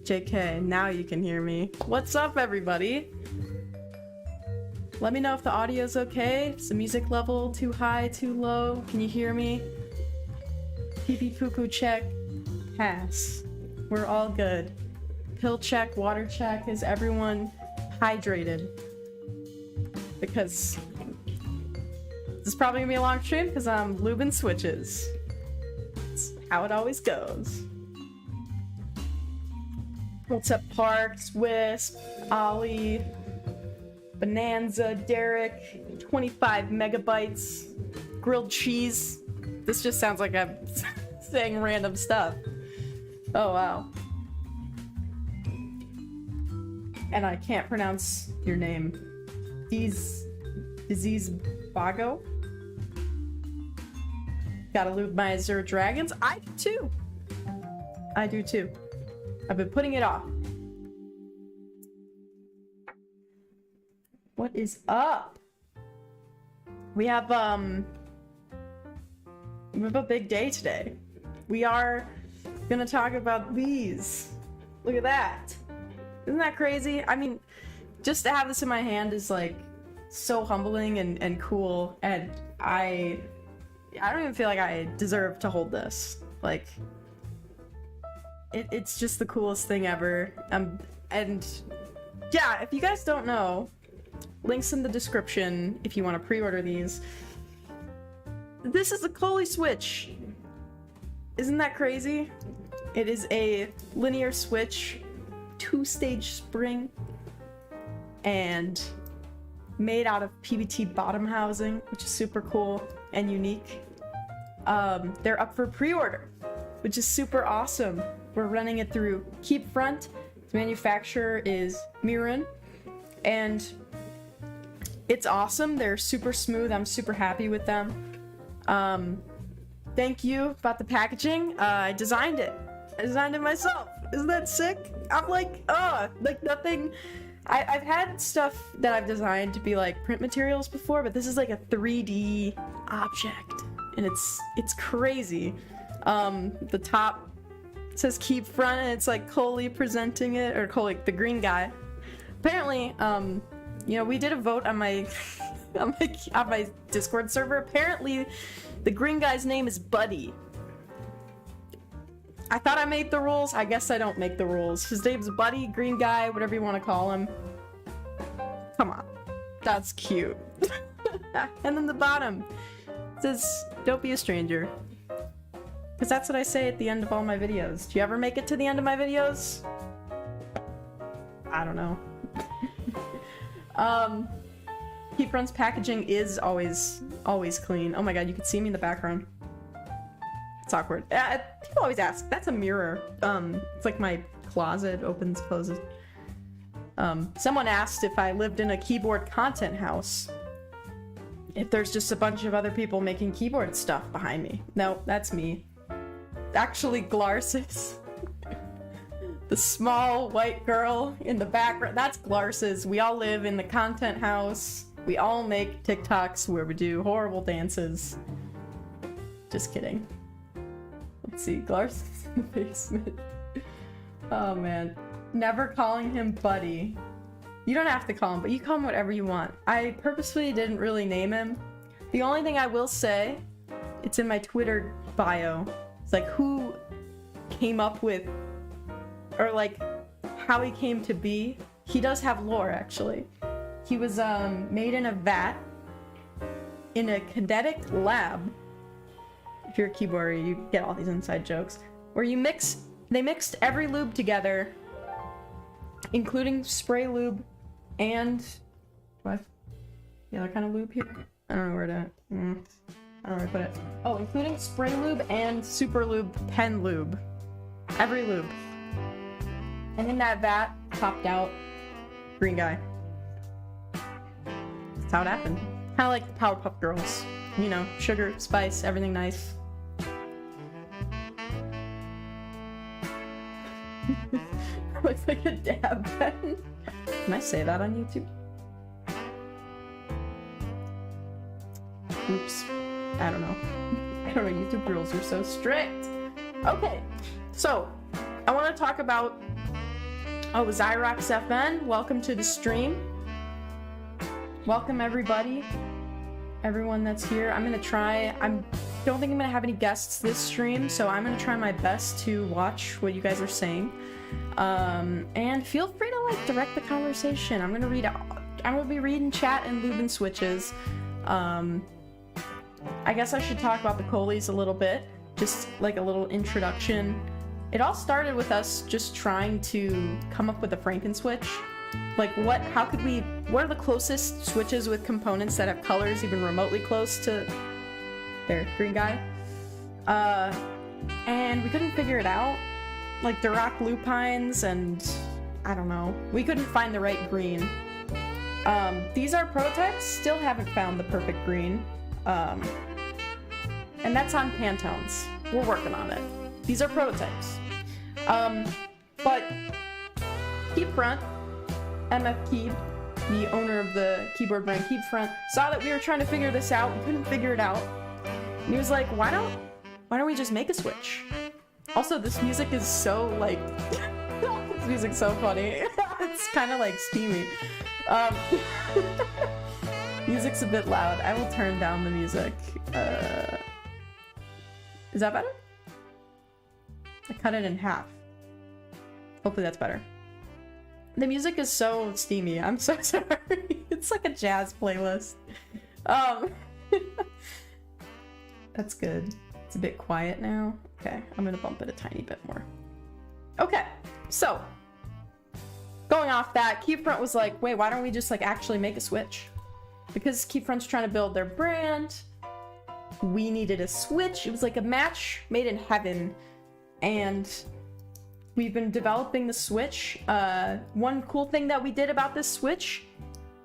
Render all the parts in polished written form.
JK, now you can hear me. What's up, everybody? Let me know if the audio's okay. Is the music level too high, too low? Can you hear me? Pee-pee poo-poo check. Pass. We're all good. Pill check, water check. Is everyone hydrated? Because this is probably gonna be a long stream because I'm lubing switches. It's how it always goes. What's up, Parks, Wisp, Ollie, Bonanza, Derek, 25 megabytes, grilled cheese. This just sounds like I'm saying random stuff. Oh, wow. And I can't pronounce your name. Disease Bago? Gotta lube my Azure Dragons? I do too. I do too. I've been putting it off. What is up? We have a big day today. We are gonna talk about these. Look at that. Isn't that crazy? I mean, just to have this in my hand is like so humbling and cool, and I don't even feel like I deserve to hold this. Like, it's just the coolest thing ever. And yeah, if you guys don't know, links in the description if you want to pre-order these. This is a Coley switch. Isn't that crazy? It is a linear switch, 2-stage spring, and made out of PVT bottom housing, which is super cool and unique. They're up for pre-order, which is super awesome. We're running it through Keep Front. The manufacturer is Mirren, and it's awesome. They're super smooth. I'm super happy with them. Thank you about the packaging. I designed it. I designed it myself. Isn't that sick? I'm like, like nothing. I've had stuff that I've designed to be like print materials before, but this is like a 3D object, and it's crazy. The top says Keep Front, and it's like Coley presenting it, or Coley, the green guy. Apparently, you know, we did a vote on my on my Discord server. Apparently, the green guy's name is Buddy. I thought I made the rules. I guess I don't make the rules. His name's Buddy, green guy, whatever you want to call him. Come on. That's cute. And then the bottom says, don't be a stranger. Because that's what I say at the end of all my videos. Do you ever make it to the end of my videos? I don't know. Keep Front's packaging is always clean. Oh my god, you can see me in the background. It's awkward. People always ask. That's a mirror. It's like my closet opens, closes. Someone asked if I lived in a keyboard content house. If there's just a bunch of other people making keyboard stuff behind me. No, that's me. Actually, Glarsis. The small white girl in the background. That's Glarsis. We all live in the content house. We all make TikToks where we do horrible dances. Just kidding. Let's see, Glarsis in the basement. Oh man. Never calling him Buddy. You don't have to call him, but you call him whatever you want. I purposefully didn't really name him. The only thing I will say, it's in my Twitter bio. It's like who came up with, or like how he came to be. He does have lore, actually. He was made in a vat in a kinetic lab. If you're a keyboarder, you get all these inside jokes. Where they mixed every lube together, including spray lube and what? The other kind of lube here? I don't know where to. I don't know where to put it. Oh, including spray lube and super lube pen lube. Every lube. And in that vat, popped out green guy. That's how it happened. Kind of like the Powerpuff Girls. You know, sugar, spice, everything nice. Looks like a dab pen. Can I say that on YouTube? Oops. I don't know. I don't know, YouTube rules are so strict. Okay, so I want to talk about Oh, Zyrox FN, welcome to the stream. Welcome everybody. Everyone that's here. I'm gonna try, don't think I'm gonna have any guests this stream, so I'm gonna try my best to watch what you guys are saying. And feel free to like direct the conversation. I'm gonna be reading chat and Lubing switches. I guess I should talk about the Coleys a little bit, just like a little introduction. It all started with us just trying to come up with a Frankenswitch. Like what are the closest switches with components that have colors even remotely close to their green guy? And we couldn't figure it out. Like Duroc lupines and I don't know. We couldn't find the right green. These are prototypes, still haven't found the perfect green. And that's on Pantones. We're working on it. These are prototypes. But Keyfront, MF Key, the owner of the keyboard brand Keyfront, saw that we were trying to figure this out. We couldn't figure it out. And he was like, why don't we just make a Switch? Also, this music is so like, this music's so funny. It's kind of like steamy. Music's a bit loud. I will turn down the music. Is that better? I cut it in half. Hopefully that's better. The music is so steamy. I'm so sorry. It's like a jazz playlist. That's good. It's a bit quiet now. Okay, I'm gonna bump it a tiny bit more. Okay, so going off that, Keyfront was like, wait, why don't we just like actually make a Switch? Because Keyfront's trying to build their brand. We needed a Switch. It was like a match made in heaven. And we've been developing the Switch. One cool thing that we did about this Switch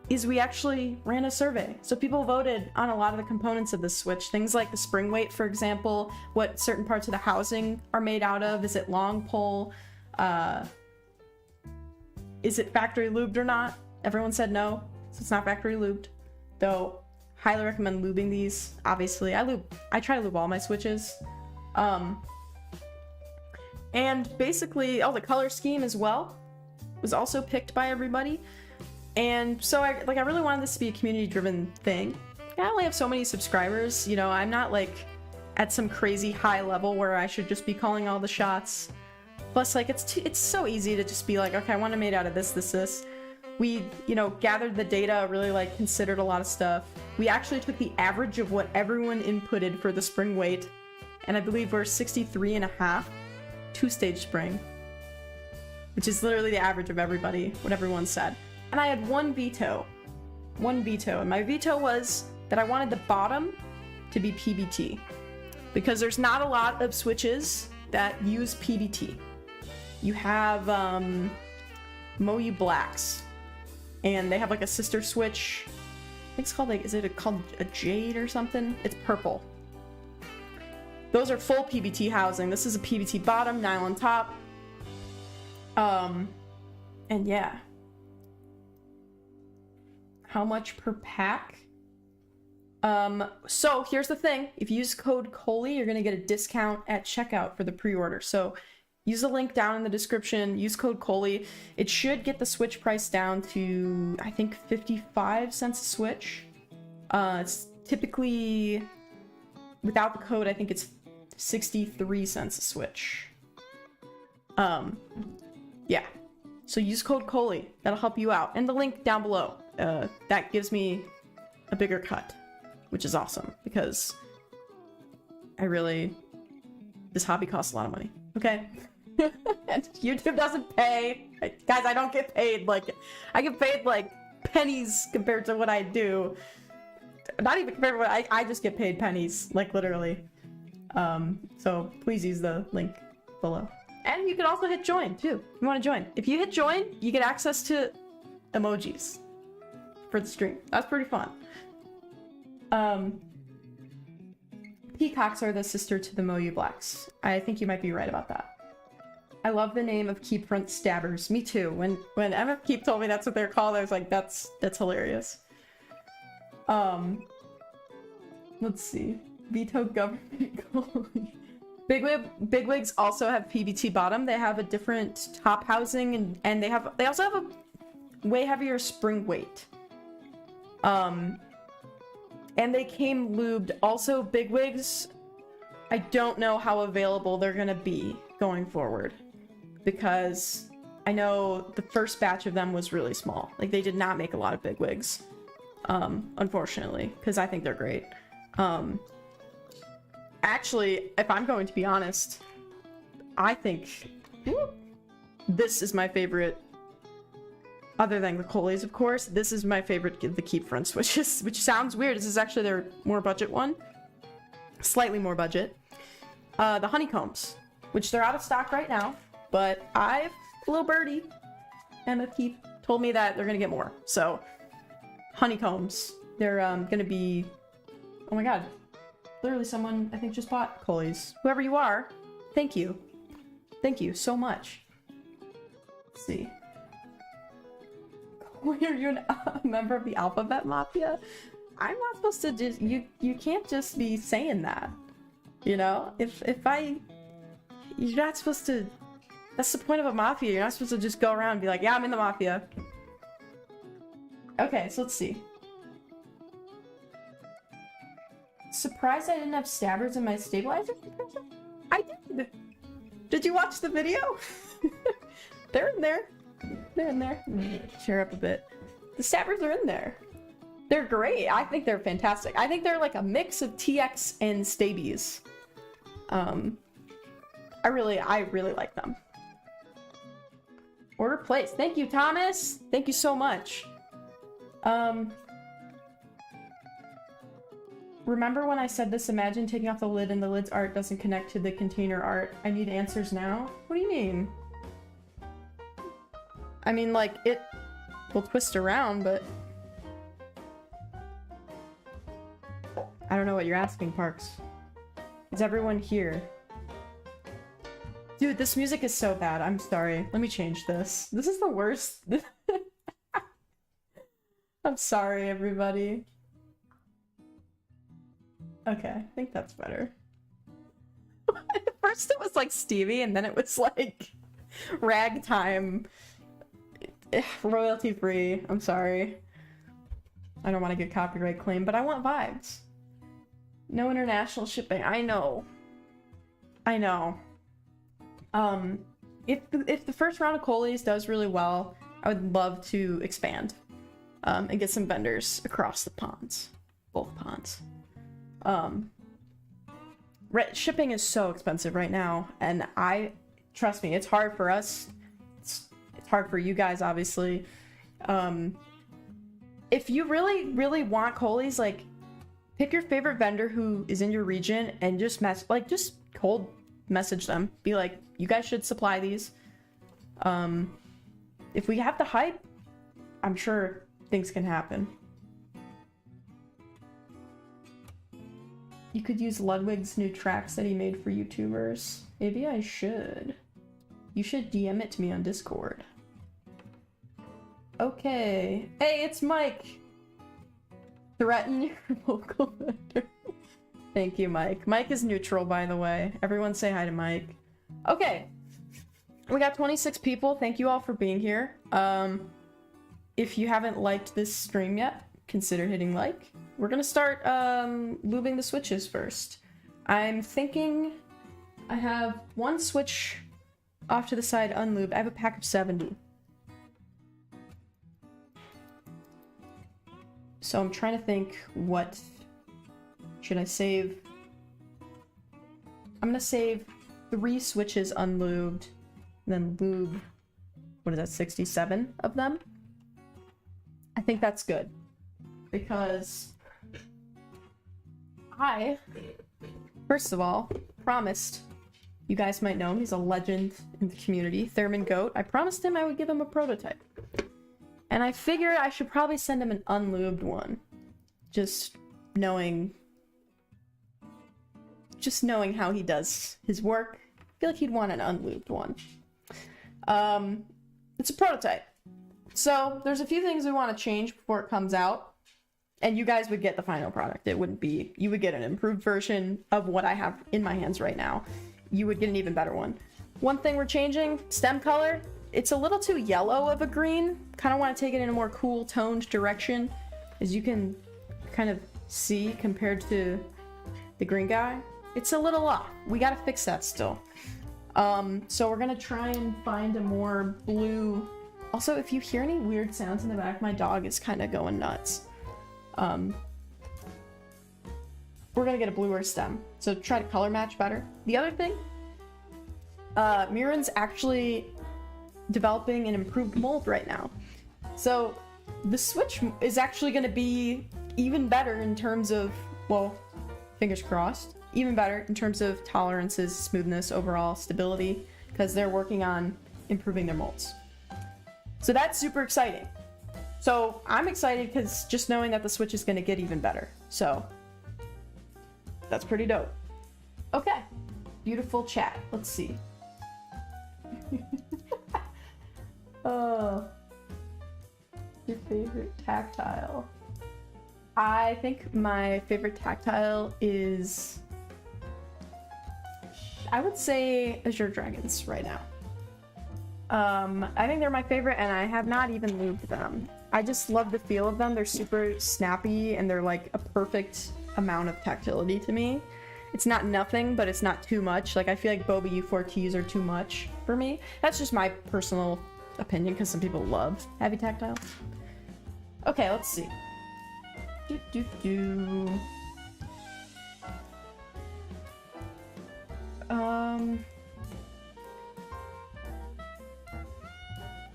is we actually ran a survey. So people voted on a lot of the components of the Switch. Things like the spring weight, for example, what certain parts of the housing are made out of. Is it long pole? Is it factory lubed or not? Everyone said no, so it's not factory lubed. Though, highly recommend lubing these. Obviously, I try to lube all my Switches. And basically, the color scheme as well was also picked by everybody. And so I really wanted this to be a community-driven thing. I only have so many subscribers, you know, I'm not like at some crazy high level where I should just be calling all the shots. Plus, like, it's so easy to just be like, okay, I want to make out of this. We, you know, gathered the data, really like considered a lot of stuff. We actually took the average of what everyone inputted for the spring weight, and I believe we're 63.5, two-stage spring, which is literally the average of everybody, what everyone said. And I had one veto, and my veto was that I wanted the bottom to be PBT, because there's not a lot of Switches that use PBT. You have Moyu Blacks, and they have like a sister Switch. I think it's called like, is it called a Jade or something? It's purple. Those are full PBT housing. This is a PBT bottom, nylon top. And yeah. How much per pack? So here's the thing. If you use code Coley, you're gonna get a discount at checkout for the pre-order. So use the link down in the description, use code Coley. It should get the Switch price down to, I think, 55 cents a Switch. It's typically, without the code, I think it's 63 cents a Switch. Yeah. So use code Coley. That'll help you out. And the link down below. That gives me a bigger cut, which is awesome, because this hobby costs a lot of money. Okay? And YouTube doesn't pay. Guys, I don't get paid. Like, I get paid like pennies compared to what I do. Not even compared to what I just get paid pennies, like literally. So please use the link below. And you can also hit join too. If you want to join. If you hit join, you get access to emojis for the stream. That's pretty fun. Peacocks are the sister to the Moyu Blacks. I think you might be right about that. I love the name of Keyfront Stabbers. Me too. When MF Keep told me that's what they're called, I was like, that's hilarious. Let's see. Veto government Coley. Bigwigs also have PVT bottom. They have a different top housing, and they also have a way heavier spring weight. And they came lubed. Also, Bigwigs, I don't know how available they're gonna be going forward, because I know the first batch of them was really small. Like, they did not make a lot of Bigwigs, unfortunately, because I think they're great. Actually, if I'm going to be honest, I think this is my favorite, other than the Coleys, of course. This is my favorite, the Keep Front switches, which sounds weird. This is actually their more budget one. Slightly more budget. The honeycombs, which they're out of stock right now, but a little birdie, Emma Keep, told me that they're gonna get more. So, honeycombs. They're gonna be, oh my god. Literally someone, I think, just bought Coley's. Whoever you are, thank you. Thank you so much. Let's see. Are you a member of the Alphabet Mafia? I'm not supposed to just, you can't just be saying that. You know? You're not supposed to, that's the point of a mafia. You're not supposed to just go around and be like, yeah, I'm in the mafia. Okay, so let's see. Surprised I didn't have stabbers in my stabilizer compression? I did! Did you watch the video? They're in there. They're in there. Cheer up a bit. The stabbers are in there. They're great. I think they're fantastic. I think they're like a mix of TX and stabies. I really like them. Order placed. Thank you, Thomas! Thank you so much. Remember when I said this? Imagine taking off the lid and the lid's art doesn't connect to the container art. I need answers now? What do you mean? I mean, like, it will twist around, but... I don't know what you're asking, Parks. Is everyone here? Dude, this music is so bad. I'm sorry. Let me change this. This is the worst. I'm sorry, everybody. Okay, I think that's better. At first it was like Stevie, and then it was like ragtime. Royalty free. I'm sorry. I don't want to get copyright claim, but I want vibes. No international shipping. I know. I know. If the first round of Coley's does really well, I would love to expand. And get some vendors across the ponds. Both ponds. Shipping is so expensive right now, and trust me, it's hard for us. It's hard for you guys, obviously. If you really want Coley's, like, pick your favorite vendor who is in your region and just cold message them. Be like, you guys should supply these. If we have the hype, I'm sure things can happen. You could use Ludwig's new tracks that he made for YouTubers. Maybe I should. You should DM it to me on Discord. Okay. Hey, it's Mike! Threaten your local vendor. Thank you, Mike. Mike is neutral, by the way. Everyone say hi to Mike. Okay. We got 26 people. Thank you all for being here. If you haven't liked this stream yet, consider hitting like. We're gonna start lubing the switches first. I'm thinking I have one switch off to the side unlubed. I have a pack of 70. So I'm trying to think, what should I save? I'm gonna save 3 switches unlubed, then lube, what is that, 67 of them? I think that's good, because I, first of all, promised, you guys might know him, he's a legend in the community, Thurman Goat. I promised him I would give him a prototype. And I figured I should probably send him an unlubed one. Just knowing how he does his work. I feel like he'd want an unlubed one. It's a prototype. So there's a few things we want to change before it comes out. And you guys would get the final product. It wouldn't be, you would get an improved version of what I have in my hands right now. you would get an even better one. One thing we're changing, stem color. It's a little too yellow of a green. Kind of want to take it in a more cool toned direction, as you can kind of see compared to the green guy. It's a little off. We gotta fix that still. So we're gonna try and find a more blue. Also, if you hear any weird sounds in the back, my dog is kind of going nuts. We're gonna get a bluer stem, so try to color match better. The other thing, Mirren's actually developing an improved mold right now. So the Switch is actually gonna be even better in terms of, well, fingers crossed, even better in terms of tolerances, smoothness, overall stability, because they're working on improving their molds. So that's super exciting. So I'm excited because just knowing that the Switch is going to get even better. So that's pretty dope. Okay, beautiful chat. Let's see. Oh, your favorite tactile? I think my favorite tactile is, I would say, Azure Dragons right now. I think they're my favorite, and I have not even lubed them. I just love the feel of them. They're super snappy, and they're like a perfect amount of tactility to me. It's not nothing, but it's not too much. Like, I feel like Boba U4Ts are too much for me. That's just my personal opinion, because some people love heavy tactile. Okay, let's see.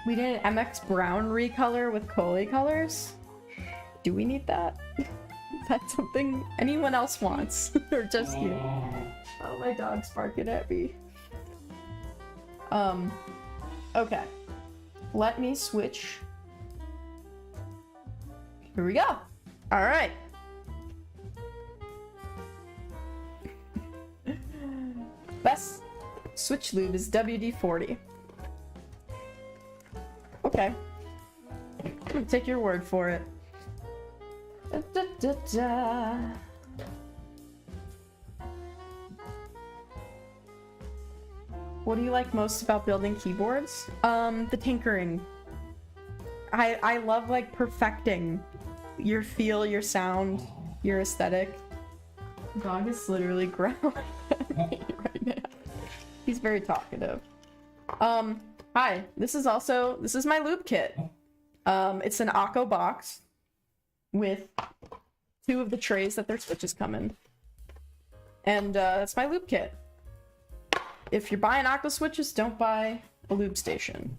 We did an MX Brown recolor with Coley colors. Do we need that? That's something anyone else wants, or just you? Oh, my dog's barking at me. Okay. Let me switch. Here we go. All right. Best Switch lube is WD-40. Okay. I'm gonna take your word for it. Da, da, da. What do you like most about building keyboards? The tinkering. I love, like, perfecting your feel, your sound, your aesthetic. The dog is literally growling at me right now. He's very talkative. Hi, this is my lube kit. It's an Akko box with 2 of the trays that their switches come in. And that's my lube kit. If you're buying Akko switches, don't buy a lube station.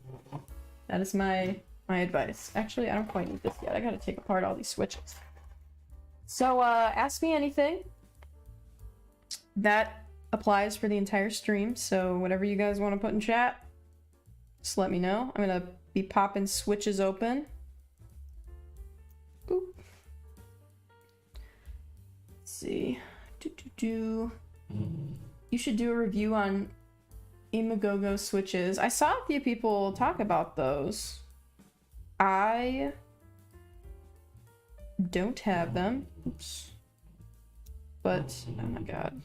That is my advice. Actually, I don't quite need this yet. I gotta take apart all these switches. So, ask me anything. That applies for the entire stream, so whatever you guys want to put in chat, just let me know. I'm gonna be popping switches open. Oop. Let's see. You should do a review on Imagogo switches. I saw a few people talk about those. I don't have them. Oops. But, oh my god.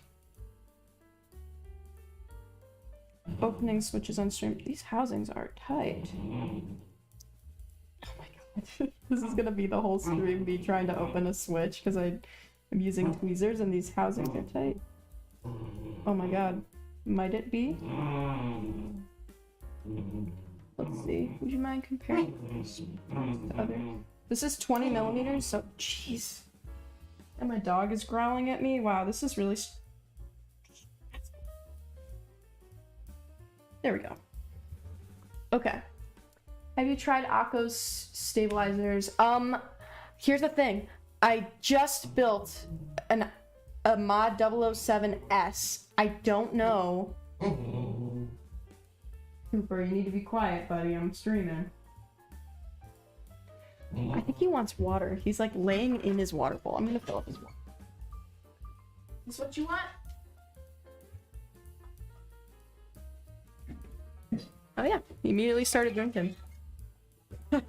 Opening switches on stream. These housings are tight. Oh my god. This is gonna be the whole stream, me trying to open a switch because I'm using tweezers and these housings are tight. Oh my god. Might it be? Let's see. Would you mind comparing this to other? This is 20 millimeters, so jeez. And my dog is growling at me. Wow, this is really. There we go. Okay. Have you tried Akko's stabilizers? Here's the thing. I just built a mod 007S. I don't know. Cooper, you need to be quiet, buddy. I'm streaming. I think he wants water. He's like laying in his water bowl. I'm gonna fill up his water. Is this what you want? Oh yeah, he immediately started drinking.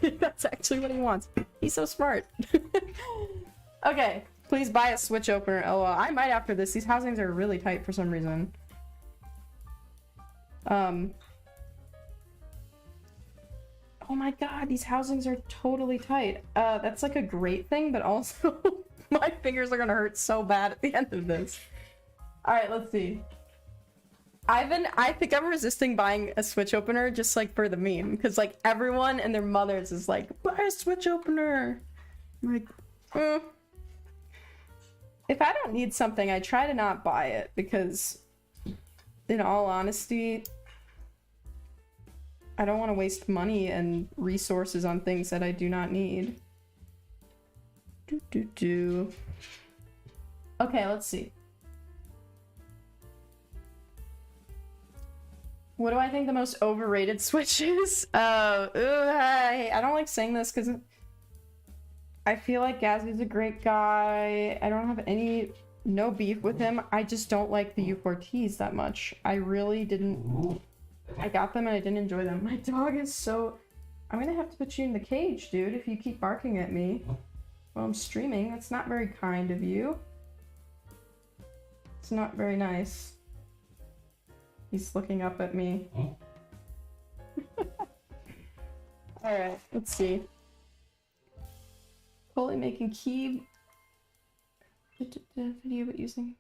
That's actually what he wants. He's so smart. Okay, please buy a switch opener. Oh, I might after this. These housings are really tight for some reason. Oh my god, these housings are totally tight. That's like a great thing, but also my fingers are gonna hurt so bad at the end of this. Alright, let's see. I think I'm resisting buying a Switch opener just like for the meme, because like everyone and their mothers is like, buy a Switch opener. I'm like, if I don't need something, I try to not buy it, because in all honesty, I don't want to waste money and resources on things that I do not need. Okay, let's see. What do I think the most overrated Switch is? I don't like saying this because I feel like Gazzy's a great guy. I don't have no beef with him. I just don't like the U4Ts that much. I really didn't. I got them and I didn't enjoy them. My dog is so... I'm gonna have to put you in the cage, dude, if you keep barking at me while I'm streaming. That's not very kind of you. It's not very nice. He's looking up at me. Alright, let's see. Coley making key... video but using...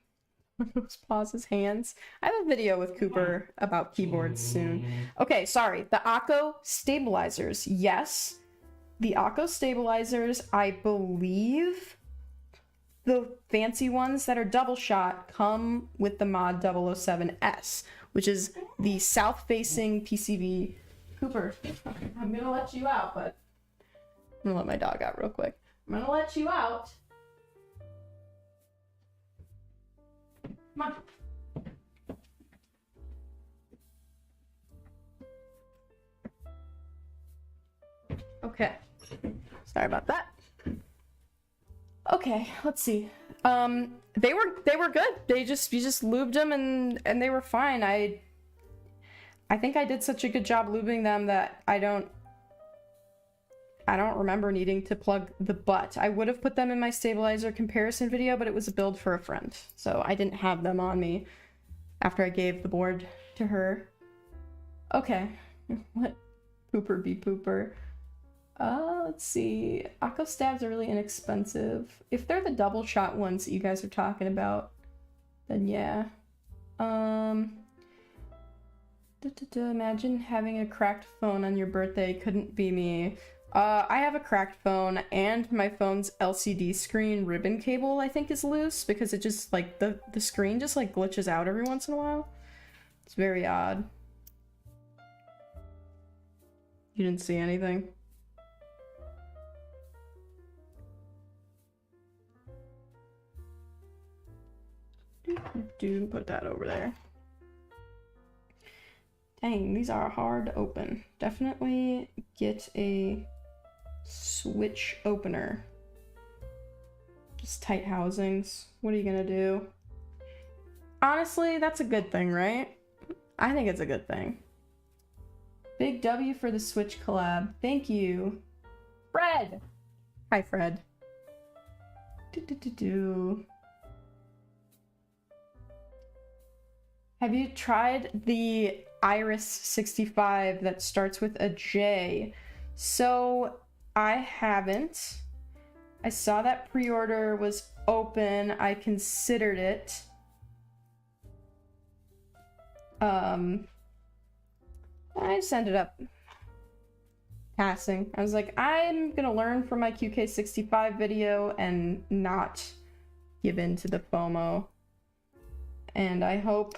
pause his hands. I have a video with Cooper about keyboards soon. Okay, sorry. The Akko stabilizers. Yes. The Akko stabilizers, I believe the fancy ones that are double shot come with the mod 007S, which is the south-facing PCV. Cooper, I'm gonna let you out, but I'm gonna let my dog out real quick. I'm gonna let you out. Come on. Okay. Sorry about that. Okay, let's see. They were good. You just lubed them and they were fine. I think I did such a good job lubing them that I don't remember needing to plug the butt. I would have put them in my stabilizer comparison video, but it was a build for a friend, so I didn't have them on me after I gave the board to her. Okay. Let Pooper be Pooper. Let's see. Akko stabs are really inexpensive. If they're the double shot ones that you guys are talking about, then yeah. Imagine having a cracked phone on your birthday. Couldn't be me. I have a cracked phone, and my phone's LCD screen ribbon cable, I think, is loose, because it just, like, the screen just, like, glitches out every once in a while. It's very odd. You didn't see anything? Dude, put that over there. Dang, these are hard to open. Definitely get a Switch opener. Just tight housings. What are you gonna do? Honestly, that's a good thing, right? I think it's a good thing. Big W for the Switch collab. Thank you. Fred! Hi, Fred. Have you tried the Iris 65 that starts with a J? So, I haven't. I saw that pre-order was open. I considered it. I just ended up passing. I was like, I'm gonna learn from my QK65 video and not give in to the FOMO. And I hope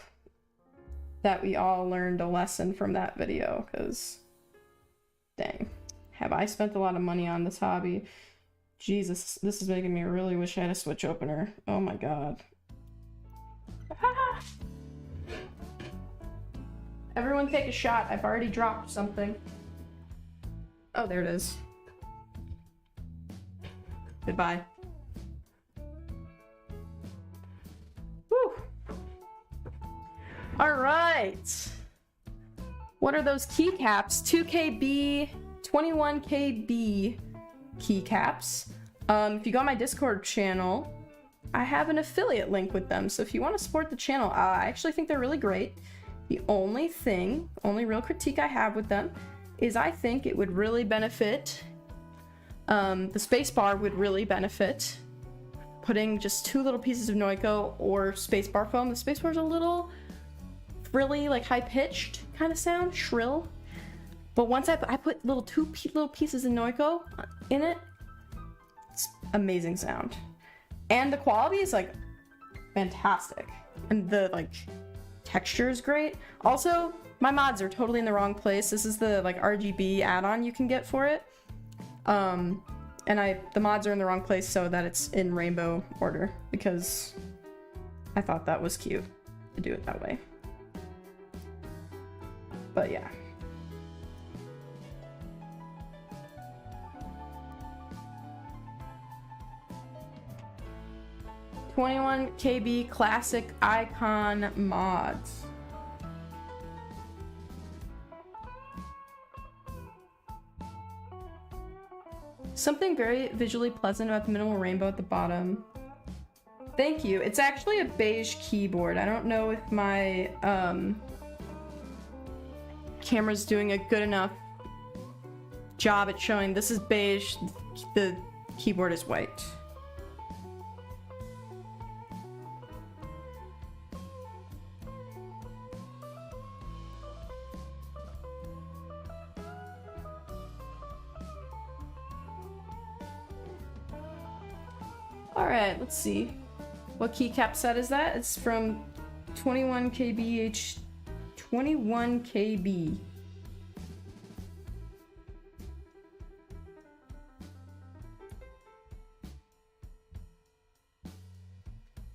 that we all learned a lesson from that video, because dang, have I spent a lot of money on this hobby. Jesus, this is making me really wish I had a Switch opener. Oh my god. Everyone take a shot. I've already dropped something. Oh, there it is. Goodbye. Whew. All right. What are those keycaps? 2KB, 21KB keycaps. If you go on my Discord channel, I have an affiliate link with them. So if you want to support the channel, I actually think they're really great. The only real critique I have with them is I think it would really benefit, the spacebar would really benefit putting just 2 little pieces of Noiko or spacebar foam. The spacebar's a little frilly, like high-pitched kind of sound, shrill. But once I put two little pieces of Noiko in it, it's amazing sound. And the quality is like fantastic. And the like texture is great. Also, my mods are totally in the wrong place. This is the like RGB add-on you can get for it. And the mods are in the wrong place so that it's in rainbow order because I thought that was cute to do it that way. But yeah. $21 KB classic icon mods. Something very visually pleasant about the minimal rainbow at the bottom. Thank you. It's actually a beige keyboard. I don't know if my camera's doing a good enough job at showing. This is beige. The keyboard is white. Alright, let's see. What keycap set is that? It's from 21 KB 21 KB.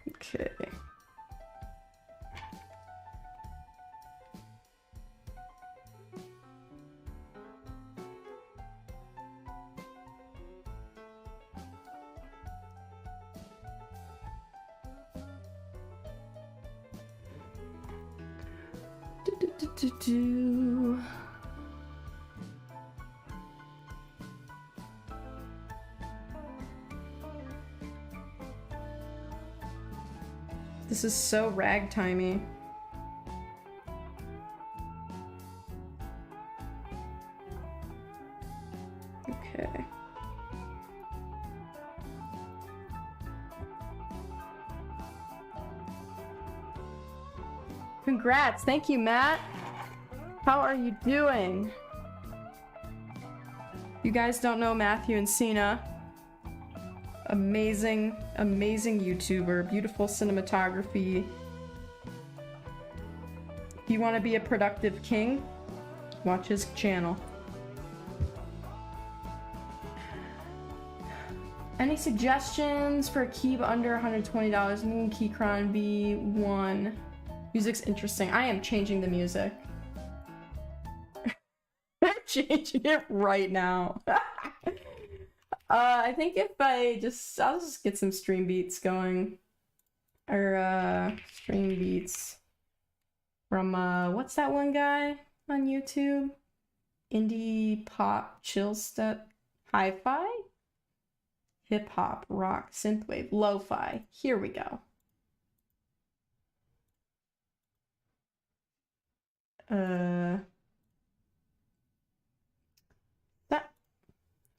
Okay. This is so ragtimey. Okay. Congrats! Thank you, Matt! How are you doing? You guys don't know Matthew and Cena. Amazing, amazing YouTuber. Beautiful cinematography. If you want to be a productive king, watch his channel. Any suggestions for a key under $120? Keychron B1. Music's interesting. I am changing the music. I'm changing it right now. I think if I'll just get some stream beats going. Or, stream beats from, what's that one guy on YouTube? Indie pop, chill step, hi-fi? Hip-hop, rock, synthwave, lo-fi. Here we go.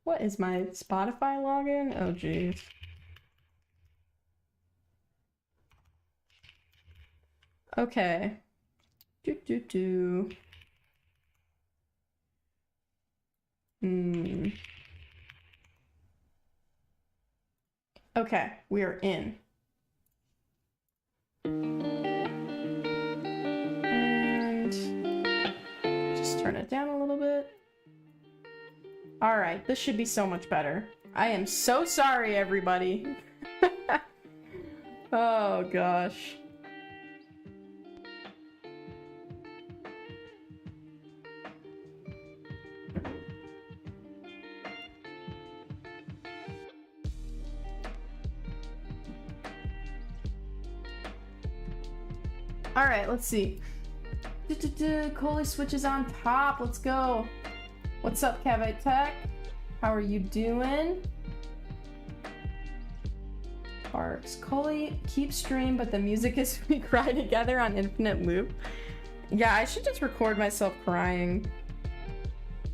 What is my Spotify login? Oh, geez. Okay. Okay, we are in. And just turn it down a little bit. Alright, this should be so much better. I am so sorry, everybody. Oh, gosh. Alright, let's see. Coley switches on top. Let's go. What's up, Cavite Tech? How are you doing? Parks. Coley, keep stream, but the music is we cry together on infinite loop. Yeah, I should just record myself crying.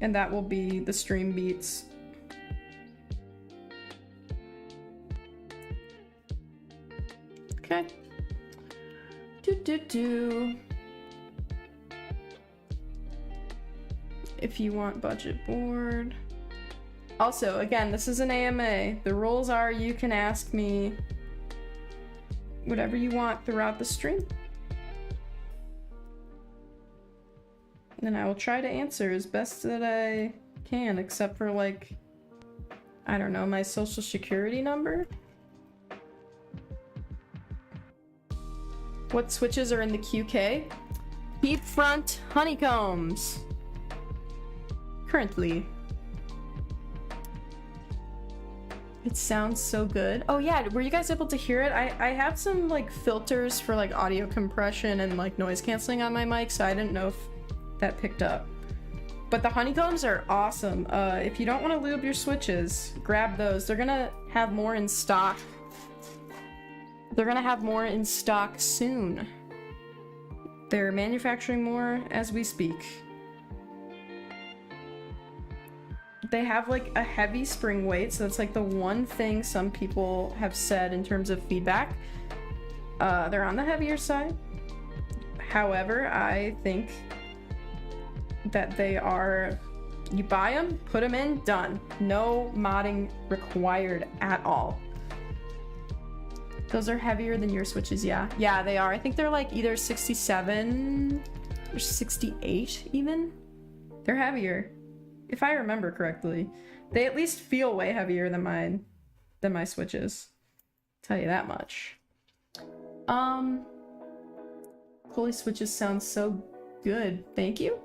And that will be the stream beats. Okay. If you want budget board. Also, again, this is an AMA. The rules are you can ask me whatever you want throughout the stream. And I will try to answer as best that I can, except for, like, I don't know, my social security number? What switches are in the QK? Peep front honeycombs. Currently. It sounds so good. Oh yeah, were you guys able to hear it? I have some like filters for like audio compression and like noise canceling on my mic, so I didn't know if that picked up. But the honeycombs are awesome. If you don't want to lube your switches, grab those. They're gonna have more in stock. They're gonna have more in stock soon. They're manufacturing more as we speak. They have like a heavy spring weight, so that's like the one thing some people have said in terms of feedback. They're on the heavier side. However, I think that they are, you buy them, put them in, done. No modding required at all. Those are heavier than your switches, yeah. Yeah, they are. I think they're like either 67 or 68 even. They're heavier. If I remember correctly. They at least feel way heavier than my switches. Tell you that much. Coley switches sound so good. Thank you.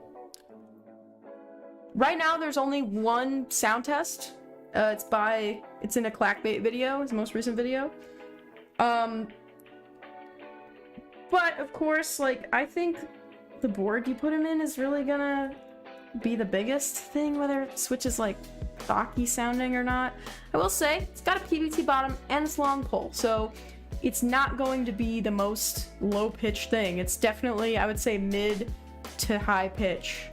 Right now there's only one sound test. It's in a clackbait video, his most recent video. But of course, like, I think the board you put him in is really gonna be the biggest thing, whether Switch is like stocky sounding or not. I will say it's got a PVT bottom and it's long pole, so it's not going to be the most low pitch thing. It's definitely, I would say, mid to high pitch.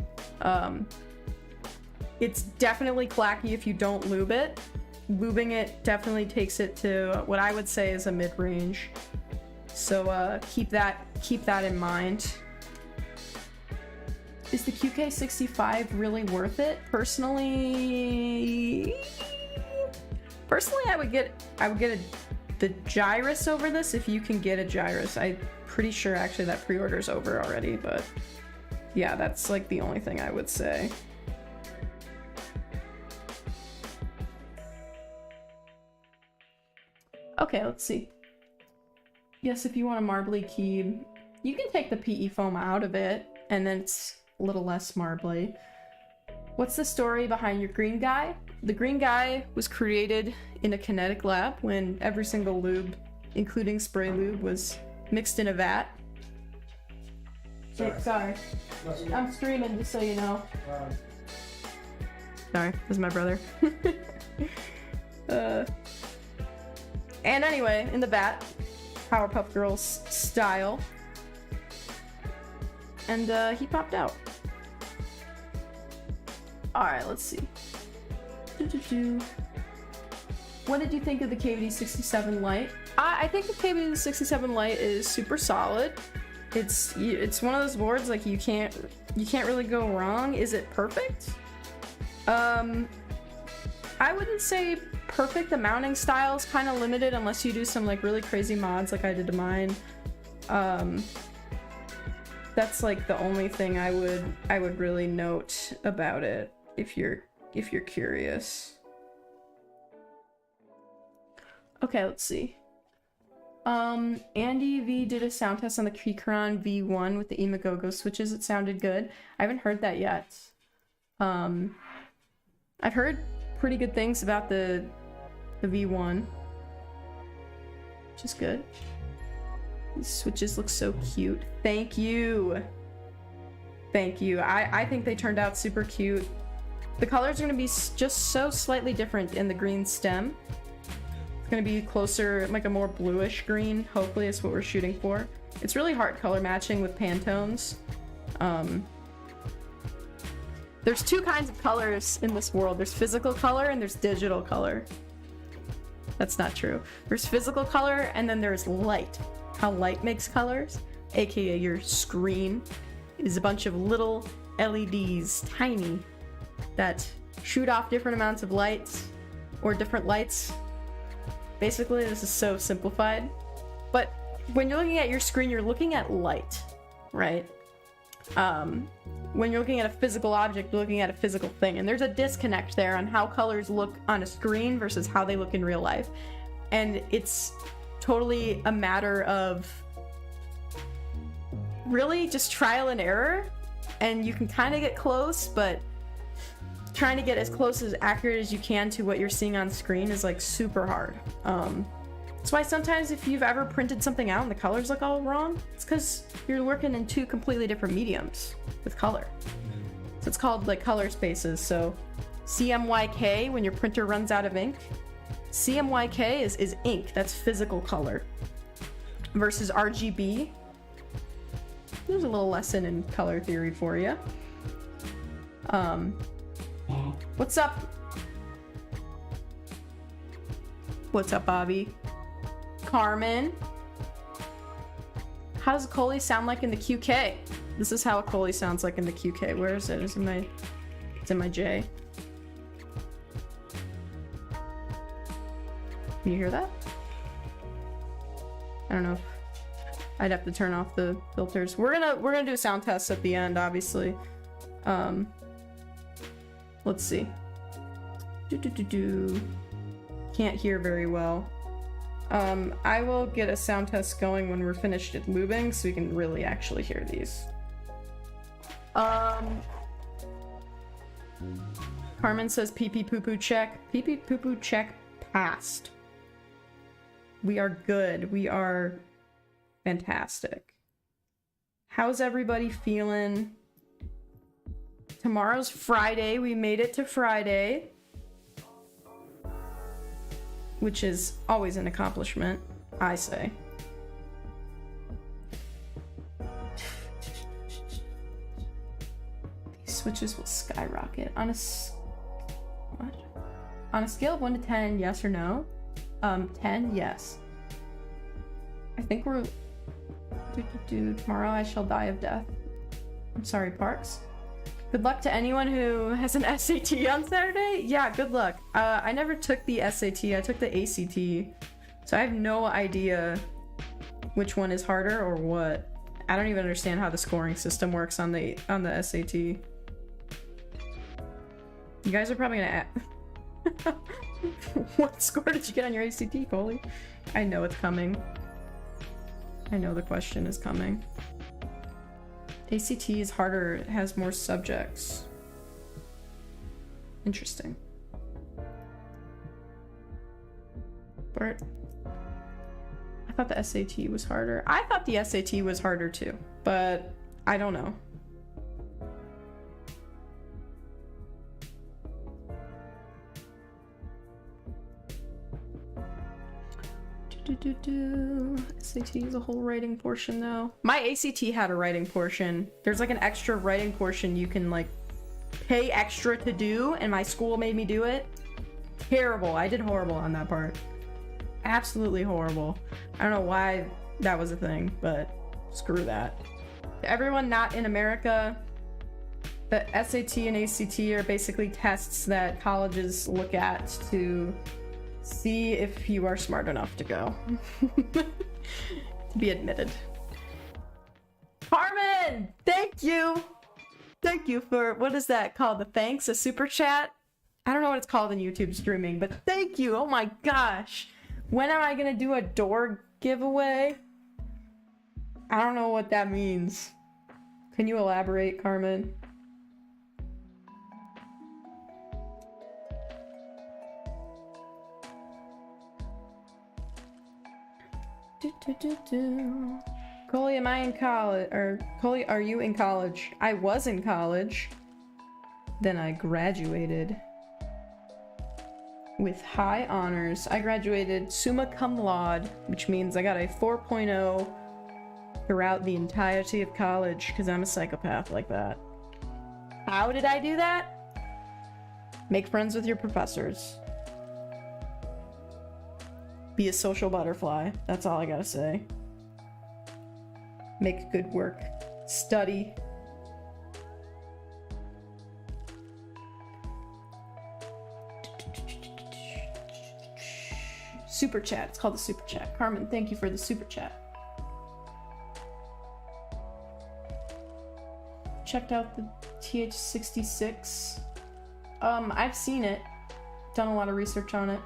It's definitely clacky if you don't lube it. Lubing it definitely takes it to what I would say is a mid-range. So keep that in mind. Is the QK65 really worth it? Personally, I would get the gyrus over this if you can get a gyrus. I'm pretty sure actually that pre-order's over already, but yeah, that's like the only thing I would say. Okay, let's see. Yes, if you want a marbly key, you can take the PE foam out of it, and then it's a little less marbly. What's the story behind your green guy? The green guy was created in a kinetic lab when every single lube, including spray lube, was mixed in a vat. Sorry. I'm streaming, just so you know. Sorry, this is my brother. And anyway, in the vat, Powerpuff Girls style. And he popped out. Alright, let's see. What did you think of the KVD67 Lite? I think the KVD67 Lite is super solid. It's one of those boards like you can't really go wrong. Is it perfect? I wouldn't say perfect. The mounting style is kind of limited unless you do some like really crazy mods like I did to mine. That's like the only thing I would really note about it if you're curious. Okay, let's see. Andy V did a sound test on the Keycaps V1 with the Imagogo switches. It sounded good. I haven't heard that yet. I've heard pretty good things about the V1, which is good. These switches look so cute. Thank you. Thank you. I think they turned out super cute. The colors are going to be just so slightly different in the green stem. It's going to be closer, like a more bluish green. Hopefully it's what we're shooting for. It's really hard color matching with Pantones. There's two kinds of colors in this world. There's physical color and there's digital color. That's not true. There's physical color and then there's light. How light makes colors, aka your screen, is a bunch of little LEDs, tiny, that shoot off different amounts of lights or different lights. Basically, this is so simplified. But when you're looking at your screen, you're looking at light, right? When you're looking at a physical object, you're looking at a physical thing. And there's a disconnect there on how colors look on a screen versus how they look in real life. And it's totally a matter of really just trial and error. And you can kind of get close, but trying to get as close as accurate as you can to what you're seeing on screen is like super hard. That's why sometimes if you've ever printed something out and the colors look all wrong, it's because you're working in two completely different mediums with color. So it's called like color spaces. So CMYK, when your printer runs out of ink, CMYK is ink, that's physical color. Versus RGB. There's a little lesson in color theory for you. What's up? What's up, Bobby? Carmen. How does a Coley sound like in the QK? This is how a Coley sounds like in the QK. Where is it? It's in my J. Can you hear that? I don't know. I'd have to turn off the filters. We're gonna do sound tests at the end, obviously. Let's see. Can't hear very well. I will get a sound test going when we're finished at Lubing so we can really actually hear these. Carmen says pee pee poo poo check. Pee pee poo poo check passed. We are good. We are fantastic. How's everybody feeling? Tomorrow's Friday. We made it to Friday, which is always an accomplishment, I say. These switches will skyrocket on a what? On a scale of 1 to 10, yes or no? 10, yes. I think we're tomorrow I shall die of death. I'm sorry, Parks. Good luck to anyone who has an SAT on Saturday. Yeah, good luck. I never took the SAT. I took the ACT. So I have no idea which one is harder or what. I don't even understand how the scoring system works on the SAT. You guys are probably gonna what score did you get on your ACT, Coley? I know it's coming. I know the question is coming. ACT is harder, it has more subjects. Interesting. Bert, I thought the SAT was harder. I thought the SAT was harder too, but I don't know. SAT is a whole writing portion though. My ACT had a writing portion. There's like an extra writing portion you can like pay extra to do, and my school made me do it. Terrible. I did horrible on that part. Absolutely horrible. I don't know why that was a thing, but screw that. To everyone not in America, the SAT and ACT are basically tests that colleges look at to see if you are smart enough to go. To be admitted. Carmen! Thank you! Thank you for, what is that called? The thanks? A super chat? I don't know what it's called in YouTube streaming, but thank you! Oh my gosh! When am I gonna do a door giveaway? I don't know what that means. Can you elaborate, Carmen? Coley, am I in college? Or Coley, are you in college? I was in college. Then I graduated with high honors. I graduated summa cum laude, which means I got a 4.0 throughout the entirety of college because I'm a psychopath like that. How did I do that? Make friends with your professors. Be a social butterfly. That's all I gotta say. Make good work. Study. Super chat. It's called the super chat. Carmen, thank you for the super chat. Checked out the TH66. I've seen it. Done a lot of research on it.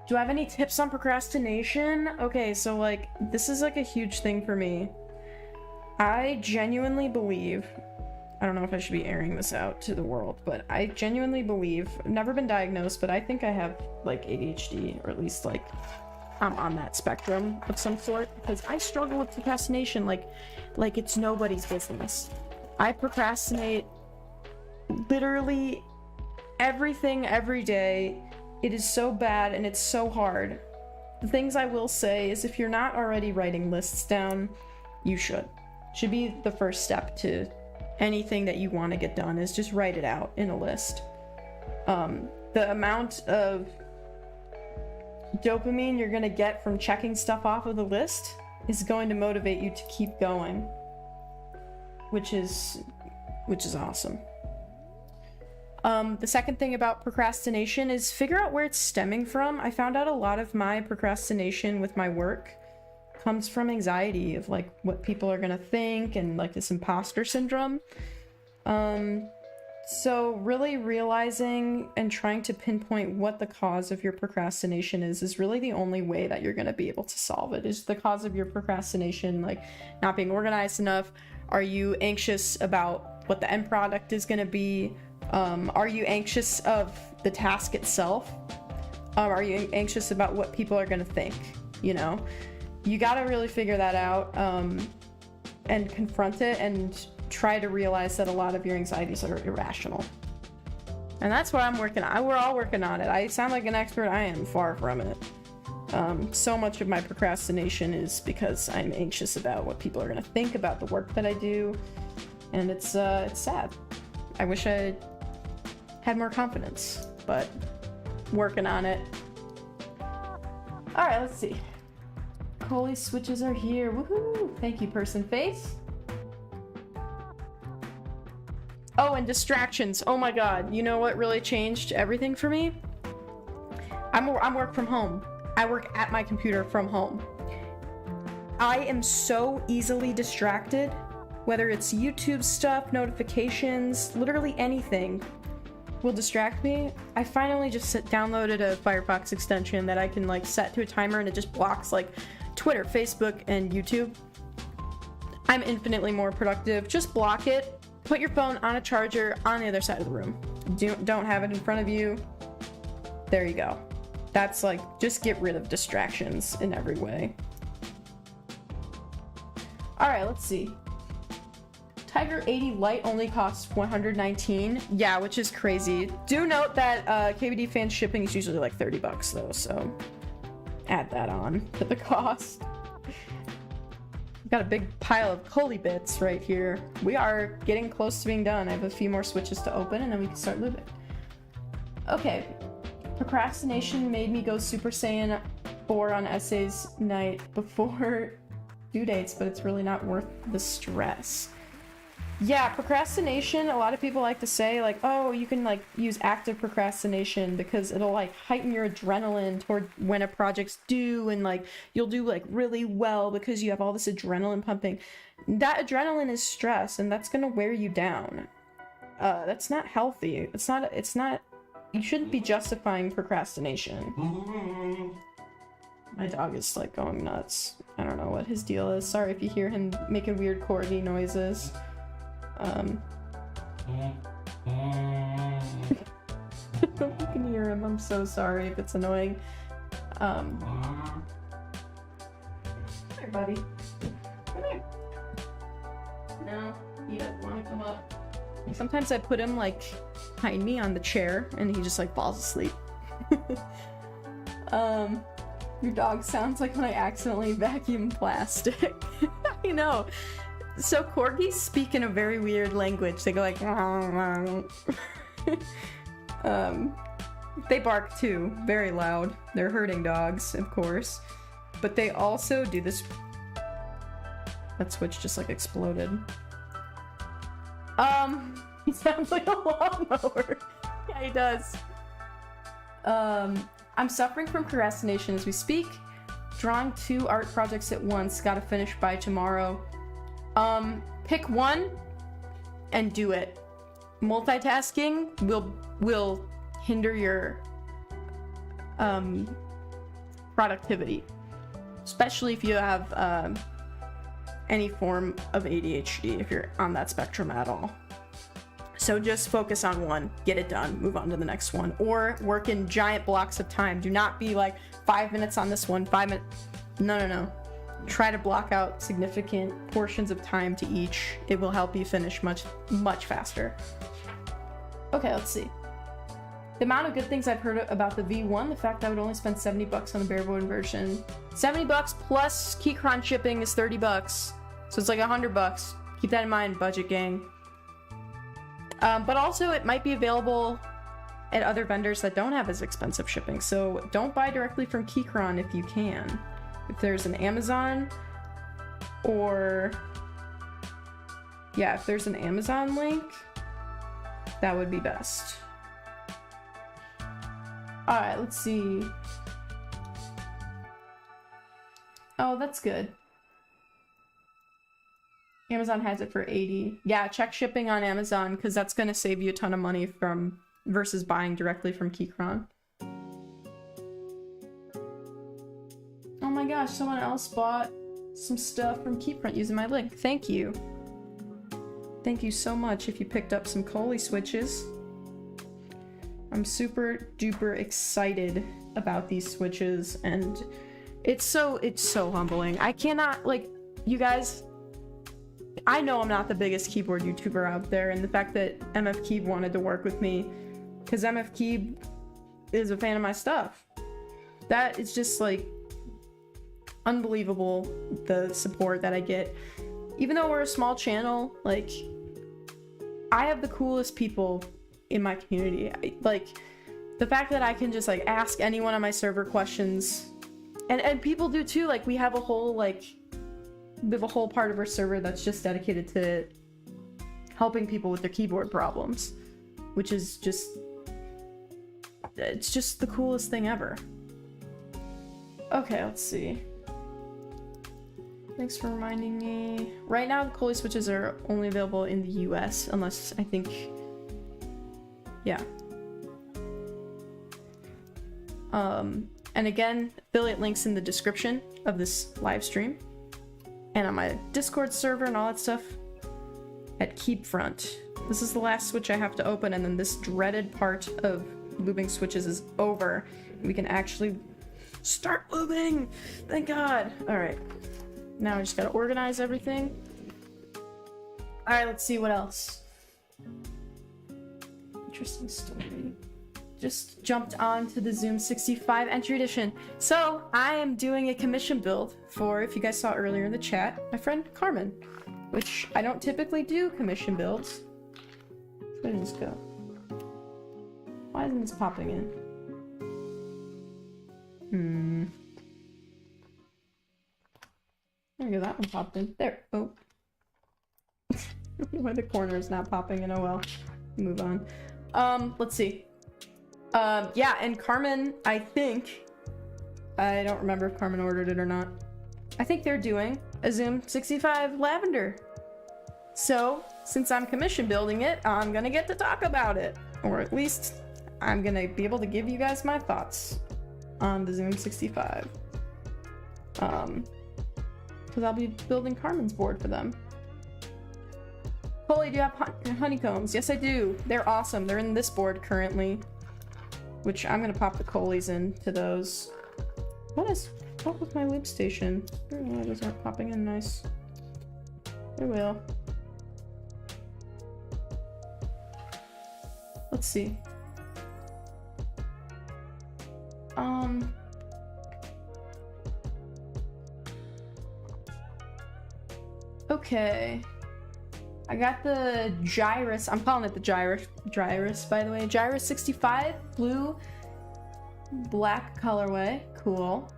Do I have any tips on procrastination? Okay, so like, this is like a huge thing for me. I genuinely believe, I don't know if I should be airing this out to the world, but I genuinely believe, I've never been diagnosed, but I think I have like ADHD, or at least like I'm on that spectrum of some sort, because I struggle with procrastination like it's nobody's business. I procrastinate literally everything every day. It is so bad and it's so hard. The things I will say is if you're not already writing lists down, you should. Should be the first step to anything that you want to get done is just write it out in a list. The amount of dopamine you're going to get from checking stuff off of the list is going to motivate you to keep going, which is awesome. The second thing about procrastination is figure out where it's stemming from. I found out a lot of my procrastination with my work comes from anxiety of like what people are gonna think and like this imposter syndrome. So really realizing and trying to pinpoint what the cause of your procrastination is really the only way that you're gonna be able to solve it. Is the cause of your procrastination like not being organized enough? Are you anxious about what the end product is gonna be? Are you anxious of the task itself? Are you anxious about what people are gonna think? You know, you gotta really figure that out and confront it and try to realize that a lot of your anxieties are irrational. And that's what I'm working on. We're all working on it. I sound like an expert. I am far from it. So much of my procrastination is because I'm anxious about what people are gonna think about the work that I do, and it's sad. I wish I had more confidence, but working on it. All right, let's see. Coley switches are here. Woohoo! Thank you, person face. Oh, and distractions. Oh my god. You know what really changed everything for me? I'm work from home. I work at my computer from home. I am so easily distracted, whether it's YouTube stuff, notifications, literally anything will distract me. I finally just downloaded a Firefox extension that I can like set to a timer and it just blocks like Twitter, Facebook, and YouTube. I'm infinitely more productive. Just block it. Put your phone on a charger on the other side of the room. Don't have it in front of you. There you go. That's like, just get rid of distractions in every way. All right, let's see. Tiger 80 Lite only costs $119. Yeah, which is crazy. Do note that KBD fan shipping is usually like $30 though, so add that on to the cost. Got a big pile of Coley bits right here. We are getting close to being done. I have a few more switches to open and then we can start lubing. Okay. Procrastination made me go Super Saiyan 4 on essays night before due dates, but it's really not worth the stress. Yeah, procrastination, a lot of people like to say like, oh, you can like use active procrastination because it'll like heighten your adrenaline toward when a project's due and like you'll do like really well because you have all this adrenaline pumping. That adrenaline is stress and that's gonna wear you down. That's not healthy. It's not, you shouldn't be justifying procrastination. My dog is like going nuts. I don't know what his deal is. Sorry if you hear him making weird corgi noises. You can hear him. I'm so sorry if it's annoying. Come here, buddy. Come here. No, he doesn't want to come up. Sometimes I put him like behind me on the chair and he just like falls asleep. Your dog sounds like when I accidentally vacuum plastic. I know. So corgis speak in a very weird language. They go like they bark too, very loud. They're herding dogs, of course. But they also do this. That switch just like exploded. He sounds like a lawnmower. Yeah, he does. I'm suffering from procrastination as we speak. Drawing 2 art projects at once. Gotta finish by tomorrow. Pick one and do it. Multitasking will hinder your productivity, especially if you have any form of ADHD, if you're on that spectrum at all. So just focus on one, get it done, move on to the next one, or work in giant blocks of time. Do not be like 5 minutes on this one, 5 minutes. No. Try to block out significant portions of time to each. It will help you finish much faster. Okay, let's see. The amount of good things I've heard about the V1, the fact I would only spend $70 on the bareboard version. $70 plus Keycron shipping is $30. So it's like $100. Keep that in mind, budget gang. But also it might be available at other vendors that don't have as expensive shipping. So don't buy directly from Keycron if you can. If there's an Amazon or yeah, if there's an Amazon link, that would be best. All right, let's see. Oh, that's good. Amazon has it for $80. Yeah, check shipping on Amazon because that's going to save you a ton of money from versus buying directly from Keycron. Oh my gosh, someone else bought some stuff from Keyprint using my link. Thank you. Thank you so much if you picked up some Coley switches. I'm super duper excited about these switches and it's so humbling. I cannot, like, you guys, I know I'm not the biggest keyboard YouTuber out there, and the fact that MF Keeb wanted to work with me because MF Keeb is a fan of my stuff. That is just like unbelievable, the support that I get. Even though we're a small channel, like, I have the coolest people in my community. Like, the fact that I can just like ask anyone on my server questions, and people do too. Like, we have a whole part of our server that's just dedicated to helping people with their keyboard problems, which is just, it's just the coolest thing ever. Okay, let's see. Thanks for reminding me. Right now, the Coley switches are only available in the US, unless I think, yeah. And again, affiliate links in the description of this live stream, and on my Discord server and all that stuff at Keepfront. This is the last switch I have to open, and then this dreaded part of lubing switches is over. We can actually start lubing! Thank God! Alright. Now I just gotta organize everything. Alright, let's see what else. Interesting story. Just jumped on to the Zoom 65 entry edition. So, I am doing a commission build for, if you guys saw earlier in the chat, my friend Carmen. Which, I don't typically do commission builds. Where did this go? Why isn't this popping in? There we go, that one popped in. There. Oh. Why the corner is not popping in. Oh well. Move on. Let's see. Yeah, and Carmen, I think, I don't remember if Carmen ordered it or not. I think they're doing a Zoom 65 Lavender. So, since I'm commission building it, I'm gonna get to talk about it. Or at least, I'm gonna be able to give you guys my thoughts on the Zoom 65. Because I'll be building Carmen's board for them. Coley, do you have honeycombs? Yes, I do. They're awesome. They're in this board currently. Which I'm gonna pop the Coleys into those. What is up with my Lube station? Oh, those aren't popping in nice. They will. Let's see. Okay. I got the Gyrus. I'm calling it the Gyrus, by the way. Gyrus 65, blue, black colorway. Cool.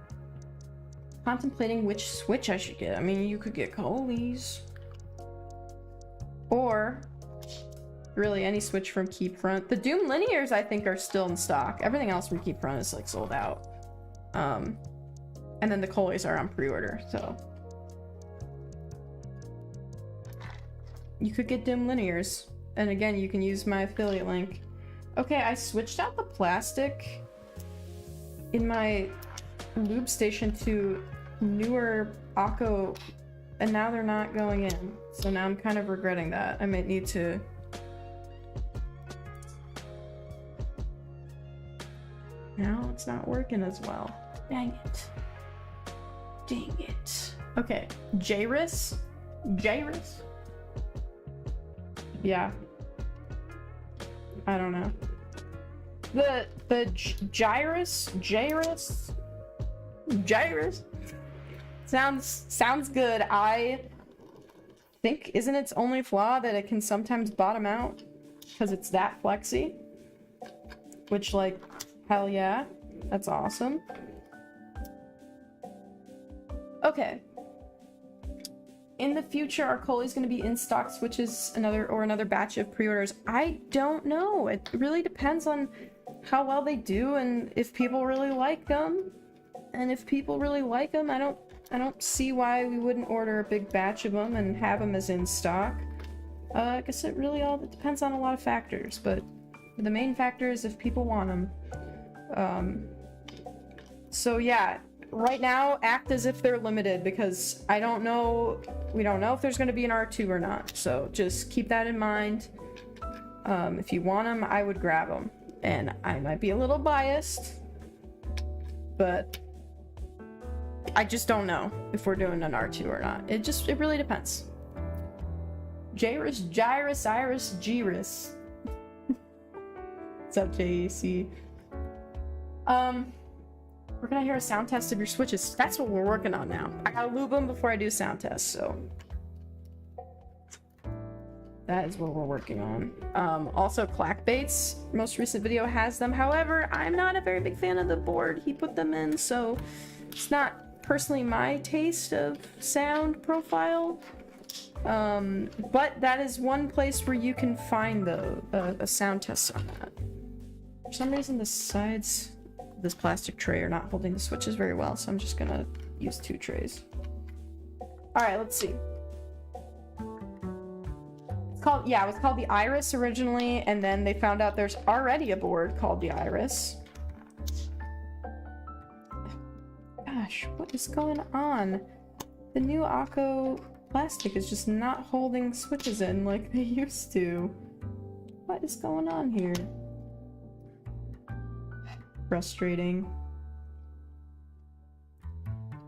Contemplating which switch I should get. I mean, you could get Coley's. Or really any switch from Keyfront. The Doom Linears, I think, are still in stock. Everything else from Keyfront is like sold out. And then the Coleys are on pre-order, so you could get Doom Linears. And again, you can use my affiliate link. Okay, I switched out the plastic in my lube station to newer Akko, and now they're not going in. So now I'm kind of regretting that. I might need to... Now it's not working as well. Dang it. Dang it. Okay, Jairus? Jairus? Yeah. I don't know. The Jairus sounds good. I think, isn't its only flaw that it can sometimes bottom out because it's that flexy? Which, like, hell yeah, that's awesome. Okay. In the future, are Coley's going to be in stock switches another batch of pre-orders? I don't know. It really depends on how well they do and if people really like them. And if people really like them, I don't see why we wouldn't order a big batch of them and have them as in stock. I guess it really all depends on a lot of factors, but the main factor is if people want them. So yeah, right now, act as if they're limited because we don't know if there's going to be an R2 or not. So just keep that in mind. If you want them, I would grab them. And I might be a little biased, but I just don't know if we're doing an R2 or not. It really depends. Jairus, Iris, Jirus. What's up, JEC? We're gonna hear a sound test of your switches. That's what we're working on now. I gotta lube them before I do sound tests, so that is what we're working on. Also, Clackbait's most recent video has them. However, I'm not a very big fan of the board he put them in, so it's not personally my taste of sound profile. But that is one place where you can find a sound test on that. For some reason, the sides of this plastic tray are not holding the switches very well, so I'm just gonna use 2 trays. Alright, let's see. It was called the Iris originally, and then they found out there's already a board called the Iris. Gosh, what is going on? The new Akko plastic is just not holding switches in like they used to. What is going on here? Frustrating.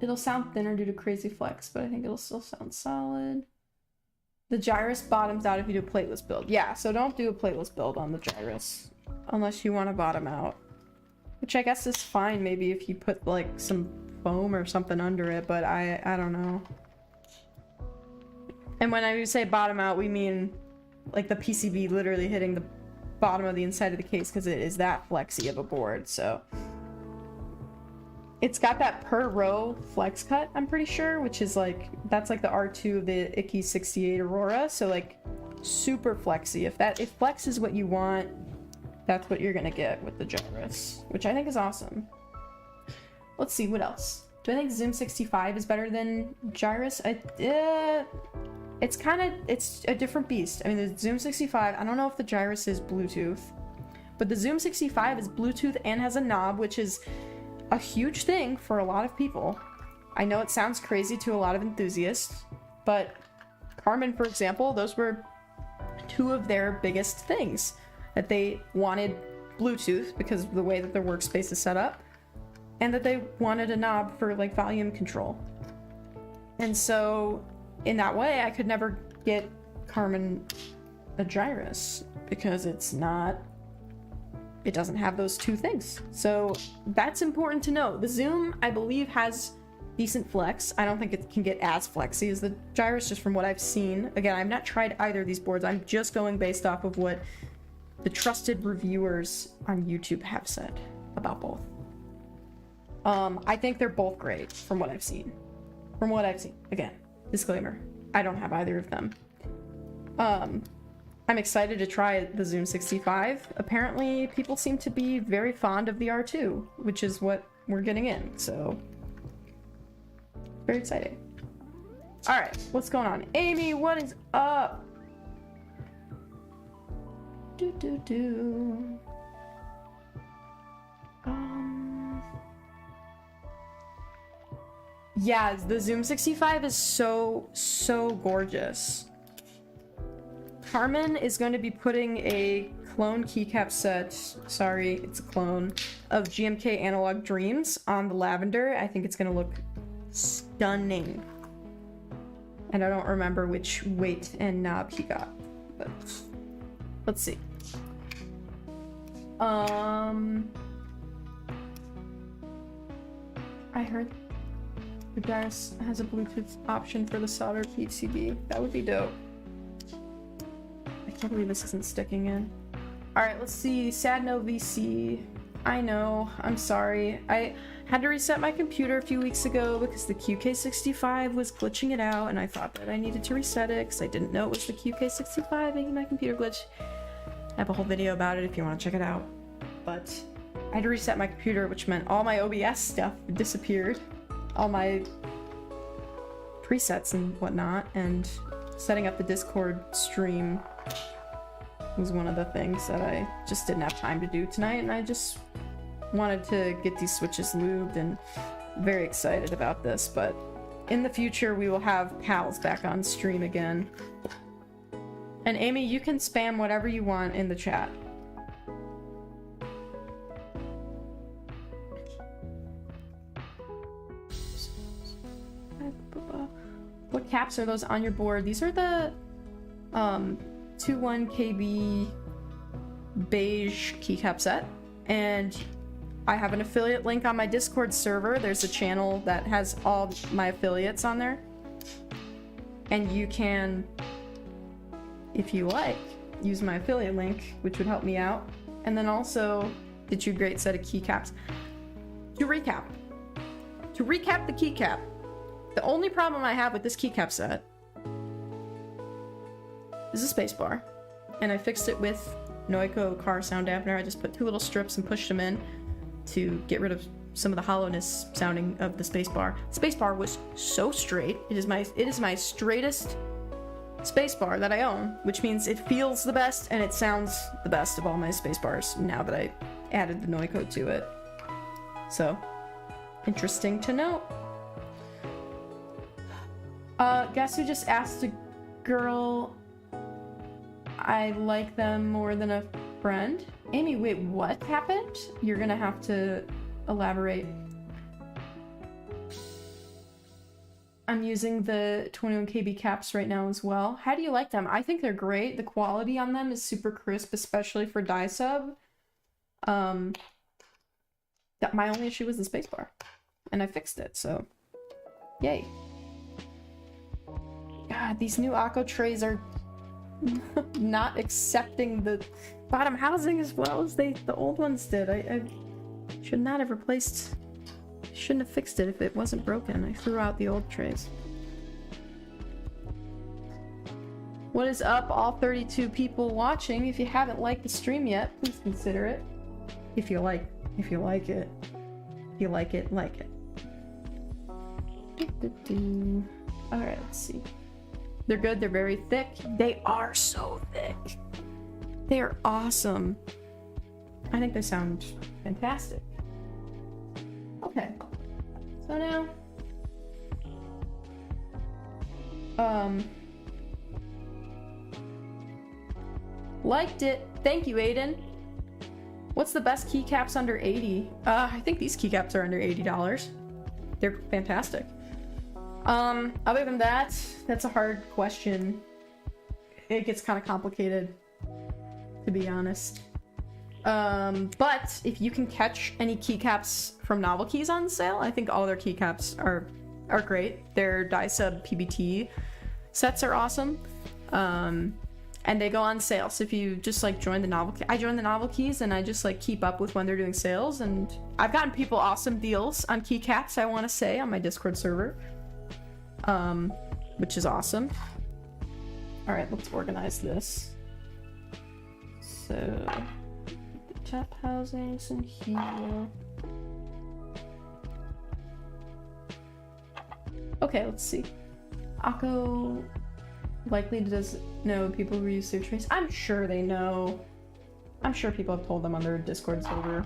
It'll sound thinner due to crazy flex, but I think it'll still sound solid. The Gyrus bottoms out if you do a plateless build. Yeah, so don't do a plateless build on the Gyrus unless you want to bottom out. Which I guess is fine maybe if you put like some foam or something under it, but I don't know. And when I say bottom out, we mean like the PCB literally hitting the bottom of the inside of the case because it is that flexy of a board. So it's got that per row flex cut, I'm pretty sure, which is like, that's like the R2 of the Icky 68 Aurora. So like super flexy. If flex is what you want, that's what you're gonna get with the Gyrus, which I think is awesome. Let's see, what else? Do I think Zoom 65 is better than Gyrus? It's a different beast. I mean, the Zoom 65, I don't know if the Gyrus is Bluetooth, but the Zoom 65 is Bluetooth and has a knob, which is a huge thing for a lot of people. I know it sounds crazy to a lot of enthusiasts, but Carmen, for example, those were 2 of their biggest things, that they wanted Bluetooth because of the way that their workspace is set up, and that they wanted a knob for like volume control. And so in that way, I could never get Carmen a Gyrus because it doesn't have those 2 things. So that's important to know. The Zoom, I believe, has decent flex. I don't think it can get as flexy as the Gyrus, just from what I've seen. Again, I've not tried either of these boards. I'm just going based off of what the trusted reviewers on YouTube have said about both. I think they're both great from what I've seen. From what I've seen. Again, disclaimer, I don't have either of them. I'm excited to try the Zoom 65. Apparently, people seem to be very fond of the R2, which is what we're getting in, so very exciting. All right, what's going on? Amy, what is up? Yeah, the Zoom 65 is so gorgeous. Carmen is going to be putting a clone keycap set, sorry, it's a clone, of GMK Analog Dreams on the lavender. I think it's going to look stunning. And I don't remember which weight and knob he got, but let's see. I heard the Gyrus has a Bluetooth option for the soldered PCB. That would be dope. I can't believe this isn't sticking in. Alright, let's see. Sadno VC. I know. I'm sorry. I had to reset my computer a few weeks ago because the QK65 was glitching it out, and I thought that I needed to reset it because I didn't know it was the QK65 making my computer glitch. I have a whole video about it if you want to check it out. But I had to reset my computer, which meant all my OBS stuff disappeared. All my presets and whatnot, and setting up the Discord stream was one of the things that I just didn't have time to do tonight, and I just wanted to get these switches lubed, and very excited about this. But in the future we will have pals back on stream again. And Amy, you can spam whatever you want in the chat. What caps are those on your board? These are the 21 KB beige keycap set, and I have an affiliate link on my Discord server. There's a channel that has all my affiliates on there, and you can, if you like, use my affiliate link, which would help me out, and then also get you a great set of keycaps. To recap the keycap, the only problem I have with this keycap set is a spacebar, and I fixed it with Noiko car sound dampener. I just put 2 little strips and pushed them in to get rid of some of the hollowness sounding of the spacebar. Spacebar was so straight. It is my straightest spacebar that I own, which means it feels the best and it sounds the best of all my spacebars now that I added the Noiko to it. So, interesting to note. Guess who just asked a girl I like them more than a friend? Amy, wait, what happened? You're gonna have to elaborate. I'm using the 21 KB caps right now as well. How do you like them? I think they're great. The quality on them is super crisp, especially for die sub. My only issue was the spacebar, and I fixed it, so yay. God, these new Akko trays are not accepting the bottom housing as well as the old ones did. I should not have replaced... Shouldn't have fixed it if it wasn't broken. I threw out the old trays. What is up, all 32 people watching? If you haven't liked the stream yet, please consider it. If you like it. If you like it, like it. Alright, let's see. They're good, they're very thick. They are so thick. They are awesome. I think they sound fantastic. Okay. So now... liked it. Thank you, Aiden. What's the best keycaps under 80? I think these keycaps are under $80. They're fantastic. Other than that, that's a hard question. It gets kind of complicated, to be honest. But if you can catch any keycaps from Novel Keys on sale, I think all their keycaps are are great. Their die sub PBT sets are awesome. And they go on sale. So if you just like join the novelty, I join the novelties and I just like keep up with when they're doing sales. And I've gotten people awesome deals on Keycaps, I want to say, on my Discord server, which is awesome. All right, let's organize this. So the tap housings in here. Okay, let's see. Akko likely does know people who use their trace. I'm sure they know. I'm sure people have told them on their Discord server.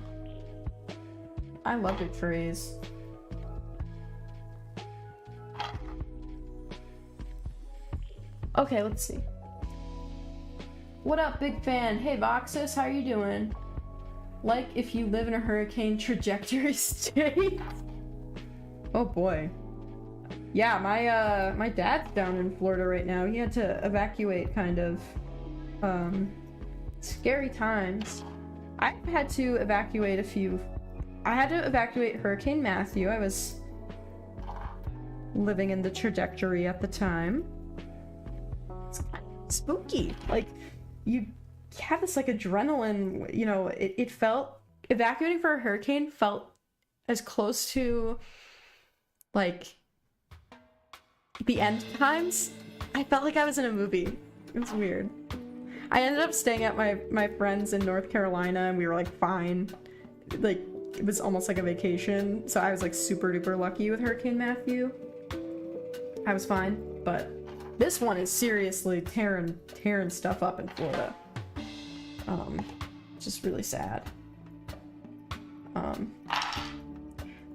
I love your trays. Okay, let's see. What up, big fan? Hey, Voxus, how are you doing? Like if you live in a hurricane trajectory state. Oh boy. Yeah, my dad's down in Florida right now. He had to evacuate, kind of. Scary times. I've had to evacuate a few. I had to evacuate Hurricane Matthew. I was living in the trajectory at the time. It's kind of spooky. Like, you have this, like, adrenaline, you know, it felt... Evacuating for a hurricane felt as close to, like... the end times. I felt like I was in a movie. It was weird. I ended up staying at my friends in North Carolina and we were like fine. Like it was almost like a vacation. So I was like super duper lucky with Hurricane Matthew. I was fine, but this one is seriously tearing stuff up in Florida. Just really sad.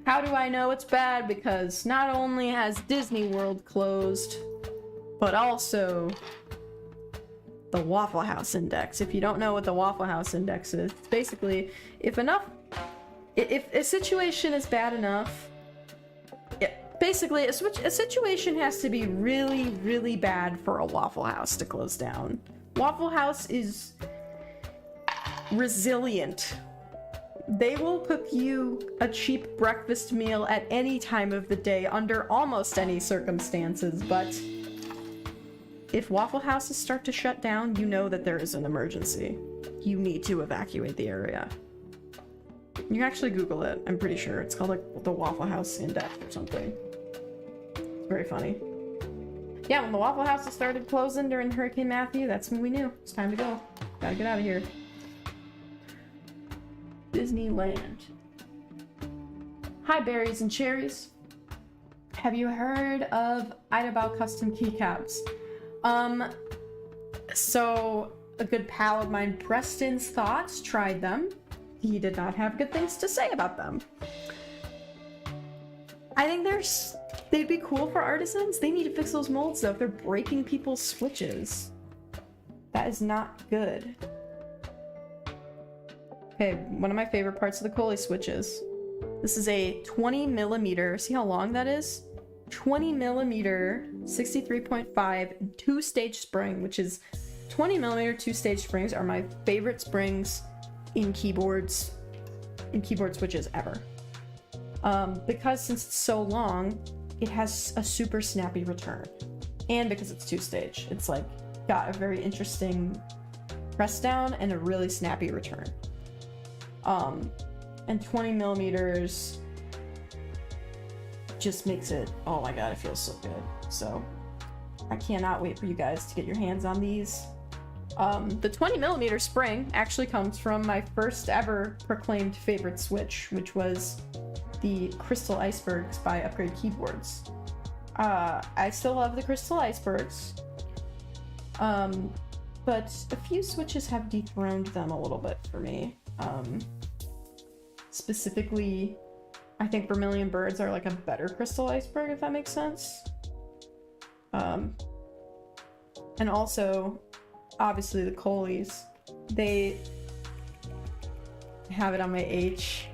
How do I know it's bad? Because not only has Disney World closed, but also the Waffle House Index. If you don't know what the Waffle House Index is, it's basically if a situation is bad enough, basically a situation has to be really, really bad for a Waffle House to close down. Waffle House is resilient. They will cook you a cheap breakfast meal at any time of the day under almost any circumstances, but if Waffle Houses start to shut down, you know that there is an emergency. You need to evacuate the area. You can actually Google it, I'm pretty sure. It's called like the Waffle House Index or something. It's very funny. Yeah, when the Waffle Houses started closing during Hurricane Matthew, that's when we knew. It's time to go. Gotta get out of here. Disneyland. Hi, berries and cherries. Have you heard of Idabao Custom Keycaps? So a good pal of mine, Preston's Thoughts, tried them. He did not have good things to say about them. I think they'd be cool for artisans. They need to fix those molds though. If they're breaking people's switches, that is not good. Okay, one of my favorite parts of the Coley switches. This is a 20mm, see how long that is? 20mm, 63.5 two-stage spring, which is 20mm two-stage springs are my favorite springs in keyboard switches ever. Because since it's so long, it has a super snappy return. And because it's two-stage, it's like got a very interesting press down and a really snappy return. And 20mm just makes it, oh my god, it feels so good. So I cannot wait for you guys to get your hands on these. The 20mm spring actually comes from my first ever proclaimed favorite switch, which was the Crystal Icebergs by Upgrade Keyboards. I still love the Crystal Icebergs, but a few switches have dethroned them a little bit for me. Specifically, I think Vermilion Birds are like a better Crystal Iceberg, if that makes sense. And also, obviously the Coleys, they have it on my H,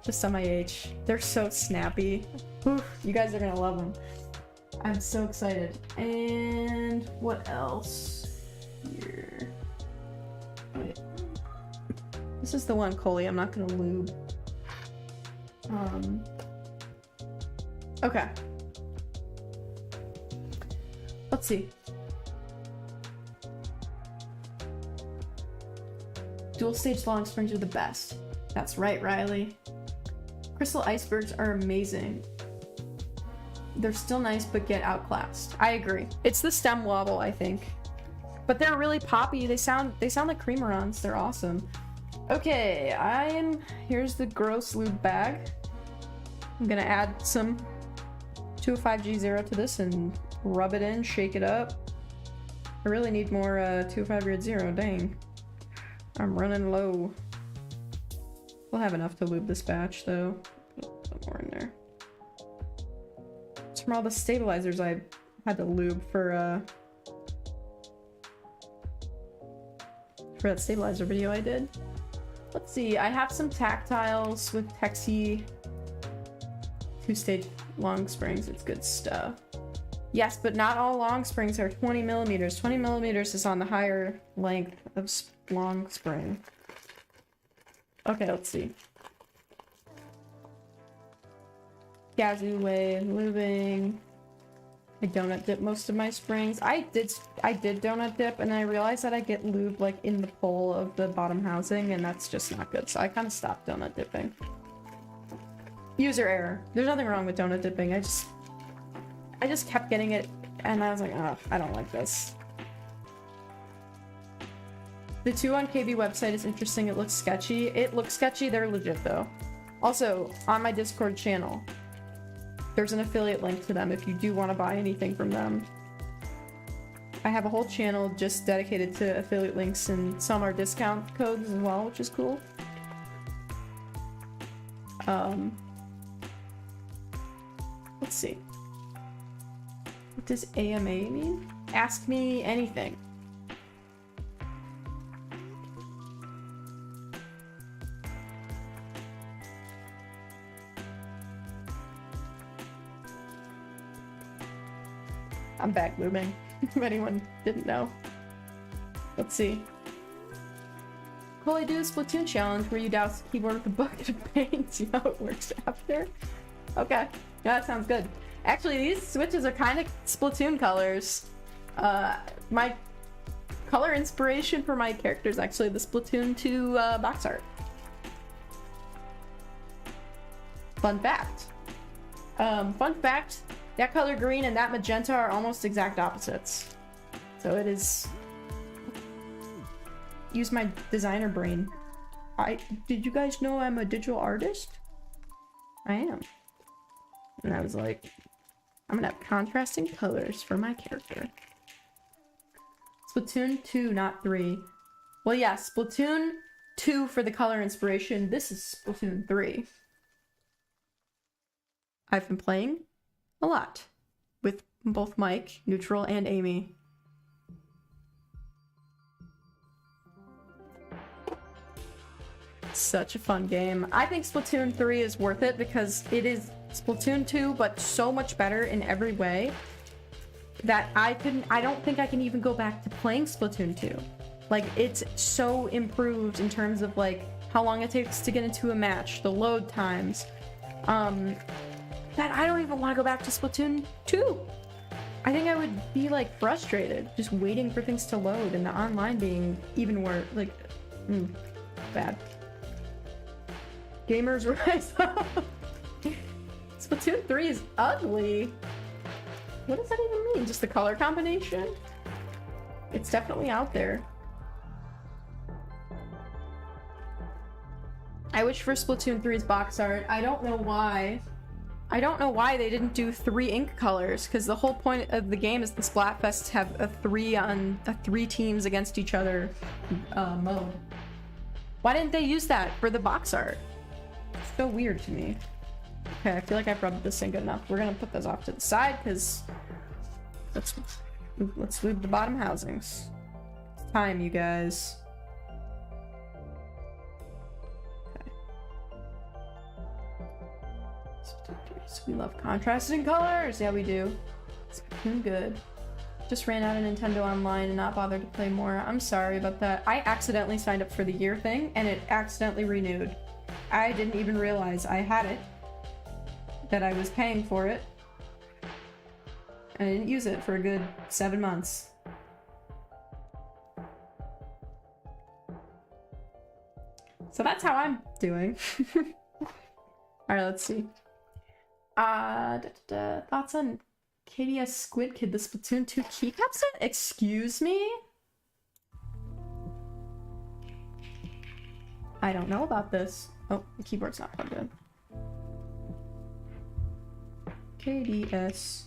just on my H. They're so snappy. Oof, you guys are gonna love them. I'm so excited. And what else here? Wait. This is the one Coley I'm not gonna lube. Okay. Let's see. Dual stage long springs are the best. That's right, Riley. Crystal icebergs are amazing. They're still nice, but get outclassed. I agree. It's the stem wobble, I think. But they're really poppy. They sound like creamerons. They're awesome. Okay, here's the gross lube bag. I'm gonna add some 205G0 to this and rub it in, shake it up. I really need more 205G0, dang. I'm running low. We'll have enough to lube this batch though. Put some more in there. It's from all the stabilizers I had to lube for that stabilizer video I did. Let's see, I have some tactiles with Texie 2-stage long springs. It's good stuff. Yes, but not all long springs are 20 millimeters. 20 millimeters is on the higher length of long spring. Okay, let's see. Gazoo way, lubing. I donut dip most of my springs. I did donut dip, and I realized that I get lube like in the pole of the bottom housing, and that's just not good. So I kind of stopped donut dipping. User error. There's nothing wrong with donut dipping. I just kept getting it, and I was like, oh, I don't like this. The 2 on KB website is interesting. It looks sketchy. It looks sketchy. They're legit though. Also, on my Discord channel, there's an affiliate link to them if you do want to buy anything from them. I have a whole channel just dedicated to affiliate links, and some are discount codes as well, which is cool. Let's see. What does AMA mean? Ask me anything. I'm back lubing, if anyone didn't know. Let's see. Coley, do a Splatoon challenge where you douse the keyboard with a bucket of paint, see how it works after. Okay, yeah, that sounds good. Actually, these switches are kind of Splatoon colors. My color inspiration for my character is actually the Splatoon 2 box art. Fun fact. Fun fact, that color green and that magenta are almost exact opposites. So it is... Use my designer brain. Did you guys know I'm a digital artist? I am. And I was like, I'm gonna have contrasting colors for my character. Splatoon 2, not 3. Well, yeah, Splatoon 2 for the color inspiration. This is Splatoon 3. I've been playing a lot with both Mike, Neutral, and Amy. Such a fun game. I think Splatoon 3 is worth it because it is Splatoon 2, but so much better in every way that I don't think I can even go back to playing Splatoon 2. Like, it's so improved in terms of like how long it takes to get into a match, the load times, that I don't even want to go back to Splatoon 2. I think I would be like frustrated just waiting for things to load and the online being even worse. Like, bad. Gamers rise up. Splatoon 3 is ugly. What does that even mean? Just the color combination? It's definitely out there. I wish for Splatoon 3's box art. I don't know why. I don't know why they didn't do 3 ink colors, because the whole point of the game is the Splatfests have a 3 teams against each other mode. Why didn't they use that for the box art? It's so weird to me. Okay, I feel like I've rubbed this in good enough. We're gonna put those off to the side because let's lube the bottom housings. It's time, you guys. Okay. So we love contrasting colors. Yeah, we do. It's looking good. Just ran out of Nintendo Online and not bothered to play more. I'm sorry about that. I accidentally signed up for the year thing and it accidentally renewed. I didn't even realize I had it, that I was paying for it. And I didn't use it for a good 7 months. So that's how I'm doing. Alright, let's see. Thoughts on KDS Squid Kid, the Splatoon 2 keycap set? Excuse me? I don't know about this. Oh, the keyboard's not plugged in. KDS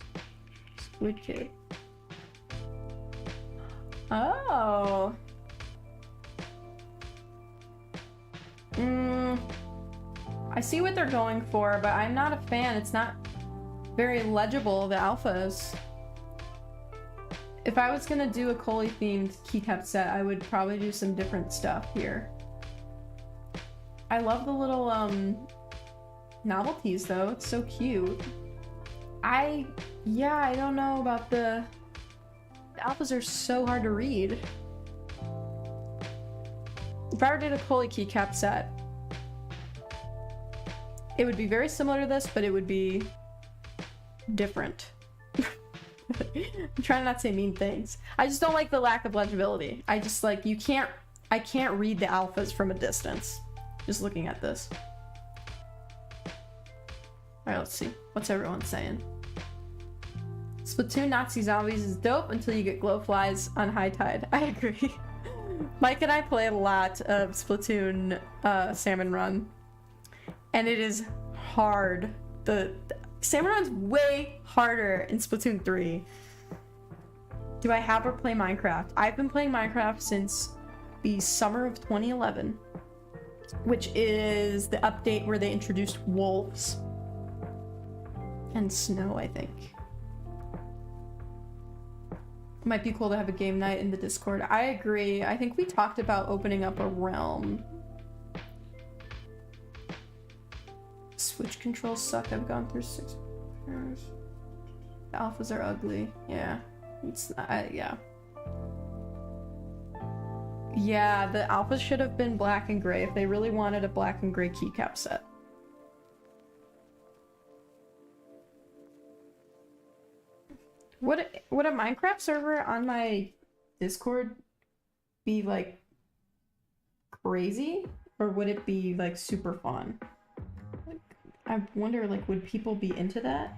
Squid Kid. Oh. I see what they're going for, but I'm not a fan. It's not very legible, the alphas. If I was gonna do a Coley themed keycap set, I would probably do some different stuff here. I love the little novelties though, it's so cute. I don't know about the alphas are so hard to read. If I ever did a Coley keycap set, it would be very similar to this, but it would be different. I'm trying not to say mean things. I just don't like the lack of legibility. I just like, I can't read the alphas from a distance. Just looking at this. Alright, let's see. What's everyone saying? Splatoon Nazi Zombies is dope until you get glowflies on high tide. I agree. Mike and I play a lot of Splatoon Salmon Run. And it is hard. The Salmon Run's way harder in Splatoon 3. Do I have or play Minecraft? I've been playing Minecraft since the summer of 2011. Which is the update where they introduced wolves. And snow, I think. Might be cool to have a game night in the Discord. I agree. I think we talked about opening up a realm. Switch controls suck. I've gone through 6 years. The alphas are ugly. Yeah. It's not, yeah. Yeah, the alphas should have been black and gray if they really wanted a black and gray keycap set. Would a Minecraft server on my Discord be like crazy, or would it be like super fun? I wonder, like, would people be into that?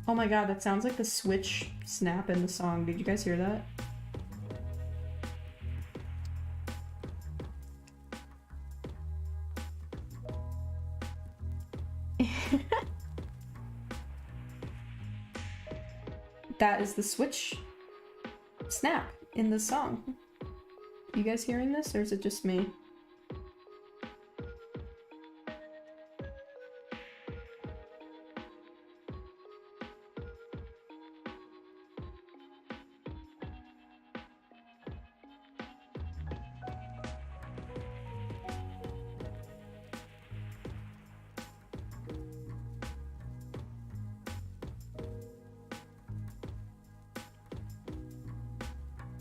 Oh my god, that sounds like the Switch snap in the song. Did you guys hear that? That is the Switch snap in the song. You guys hearing this, or is it just me?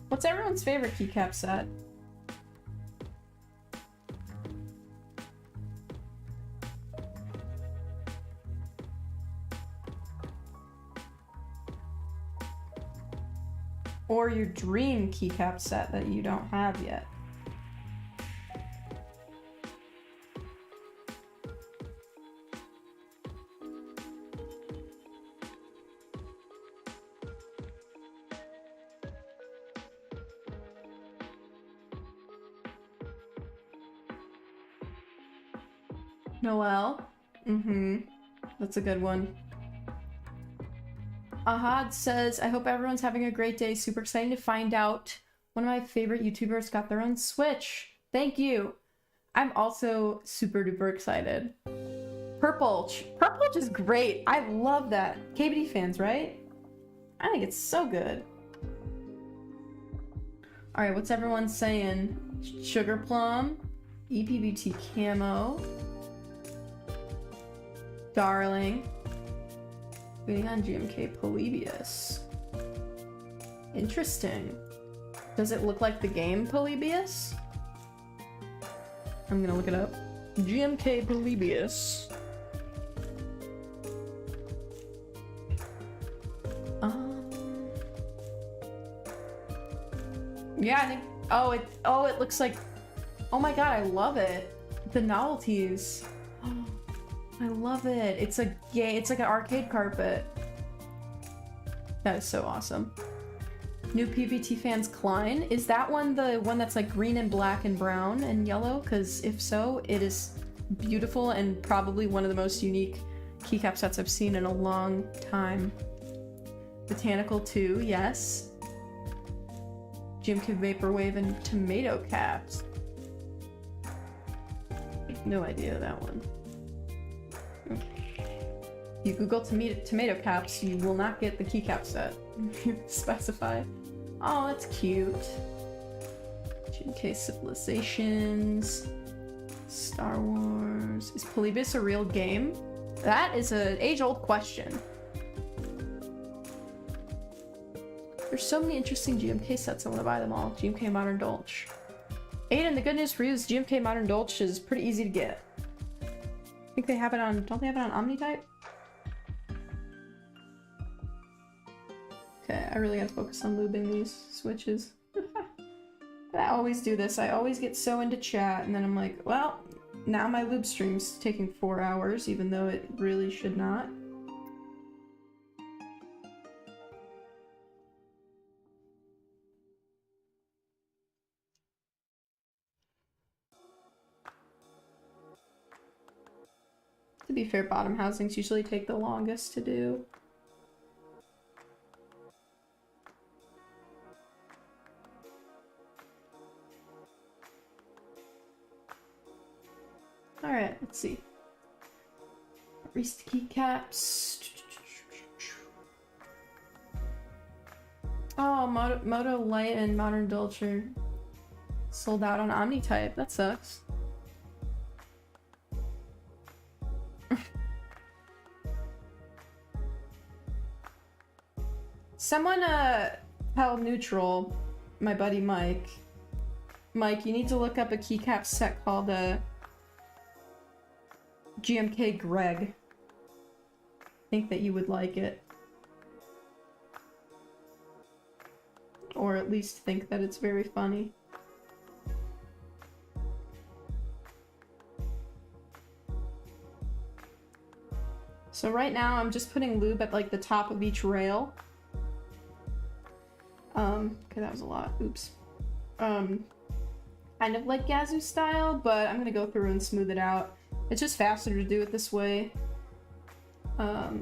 What's everyone's favorite keycap set? Or your dream keycap set that you don't have yet? Noelle? That's a good one. Ahad says, I hope everyone's having a great day. Super exciting to find out one of my favorite YouTubers got their own Switch. Thank you. I'm also super duper excited. Purplech. Purplech is great. I love that. KBD fans, right? I think it's so good. Alright, what's everyone saying? Sugar Plum. EPBT Camo. Darling. Waiting on GMK Polybius. Interesting. Does it look like the game Polybius? I'm gonna look it up. GMK Polybius. Yeah, I think. Oh, it looks like. Oh my god, I love it. The novelties. Oh, I love it. It's a gay. It's like an arcade carpet. That is so awesome. New PVT fans Klein. Is that one the one that's like green and black and brown and yellow? Because if so, it is beautiful and probably one of the most unique keycap sets I've seen in a long time. Botanical 2, yes. GMK Vaporwave and tomato caps. No idea that one. You Google tomato caps, you will not get the keycap set. Specify. Oh, that's cute. GMK Civilizations. Star Wars. Is Polybius a real game? That is an age-old question. There's so many interesting GMK sets, I want to buy them all. GMK Modern Dolch. Aiden, the good news for you is GMK Modern Dolch is pretty easy to get. I think they have it on, don't they have it on Omnitype? Okay, I really gotta focus on lubing these switches. I always do this. I always get so into chat and then I'm like, well, now my lube stream's taking 4 hours, even though it really should not. To be fair, bottom housings usually take the longest to do. Alright, let's see. Reese keycaps. Oh, Moto Light and Modern Dolcher sold out on Omnitype. That sucks. Someone tell Neutral, my buddy Mike, you need to look up a keycap set called GMK Greg. I think that you would like it. Or at least think that it's very funny. So right now I'm just putting lube at like the top of each rail. Okay, that was a lot. Oops. Kind of like Gazoo style, but I'm gonna go through and smooth it out. It's just faster to do it this way. I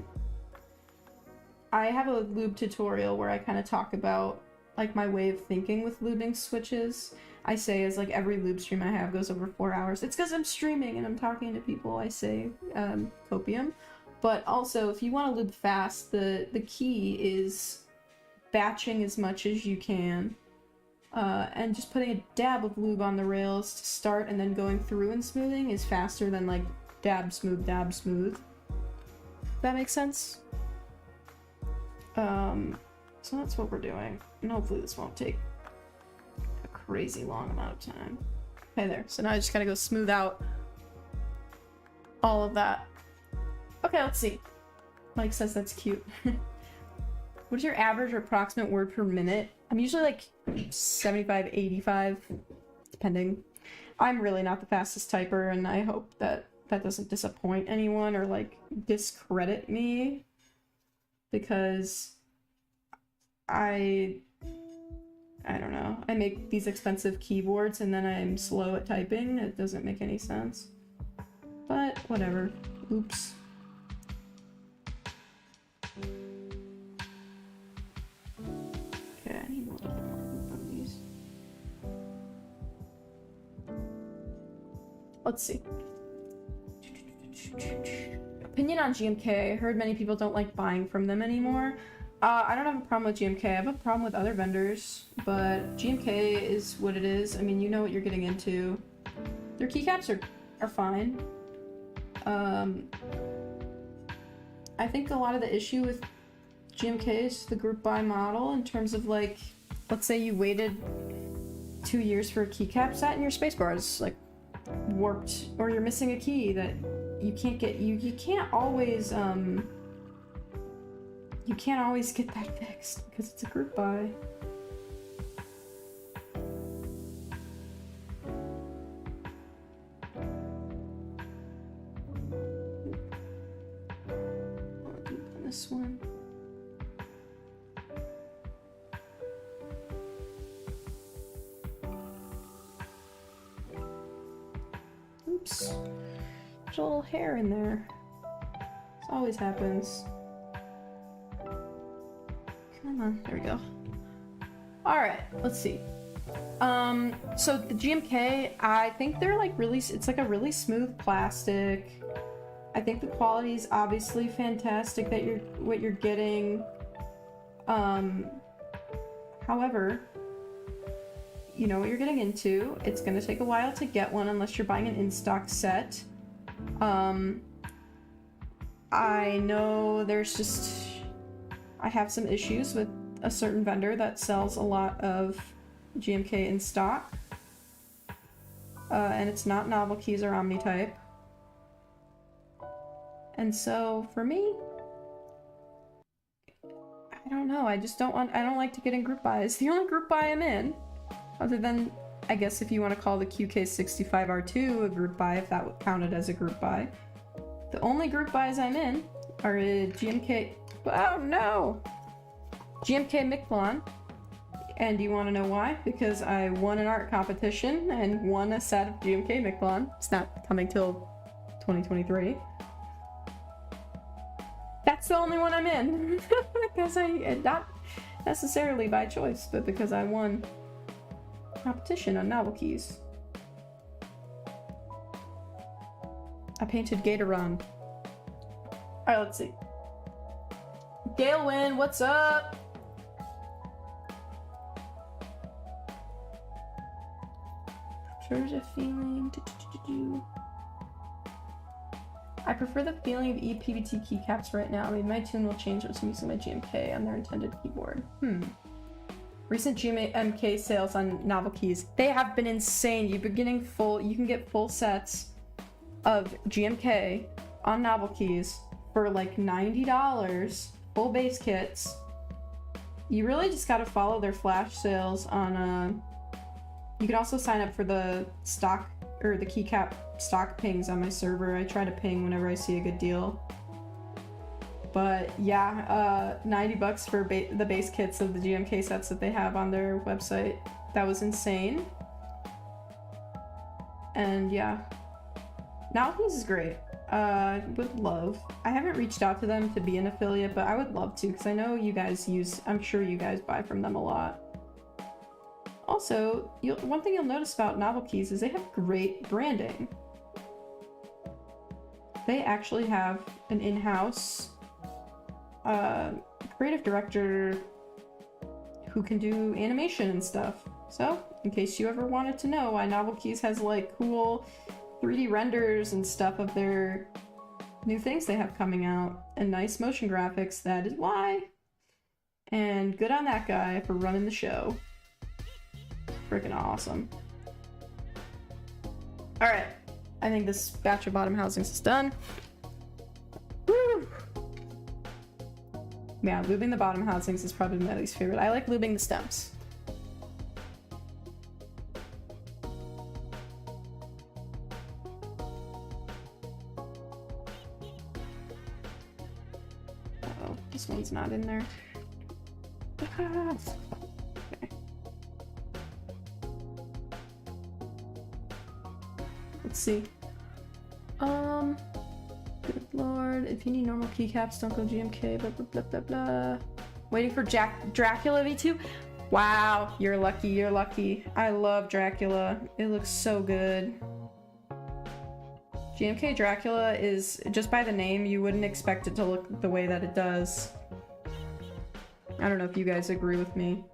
have a lube tutorial where I kind of talk about like my way of thinking with lubing switches. I say as like every lube stream I have goes over 4 hours. It's because I'm streaming and I'm talking to people. I say copium. But also, if you want to lube fast, the key is batching as much as you can. And just putting a dab of lube on the rails to start and then going through and smoothing is faster than like dab, smooth, dab, smooth. Does that make sense? So that's what we're doing. And hopefully this won't take a crazy long amount of time. Okay, there. So now I just gotta go smooth out all of that. Okay, let's see. Mike says that's cute. What's your average or approximate word per minute? I'm usually like 75, 85, depending. I'm really not the fastest typer, and I hope that that doesn't disappoint anyone or like discredit me, because I don't know. I make these expensive keyboards and then I'm slow at typing. It doesn't make any sense. But whatever. Oops. Okay, I need more of these. Let's see. Opinion on GMK. I heard many people don't like buying from them anymore. I don't have a problem with GMK. I have a problem with other vendors, but GMK is what it is. I mean, you know what you're getting into. Their keycaps are fine. I think a lot of the issue with GMK is the group buy model in terms of like let's say you waited 2 years for a keycap set and your spacebar is like warped, or you're missing a key that you can't get. You can't always get that fixed because it's a group buy. This one. Oops. There's a little hair in there. This always happens. Come on, there we go. Alright, let's see. So the GMK, I think they're like really, it's like a really smooth plastic. I think the quality is obviously fantastic that what you're getting. However, you know what you're getting into. It's gonna take a while to get one unless you're buying an in-stock set. I know I have some issues with a certain vendor that sells a lot of GMK in stock. And it's not Novel Keys or Omnitype. And so, for me, I don't know, I don't like to get in group buys. The only group buy I'm in, other than, I guess if you want to call the QK65R2 a group buy, if that would count it as a group buy. The only group buys I'm in are a GMK, oh no! GMK Miclon. And you want to know why? Because I won an art competition and won a set of GMK Miclon. It's not coming till 2023. That's the only one I'm in. Because not necessarily by choice, but because I won a competition on Novel Keys. I painted Gatoron. Alright, let's see. Galewin, what's up? There's a feeling. I prefer the feeling of ePBT keycaps right now. Maybe my tune will change once I'm using my GMK on their intended keyboard. Recent GMK sales on Novel Keys. They have been insane. You've been getting you can get full sets of GMK on Novel Keys for like $90, full base kits. You really just gotta follow their flash sales on, you can also sign up for the stock, or the keycap stock pings on my server. I try to ping whenever I see a good deal. But yeah, $90 for the base kits of the GMK sets that they have on their website. That was insane. And yeah, Novel Keys is great. Would love. I haven't reached out to them to be an affiliate, but I would love to, because I know you guys I'm sure you guys buy from them a lot. Also, one thing you'll notice about Novel Keys is they have great branding. They actually have an in-house creative director who can do animation and stuff. So, in case you ever wanted to know why Novel Keys has like cool 3D renders and stuff of their new things they have coming out and nice motion graphics, that is why. And good on that guy for running the show. Freaking awesome. Alright, I think this batch of bottom housings is done. Woo! Yeah, lubing the bottom housings is probably my least favorite. I like lubing the stems. Uh-oh, this one's not in there. Okay. Let's see. Good lord. If you need normal keycaps, don't go GMK, blah, blah, blah, blah, blah. Waiting for Dracula V2? Wow, you're lucky, you're lucky. I love Dracula. It looks so good. GMK Dracula is, just by the name, you wouldn't expect it to look the way that it does. I don't know if you guys agree with me.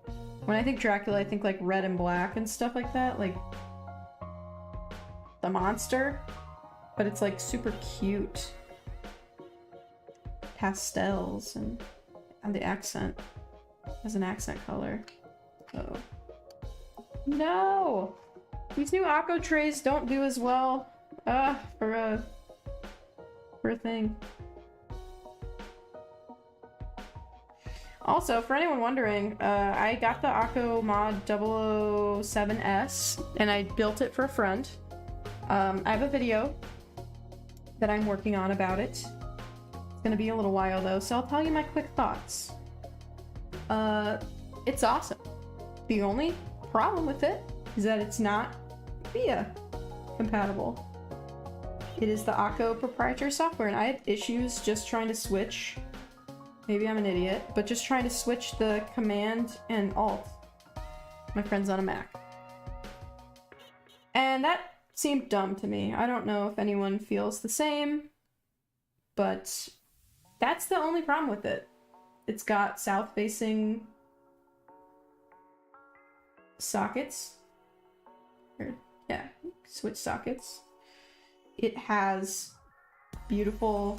When I think Dracula, I think like red and black and stuff like that, like the monster, but it's like super cute. Pastels and the accent as an accent color. Uh-oh. No! These new Akko trays don't do as well. For a thing. Also, for anyone wondering, I got the Akko mod 007S, and I built it for a friend. I have a video that I'm working on about it. It's gonna be a little while though, so I'll tell you my quick thoughts. It's awesome. The only problem with it is that it's not VIA compatible. It is the Akko proprietary software, and I had issues just trying to switch. Maybe I'm an idiot, but just trying to switch the command and alt. My friend's on a Mac. And that seemed dumb to me. I don't know if anyone feels the same, but that's the only problem with it. It's got south-facing sockets. Or, yeah, switch sockets. It has beautiful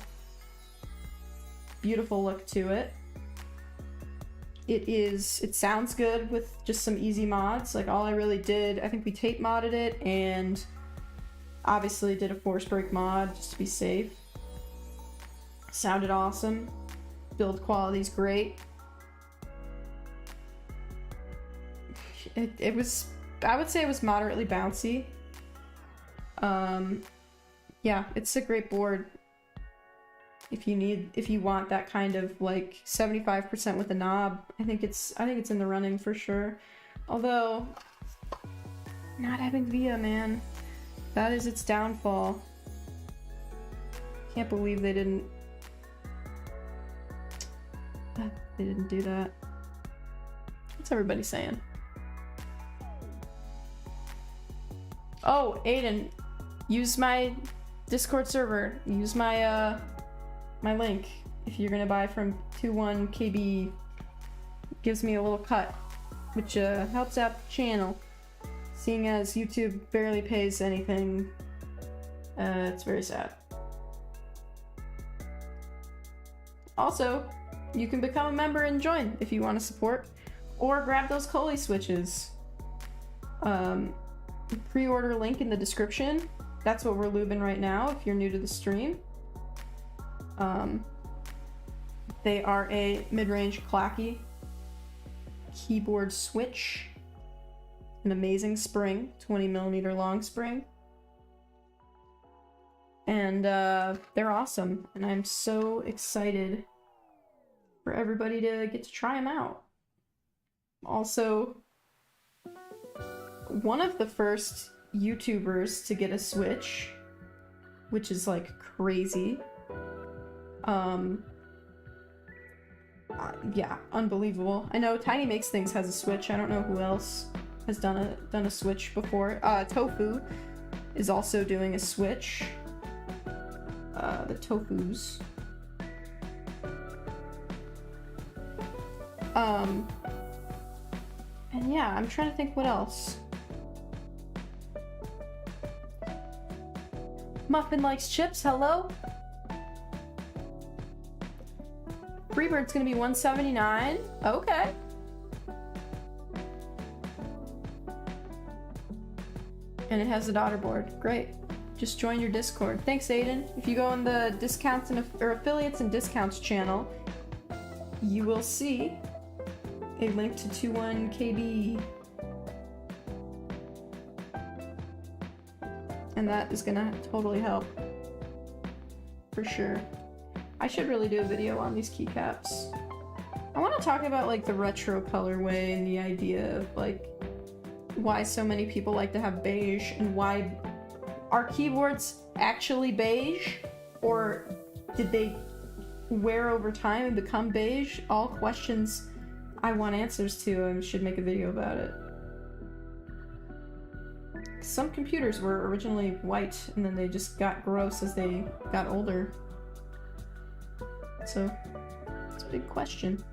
look to it. It sounds good with just some easy mods. Like, all I really did, I think we tape modded it, and obviously did a force break mod just to be safe. Sounded awesome. Build quality's great. It was, I would say it was moderately bouncy. Yeah, it's a great board. If you want that kind of like 75% with the knob, I think it's in the running for sure. Although, not having VIA, man, that is its downfall. Can't believe they didn't do that. What's everybody saying? Oh, Aiden, use my Discord server. Use my my link if you're gonna buy from 21KB. Gives me a little cut, which helps out the channel, seeing as YouTube barely pays anything. It's very sad. Also, you can become a member and join if you want to support, or grab those Coley switches. Pre-order link in the description. That's what we're lubing right now if you're new to the stream. They are a mid-range clacky keyboard switch, an amazing spring, 20mm long spring, and they're awesome, and I'm so excited for everybody to get to try them out. Also, one of the first YouTubers to get a Switch, which is like crazy. Yeah, unbelievable. I know Tiny Makes Things has a Switch. I don't know who else has done a Switch before. Tofu is also doing a Switch. The Tofus. And yeah, I'm trying to think what else. Muffin likes chips, hello? Freebird's gonna be $179. Okay. And it has a daughter board. Great. Just join your Discord. Thanks, Aiden. If you go in the discounts or affiliates and discounts channel, you will see a link to 21KB. And that is gonna totally help. For sure. I should really do a video on these keycaps. I want to talk about like the retro colorway and the idea of like why so many people like to have beige, and why are keyboards actually beige, or did they wear over time and become beige? All questions I want answers to, and should make a video about it. Some computers were originally white and then they just got gross as they got older. So, it's a big question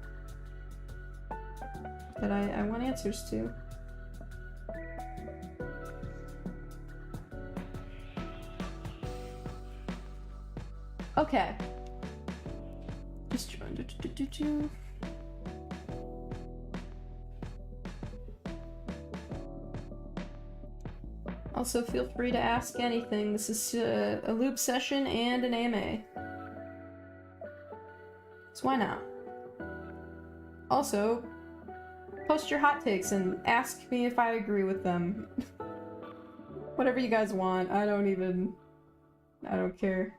that I want answers to. Okay. Just trying to Also, feel free to ask anything. This is a Lube session and an AMA. So why not? Also, post your hot takes and ask me if I agree with them. Whatever you guys want. I don't care.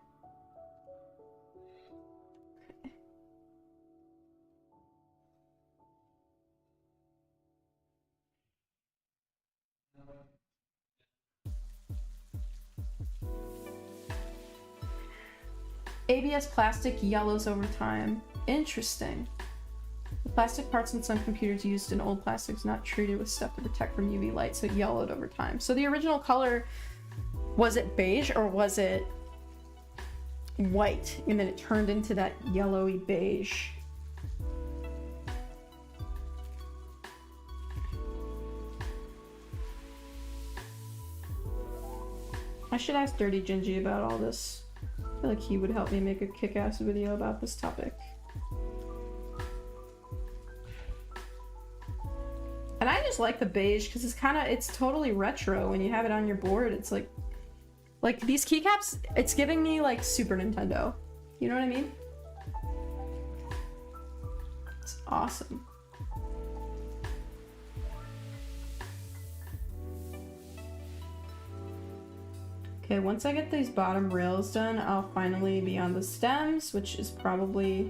ABS plastic yellows over time. Interesting. The plastic parts in some computers used in old plastics not treated with stuff to protect from UV light, so it yellowed over time. So the original color, was it beige or was it white? And then it turned into that yellowy beige. I should ask Dirty Gingy about all this. I feel like he would help me make a kick-ass video about this topic. And I just like the beige because it's totally retro when you have it on your board. It's like these keycaps, it's giving me like Super Nintendo. You know what I mean? It's awesome. Okay, once I get these bottom rails done, I'll finally be on the stems, which is probably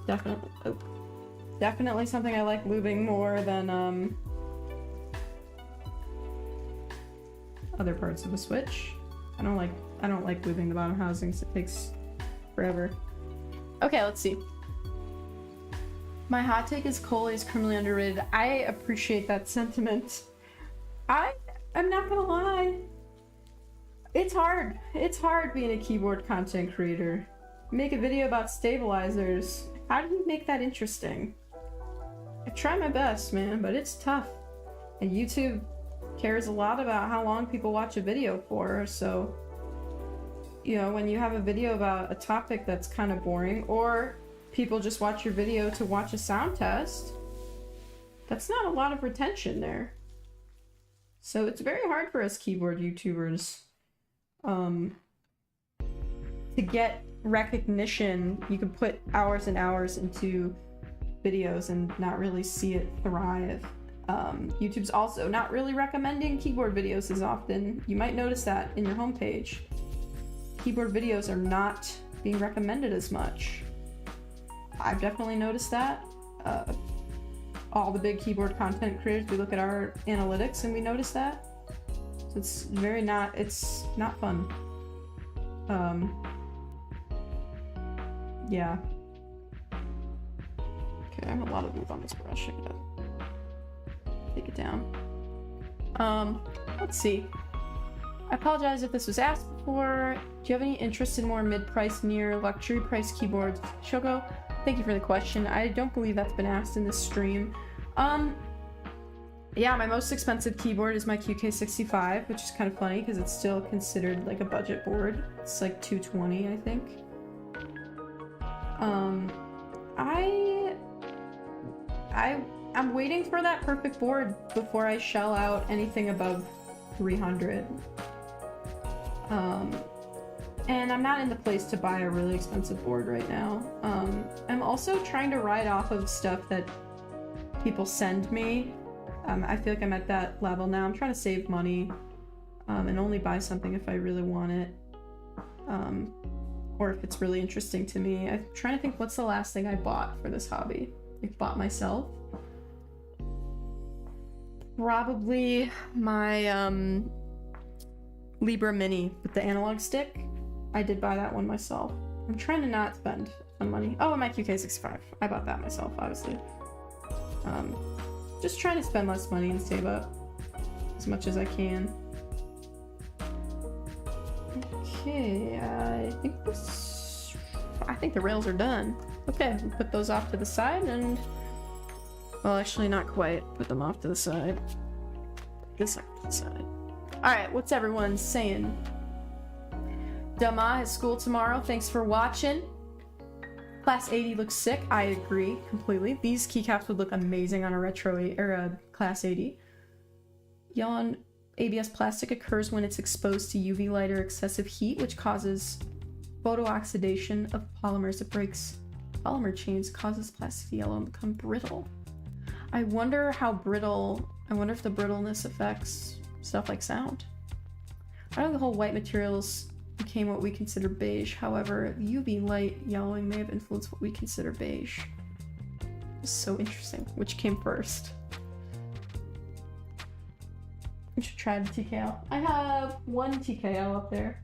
definitely something I like lubing more than other parts of the Switch. I don't like lubing the bottom housings. It takes forever. Okay, let's see. My hot take is Coley is criminally underrated. I appreciate that sentiment. I'm not gonna lie. It's hard. It's hard being a keyboard content creator. Make a video about stabilizers. How do you make that interesting? I try my best, man, but it's tough. And YouTube cares a lot about how long people watch a video for, so you know, when you have a video about a topic that's kind of boring, or people just watch your video to watch a sound test, that's not a lot of retention there. So it's very hard for us keyboard YouTubers to get recognition. You can put hours and hours into videos and not really see it thrive. YouTube's also not really recommending keyboard videos as often. You might notice that in your homepage. Keyboard videos are not being recommended as much. I've definitely noticed that. All the big keyboard content creators, we look at our analytics and we notice that. So it's not fun. Yeah. Okay, I have a lot of move on this brush. I gotta take it down. Let's see. I apologize if this was asked before. Do you have any interest in more mid-price, near luxury price keyboards? Shoko, thank you for the question. I don't believe that's been asked in this stream. Yeah, my most expensive keyboard is my QK65, which is kind of funny because it's still considered like a budget board. It's like $220, I think. I'm waiting for that perfect board before I shell out anything above 300. And I'm not in the place to buy a really expensive board right now. I'm also trying to ride off of stuff that people send me. I feel like I'm at that level now. I'm trying to save money and only buy something if I really want it. Or if it's really interesting to me. I'm trying to think what's the last thing I bought for this hobby. Like, bought myself. Probably my Libra Mini with the analog stick. I did buy that one myself. I'm trying to not spend on money. Oh, my QK65. I bought that myself, obviously. Just trying to spend less money and save up as much as I can. Okay, I think the rails are done. Okay, we'll put those off to the side and... Well, actually not quite. Put them off to the side. This off to the side. Alright, what's everyone saying? Dama has school tomorrow. Thanks for watching. Class 80 looks sick. I agree completely. These keycaps would look amazing on a retro or a Class 80. Yawn. ABS plastic occurs when it's exposed to UV light or excessive heat, which causes photooxidation of polymers. It breaks polymer chains, causes plastic to yellow and become brittle. I wonder if the brittleness affects stuff like sound. I know the whole white materials became what we consider beige. However, UV light yellowing may have influenced what we consider beige. It's so interesting. Which came first? We should try the TKL. I have one TKL up there.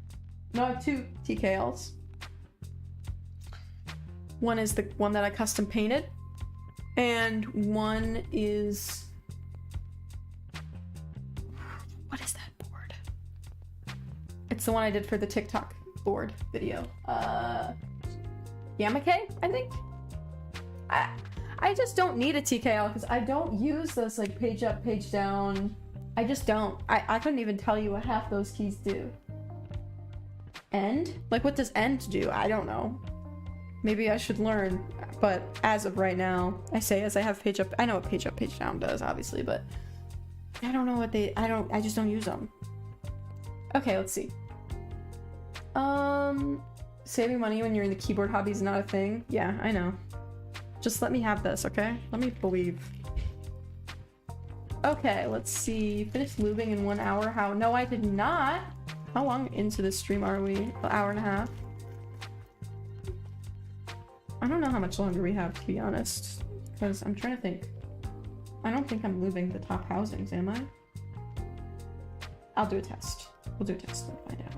No, I have two TKLs. One is the one that I custom painted, and one is... what is that board? It's the one I did for the TikTok board video. Yamake, I think? I just don't need a TKL because I don't use this like page up, page down. I just don't. I couldn't even tell you what half those keys do. End? Like what does end do? I don't know. Maybe I should learn, but as of right now, I say as I have page up, I know what page up, page down does, obviously, but I don't know what I just don't use them. Okay, let's see. Saving money when you're in the keyboard hobby is not a thing. Yeah, I know. Just let me have this, okay? Let me believe. Okay, let's see. Finished lubing in 1 hour. How? No, I did not. How long into this stream are we? An hour and a half. I don't know how much longer we have, to be honest, because I'm trying to think. I don't think I'm lubing the top housings, am I? I'll do a test. We'll do a test and find out.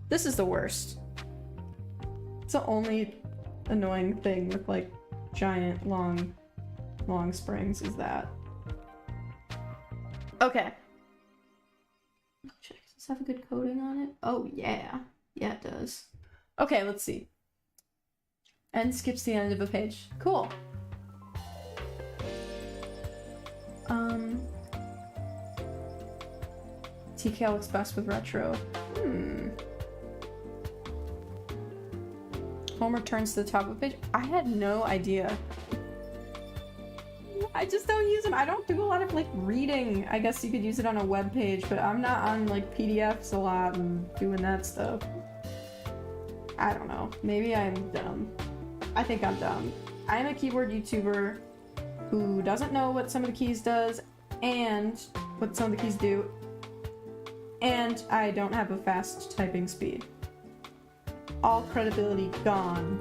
This is the worst. It's the only annoying thing with like giant long springs is that. Okay. Does this have a good coating on it? Oh yeah. Yeah, it does. Okay, let's see. And skips the end of a page. Cool. TKL looks best with retro. Home returns to the top of the page. I had no idea. I just don't use them. I don't do a lot of like reading. I guess you could use it on a web page, but I'm not on like PDFs a lot and doing that stuff. I don't know. Maybe I'm dumb. I think I'm dumb. I'm a keyboard YouTuber who doesn't know what some of the keys does and what some of the keys do, and I don't have a fast typing speed. All credibility gone.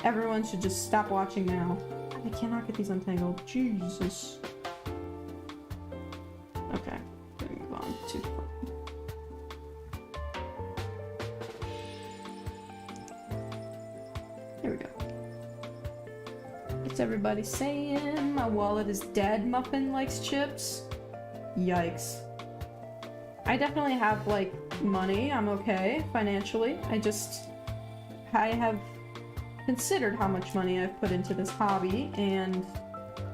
Everyone should just stop watching now. I cannot get these untangled. Jesus. Okay. Let me move on to... Here we go. What's everybody saying? My wallet is dead. Muffin likes chips. Yikes. I definitely have, like, money. I'm okay financially. I have considered how much money I've put into this hobby and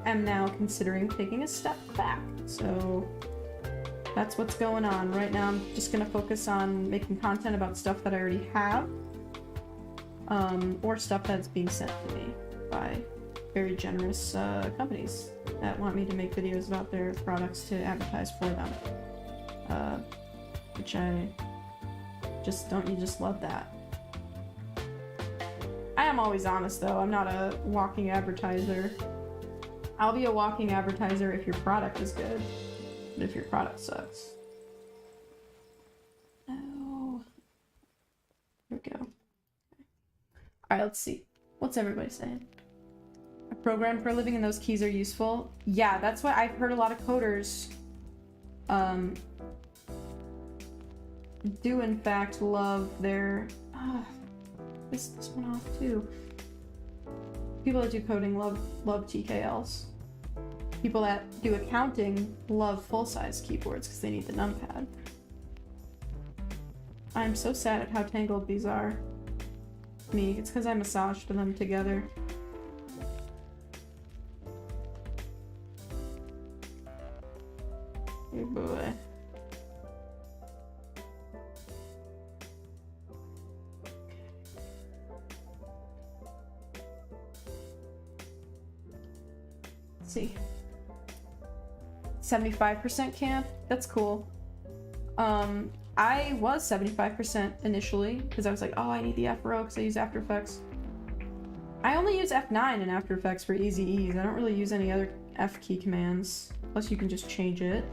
am now considering taking a step back. So that's what's going on. Right now I'm just gonna focus on making content about stuff that I already have, or stuff that's being sent to me by very generous companies that want me to make videos about their products to advertise for them. Which I just don't, you just love that. I am always honest though, I'm not a walking advertiser. I'll be a walking advertiser if your product is good, but if your product sucks. Oh. Here we go. Alright, let's see. What's everybody saying? A program for a living and those keys are useful? Yeah, that's what I've heard a lot of coders do in fact love their... this went off too. People that do coding love TKLs. People that do accounting love full-size keyboards because they need the numpad. I'm so sad at how tangled these are. Me, it's because I massaged them together. Oh boy. See. 75% camp. That's cool. I was 75% initially because I was like, oh, I need the F row because I use After Effects. I only use F9 in After Effects for easy ease. I don't really use any other F key commands. Plus you can just change it.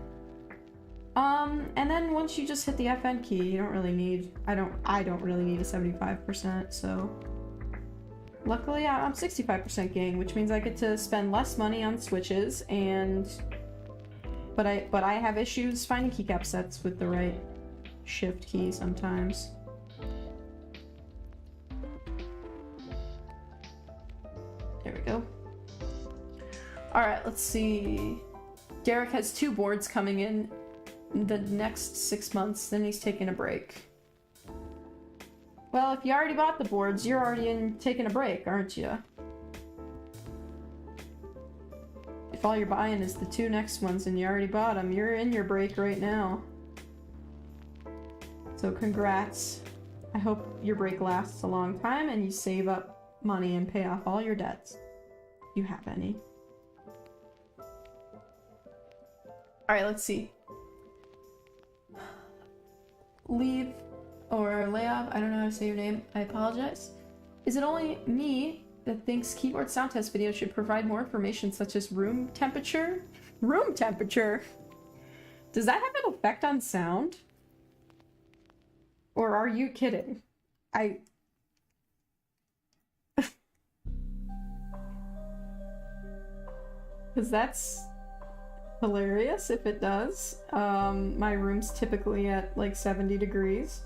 And then once you just hit the FN key, you don't really need, I don't really need a 75%, so. Luckily, I'm 65% gang, which means I get to spend less money on switches, but I have issues finding keycap sets with the right shift key sometimes. There we go. Alright, let's see. Derek has 2 boards coming in the next 6 months, then he's taking a break. Well, if you already bought the boards, you're already taking a break, aren't you? If all you're buying is the 2 next ones and you already bought them, you're in your break right now. So congrats. I hope your break lasts a long time and you save up money and pay off all your debts. If you have any. Alright, let's see. Leave or Leab, I don't know how to say your name, I apologize. Is it only me that thinks keyboard sound test videos should provide more information such as room temperature? Room temperature? Does that have an effect on sound? Or are you kidding? Because that's hilarious if it does. My room's typically at like 70 degrees.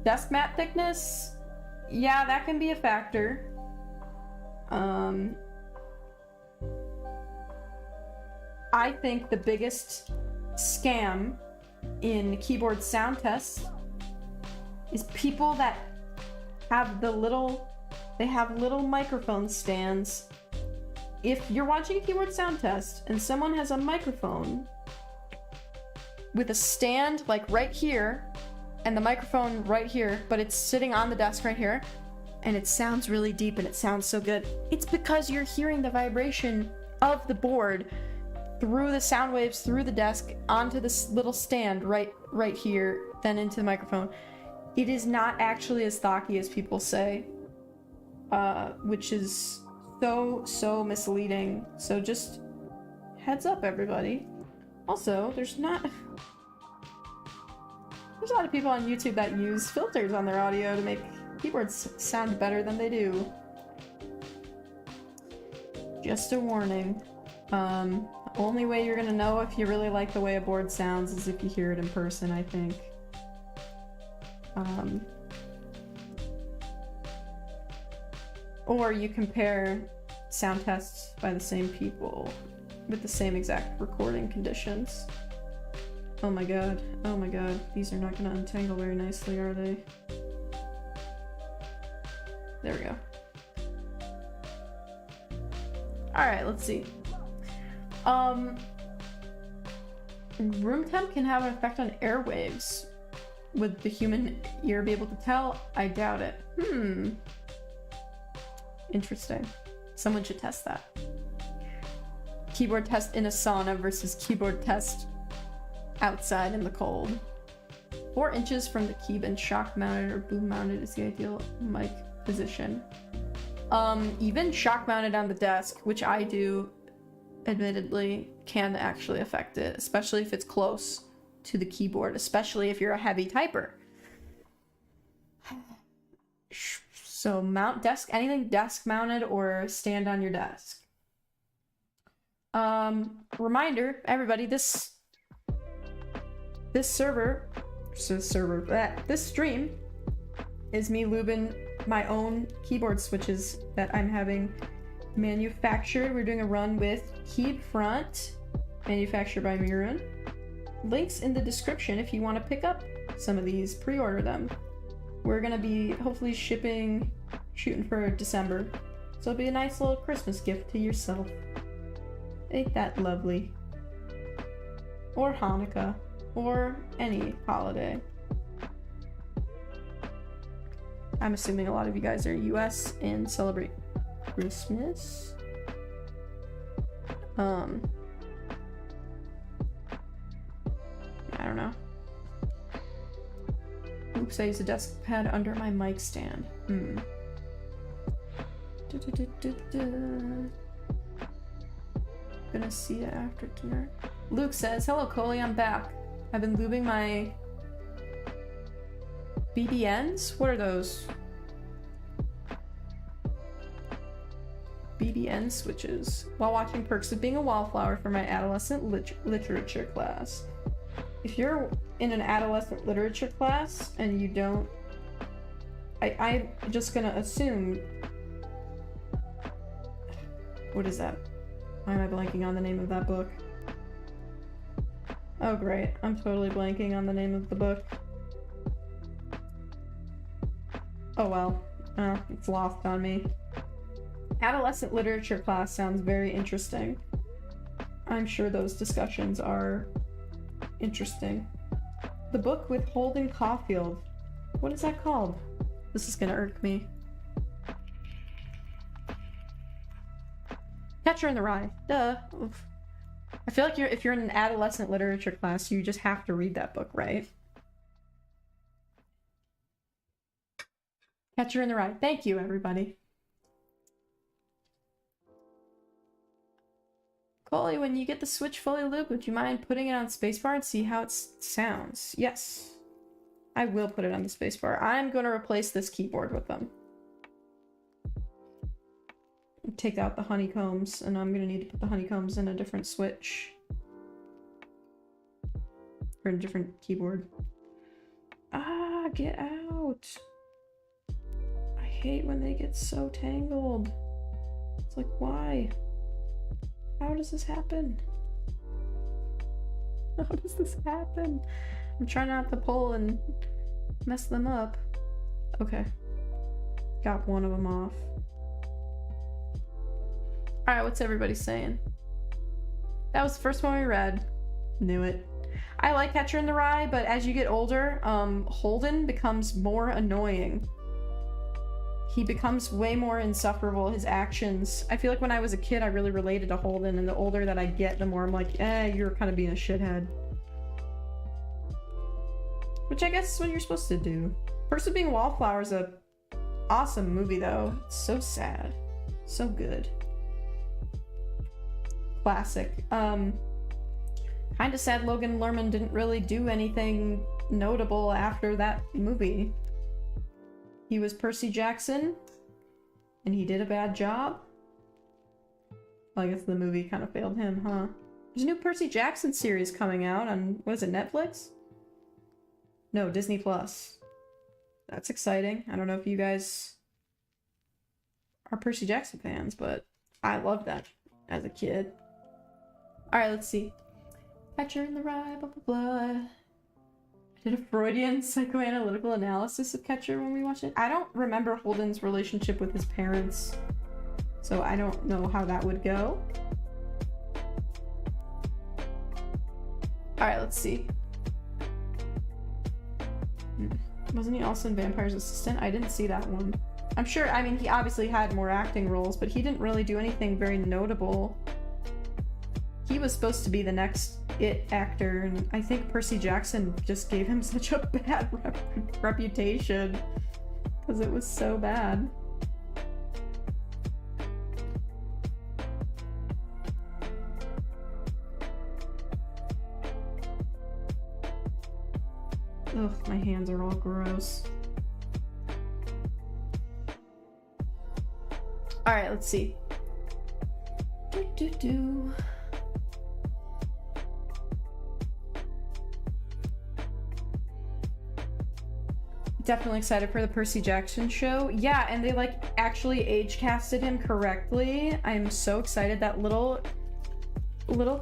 Desk mat thickness, yeah, that can be a factor. I think the biggest scam in keyboard sound tests is people that have they have little microphone stands. If you're watching a keyboard sound test and someone has a microphone with a stand like right here and the microphone right here, but it's sitting on the desk right here, and it sounds really deep and it sounds so good, it's because you're hearing the vibration of the board through the sound waves through the desk onto this little stand right here, then into the microphone. It is not actually as thocky as people say, which is so misleading. So just heads up, everybody. Also, there's a lot of people on YouTube that use filters on their audio to make keyboards sound better than they do. Just a warning. The only way you're gonna know if you really like the way a board sounds is if you hear it in person, I think. Or you compare sound tests by the same people with the same exact recording conditions. Oh my god, these are not gonna untangle very nicely, are they? There we go. Alright, let's see. Room temp can have an effect on airwaves. Would the human ear be able to tell? I doubt it. Interesting. Someone should test that. Keyboard test in a sauna versus keyboard test outside in the cold. 4 inches from the key and shock mounted or boom mounted is the ideal mic position. Even shock mounted on the desk, which I do, admittedly, can actually affect it, especially if it's close to the keyboard, especially if you're a heavy typer. So mount desk, anything desk mounted or stand on your desk. Reminder, everybody, this stream is me lubing my own keyboard switches that I'm having manufactured. We're doing a run with Keyfront, manufactured by Mirun. Links in the description if you want to pick up some of these, pre-order them. We're gonna be hopefully shooting for December, so it'll be a nice little Christmas gift to yourself. Ain't that lovely? Or Hanukkah, or any holiday. I'm assuming a lot of you guys are US and celebrate Christmas. I don't know. Oops, I used a desk pad under my mic stand. Gonna see it after dinner. Luke says, hello Coley, I'm back. I've been lubing my BBNs? What are those? BBN switches. While watching Perks of Being a Wallflower for my adolescent literature class. If you're in an adolescent literature class and you don't... I'm just gonna assume... What is that? Why am I blanking on the name of that book? Oh great, I'm totally blanking on the name of the book. Oh well, it's lost on me. Adolescent literature class sounds very interesting. I'm sure those discussions are interesting. The book with Holden Caulfield. What is that called? This is gonna irk me. Catcher in the Rye. Duh. Oof. I feel like if you're in an adolescent literature class, you just have to read that book, right? Catcher in the Rye. Thank you, everybody. Coley, when you get the Switch fully lubed, would you mind putting it on spacebar and see how it sounds? Yes. I will put it on the spacebar. I'm going to replace this keyboard with them. Take out the honeycombs, and I'm going to need to put the honeycombs in a different Switch. Or a different keyboard. Ah, get out! I hate when they get so tangled. It's like, why? How does this happen? How does this happen? I'm trying not to pull and mess them up. Okay. Got one of them off. Alright, what's everybody saying? That was the first one we read. Knew it. I like Catcher in the Rye, but as you get older, Holden becomes more annoying. He becomes way more insufferable, his actions. I feel like when I was a kid, I really related to Holden, and the older that I get, the more I'm like, you're kind of being a shithead. Which I guess is what you're supposed to do. Perks of Being a Wallflower is a awesome movie, though. It's so sad. So good. Classic. Kinda sad Logan Lerman didn't really do anything notable after that movie. He was Percy Jackson, and he did a bad job. Well, I guess the movie kind of failed him, huh? There's a new Percy Jackson series coming out on, what is it, Netflix? No, Disney Plus. That's exciting. I don't know if you guys are Percy Jackson fans, but I loved that as a kid. Alright, let's see. Catcher in the Rye, blah blah blah. I did a Freudian psychoanalytical analysis of Catcher when we watched it. I don't remember Holden's relationship with his parents, so I don't know how that would go. Alright, let's see. Wasn't he also in Vampire's Assistant? I didn't see that one. I'm sure, I mean, he obviously had more acting roles, but he didn't really do anything very notable. He was supposed to be the next It actor, and I think Percy Jackson just gave him such a bad reputation because it was so bad. Ugh, my hands are all gross. Alright, let's see. Definitely excited for the Percy Jackson show. Yeah, and they like actually age casted him correctly. I'm so excited. That little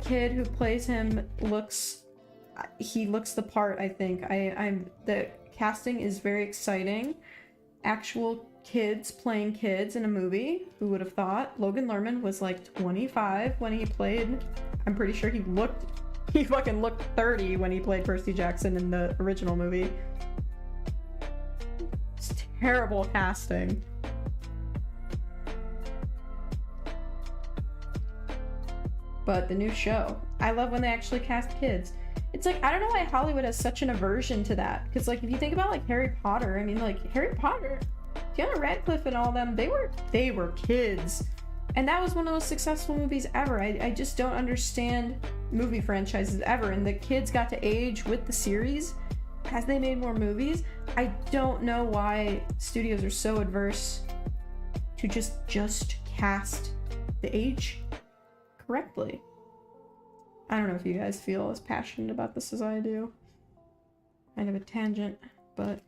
kid who plays him looks the part, I think. The casting is very exciting. Actual kids playing kids in a movie. Who would have thought? Logan Lerman was like 25 when he played. I'm pretty sure he fucking looked 30 when he played Percy Jackson in the original movie. It's terrible casting. but the new show. I love when they actually cast kids. It's like, I don't know why Hollywood has such an aversion to that. Because, like, if you think about, like, Harry Potter, I mean, like, Harry Potter, Fiona Radcliffe and all them, they were kids. And that was one of the most successful movies ever. I just don't understand movie franchises ever. And the kids got to age with the series as they made more movies. I don't know why studios are so adverse to just cast the age correctly. I don't know if you guys feel as passionate about this as I do. Kind of a tangent, but...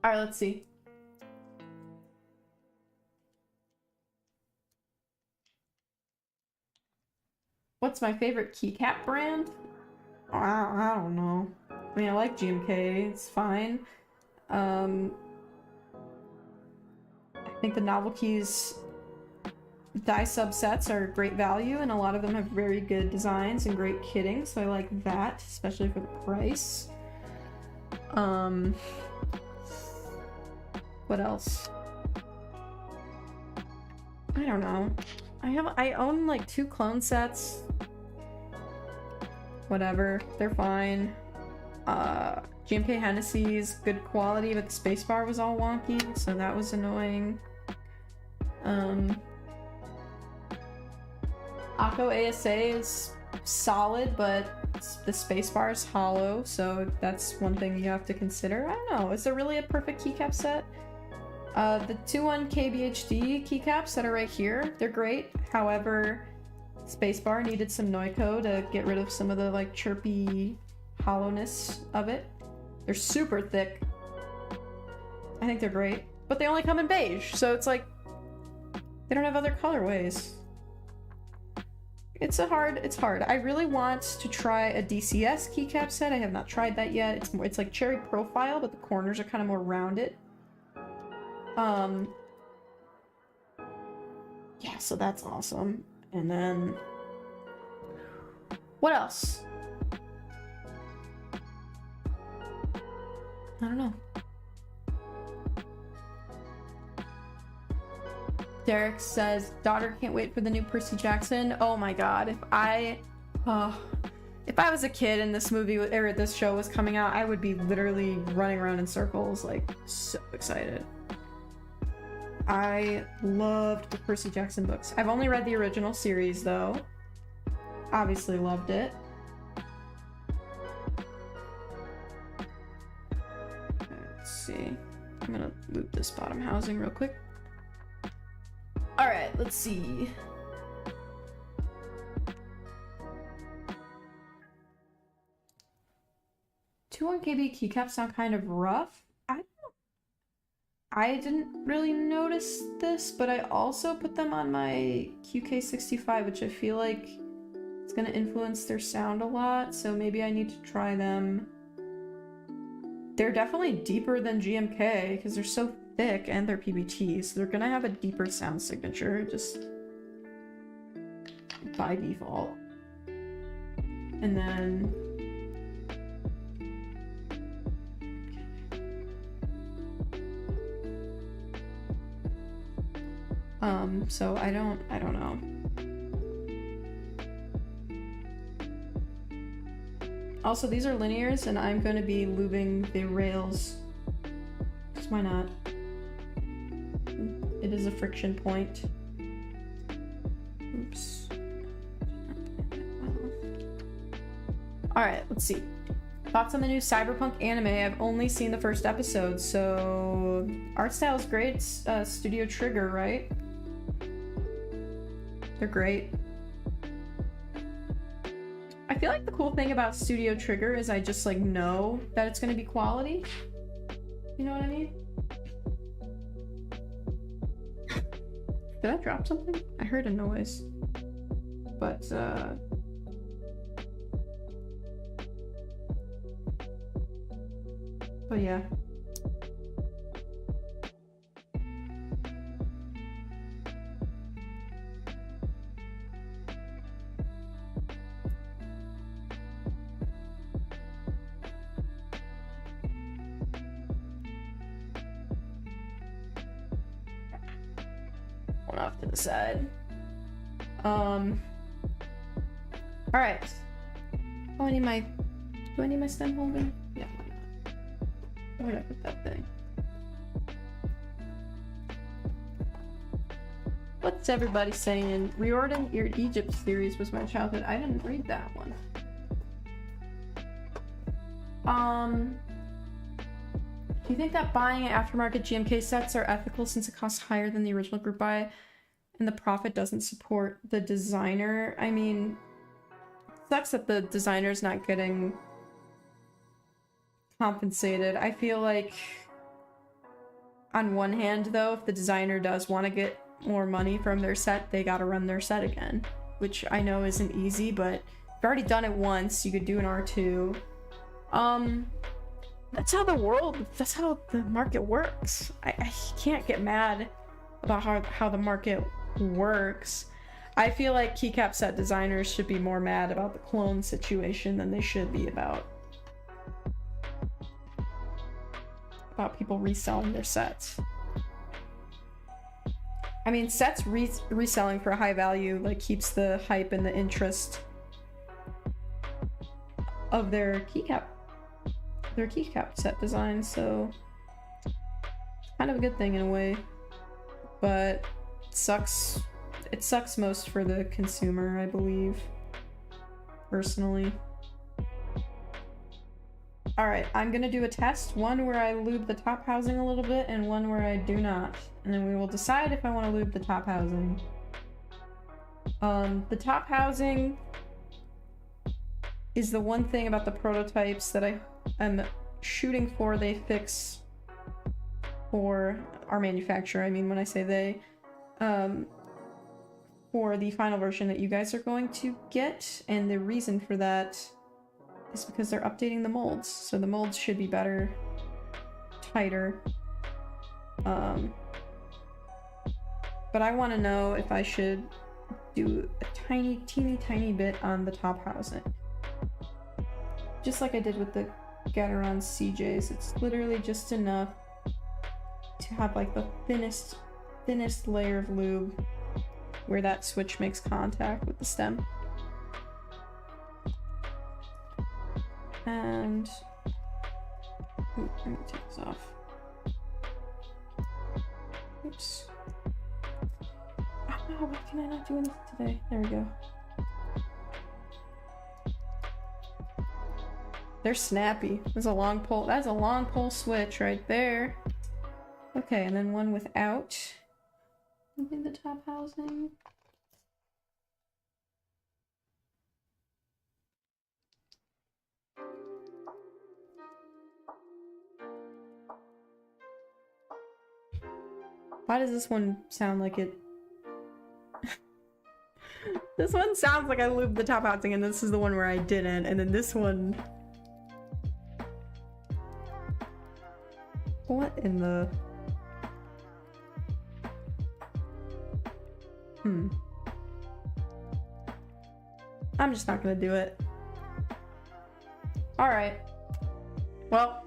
Alright, let's see. What's my favorite keycap brand? I don't know. I mean, I like GMK, it's fine. I think the novel keys dye subsets are great value, and a lot of them have very good designs and great kitting, so I like that, especially for the price. What else? I don't know. I own like 2 clone sets. Whatever, they're fine. GMK Hennessy's good quality, but the spacebar was all wonky, so that was annoying. Akko ASA is solid, but the spacebar is hollow, so that's one thing you have to consider. I don't know, is there really a perfect keycap set? The 2-1 KBHD keycaps that are right here, they're great. However, spacebar needed some Noiko to get rid of some of the like chirpy hollowness of it. They're super thick. I think they're great, but they only come in beige, so it's like they don't have other colorways. It's hard. I really want to try a DCS keycap set. I have not tried that yet. It's like cherry profile, but the corners are kind of more rounded. Yeah, so that's awesome. And then what else? I don't know. Derek says, daughter can't wait for the new Percy Jackson. Oh my god, if I was a kid and this movie or this show was coming out, I would be literally running around in circles, like, so excited. I loved the Percy Jackson books. I've only read the original series though. Obviously loved it. Let's see. I'm gonna loop this bottom housing real quick. Alright, let's see. Two 1KB keycaps sound kind of rough. I didn't really notice this, but I also put them on my QK65, which I feel like it's gonna influence their sound a lot, so maybe I need to try them. They're definitely deeper than GMK because they're so thick and they're PBT, so they're gonna have a deeper sound signature just by default. And then so I don't know. Also, these are linears and I'm going to be lubing the rails. Just why not? It is a friction point. Oops. Alright, let's see. Thoughts on the new Cyberpunk anime? I've only seen the first episode, so art style's great. It's Studio Trigger, right? They're great. I feel like the cool thing about Studio Trigger is I just like know that it's gonna be quality. You know what I mean? Did I drop something? I heard a noise. But yeah. One off to the side. All right. Oh, I need my. Do I need my stem holder? Yeah. Where did I put that thing? What's everybody saying? Reordering Your Egypt series was my childhood. I didn't read that one. Do you think that buying aftermarket GMK sets are ethical since it costs higher than the original group buy and the profit doesn't support the designer? I mean, it sucks that the designer's not getting compensated. I feel like on one hand though, if the designer does want to get more money from their set, they gotta run their set again, which I know isn't easy, but you've already done it once, you could do an R2. That's how the market works. I can't get mad about how the market works. I feel like keycap set designers should be more mad about the clone situation than they should be about people reselling their sets. I mean, sets reselling for a high value like keeps the hype and the interest of their keycap set design, so kind of a good thing in a way, but it sucks most for the consumer, I believe, personally. All right, I'm gonna do a test, one where I lube the top housing a little bit and one where I do not, and then we will decide if I want to lube the top housing. The top housing is the one thing about the prototypes that I'm shooting for they fix for our manufacturer. I mean, when I say they, for the final version that you guys are going to get, and the reason for that is because they're updating the molds, so the molds should be better, tighter. But I want to know if I should do a teeny tiny bit on the top housing. Just like I did with the Gateron CJs, it's literally just enough to have like the thinnest layer of lube where that switch makes contact with the stem. And ooh, let me take this off. Oops. Oh no, why can I not do this today? There we go. They're snappy. There's a long pole. That's a long pole switch right there. Okay, and then one without. Maybe the top housing. Why does this one sound like it? This one sounds like I lubed the top housing, and this is the one where I didn't, and then this one. What in the... I'm just not gonna do it. Alright. Well.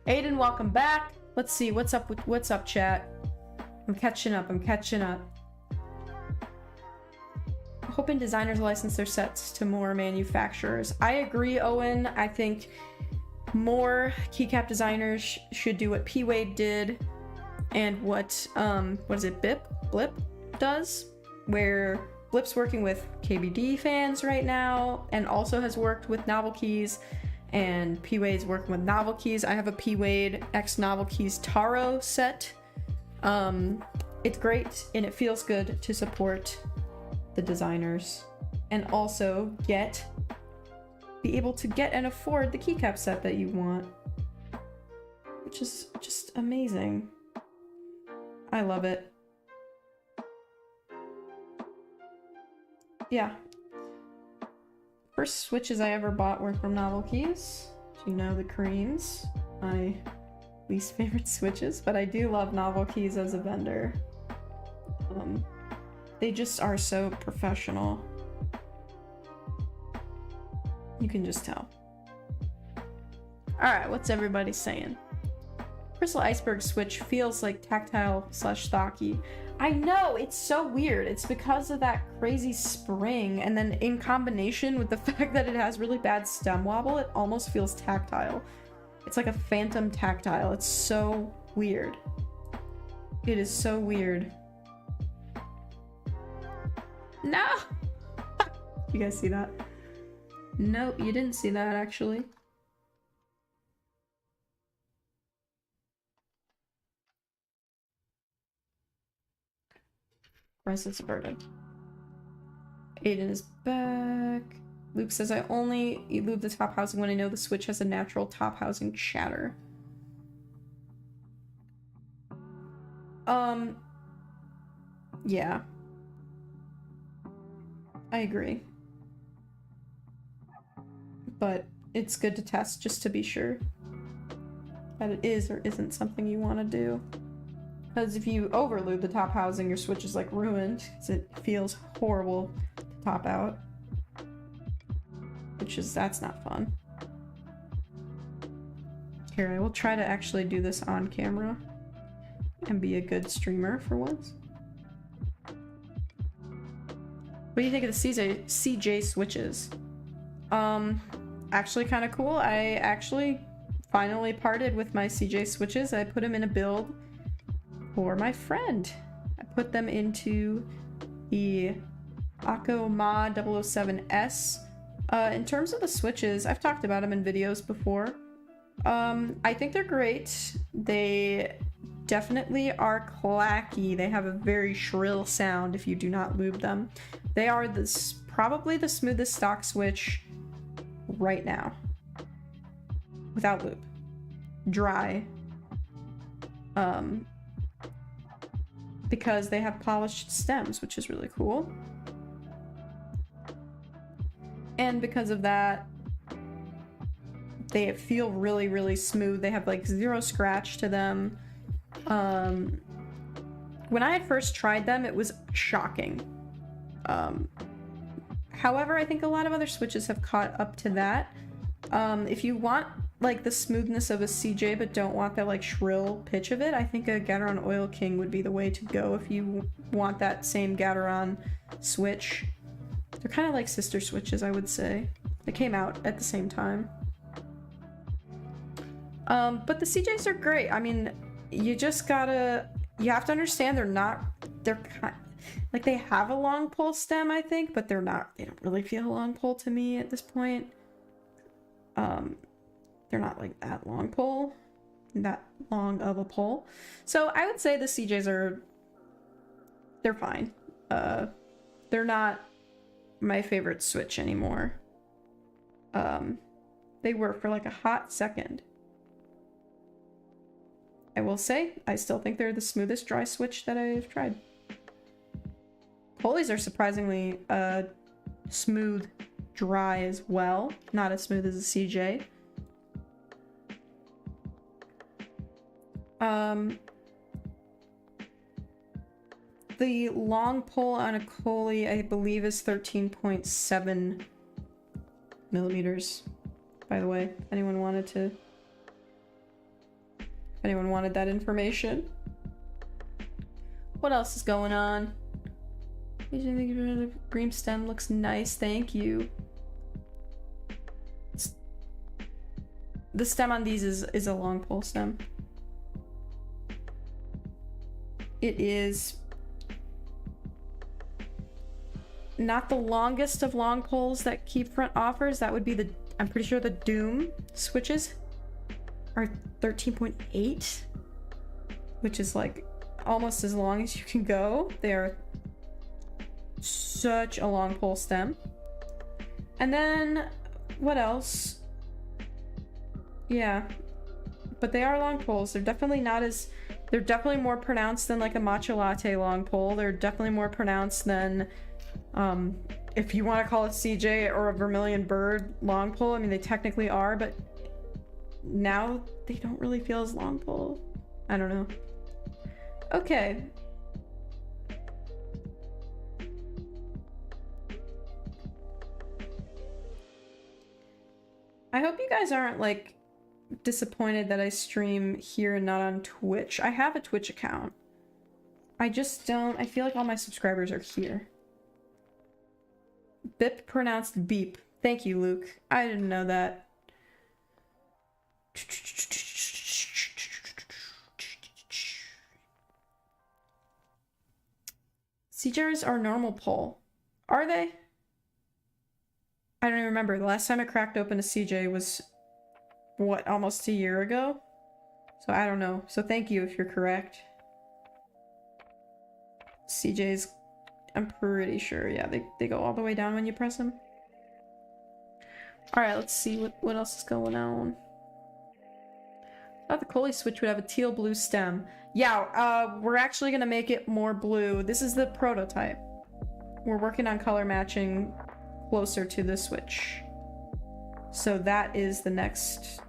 Aiden, welcome back. Let's see, what's up, chat? I'm catching up. Hoping designers license their sets to more manufacturers. I agree, Owen. I think more keycap designers should do what P-Wade did and what is it, Blip does, where Blip's working with KBD fans right now and also has worked with Novel Keys, and P-Wade's working with Novel Keys. I have a P-Wade X Novel Keys Taro set. It's great and it feels good to support the designers and also be able to get and afford the keycap set that you want, which is just amazing. I love it. Yeah. First switches I ever bought were from Novel Keys. You know, the creams. My least favorite switches, but I do love Novel Keys as a vendor. They just are so professional. You can just tell. Alright, what's everybody saying? Crystal Iceberg switch feels like tactile / stocky. I know, it's so weird. It's because of that crazy spring, and then in combination with the fact that it has really bad stem wobble, it almost feels tactile. It's like a phantom tactile. It's so weird. It is so weird. No! You guys see that? Nope, you didn't see that actually. Presence averted. Aiden is back. Luke says, I only lube the top housing when I know the Switch has a natural top housing chatter. Yeah. I agree. But it's good to test just to be sure that it is or isn't something you want to do. Because if you overlube the top housing, your Switch is like ruined, because it feels horrible to top out. That's not fun. Here, I will try to actually do this on camera and be a good streamer for once. What do you think of the CJ switches? Actually kind of cool. I actually finally parted with my CJ switches. I put them in a build for my friend. I put them into the Akko Ma 007S. In terms of the switches, I've talked about them in videos before. I think they're great. They definitely are clacky. They have a very shrill sound if you do not lube them. They are probably the smoothest stock switch right now. Without lube. Dry. Because they have polished stems, which is really cool. And because of that, they feel really, really smooth. They have like zero scratch to them. When I had first tried them, it was shocking. However, I think a lot of other switches have caught up to that. If you want like the smoothness of a CJ but don't want that like shrill pitch of it, I think a Gateron Oil King would be the way to go if you want that same Gateron switch. They're kind of like sister switches, I would say. They came out at the same time. But the CJs are great. I mean, you have to understand they're like they have a long pole stem, I think, but they don't really feel a long pole to me at this point. They're not like that long pole, that long of a pole. So I would say the CJs they're fine. They're not my favorite switch anymore. They were for like a hot second. I will say, I still think they're the smoothest dry switch that I've tried. Coley's are surprisingly smooth dry as well. Not as smooth as a CJ. The long pole on a Coley, I believe, is 13.7 millimeters. By the way, if anyone wanted that information. What else is going on? The green stem looks nice, thank you. The stem on these is a long pole stem. It is not the longest of long poles that Keyfront offers. That would be I'm pretty sure the Doom switches are 13.8, which is like almost as long as you can go. They are such a long pole stem. And then what else? Yeah, but they are long poles. They're definitely more pronounced than like a matcha latte long pole. They're definitely more pronounced than if you want to call it CJ or a Vermilion Bird long pole. I mean, they technically are, but now they don't really feel as long pole. I don't know. Okay. I hope you guys aren't like disappointed that I stream here and not on Twitch. I have a Twitch account. I just don't... I feel like all my subscribers are here. Bip pronounced beep. Thank you, Luke. I didn't know that. CJRs are normal poll. Are they? I don't even remember. The last time I cracked open a CJ was, what, almost a year ago? So I don't know. So thank you if you're correct. CJs, I'm pretty sure. Yeah, they go all the way down when you press them. Alright, let's see what else is going on. I thought the Coley switch would have a teal blue stem. Yeah, we're actually gonna make it more blue. This is the prototype. We're working on color matching closer to the switch. So that is the next...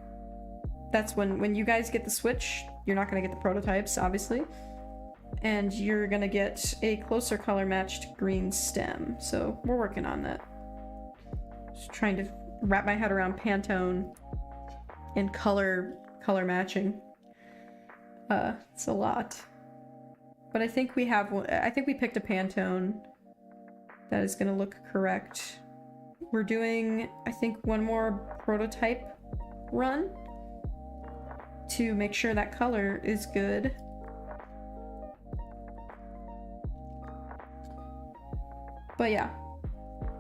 That's when you guys get the switch, you're not gonna get the prototypes, obviously. And you're gonna get a closer color matched green stem. So we're working on that. Just trying to wrap my head around Pantone and color matching. It's a lot. But I think we have one. I think we picked a Pantone that is gonna look correct. We're doing, I think, one more prototype run to make sure that color is good. But yeah,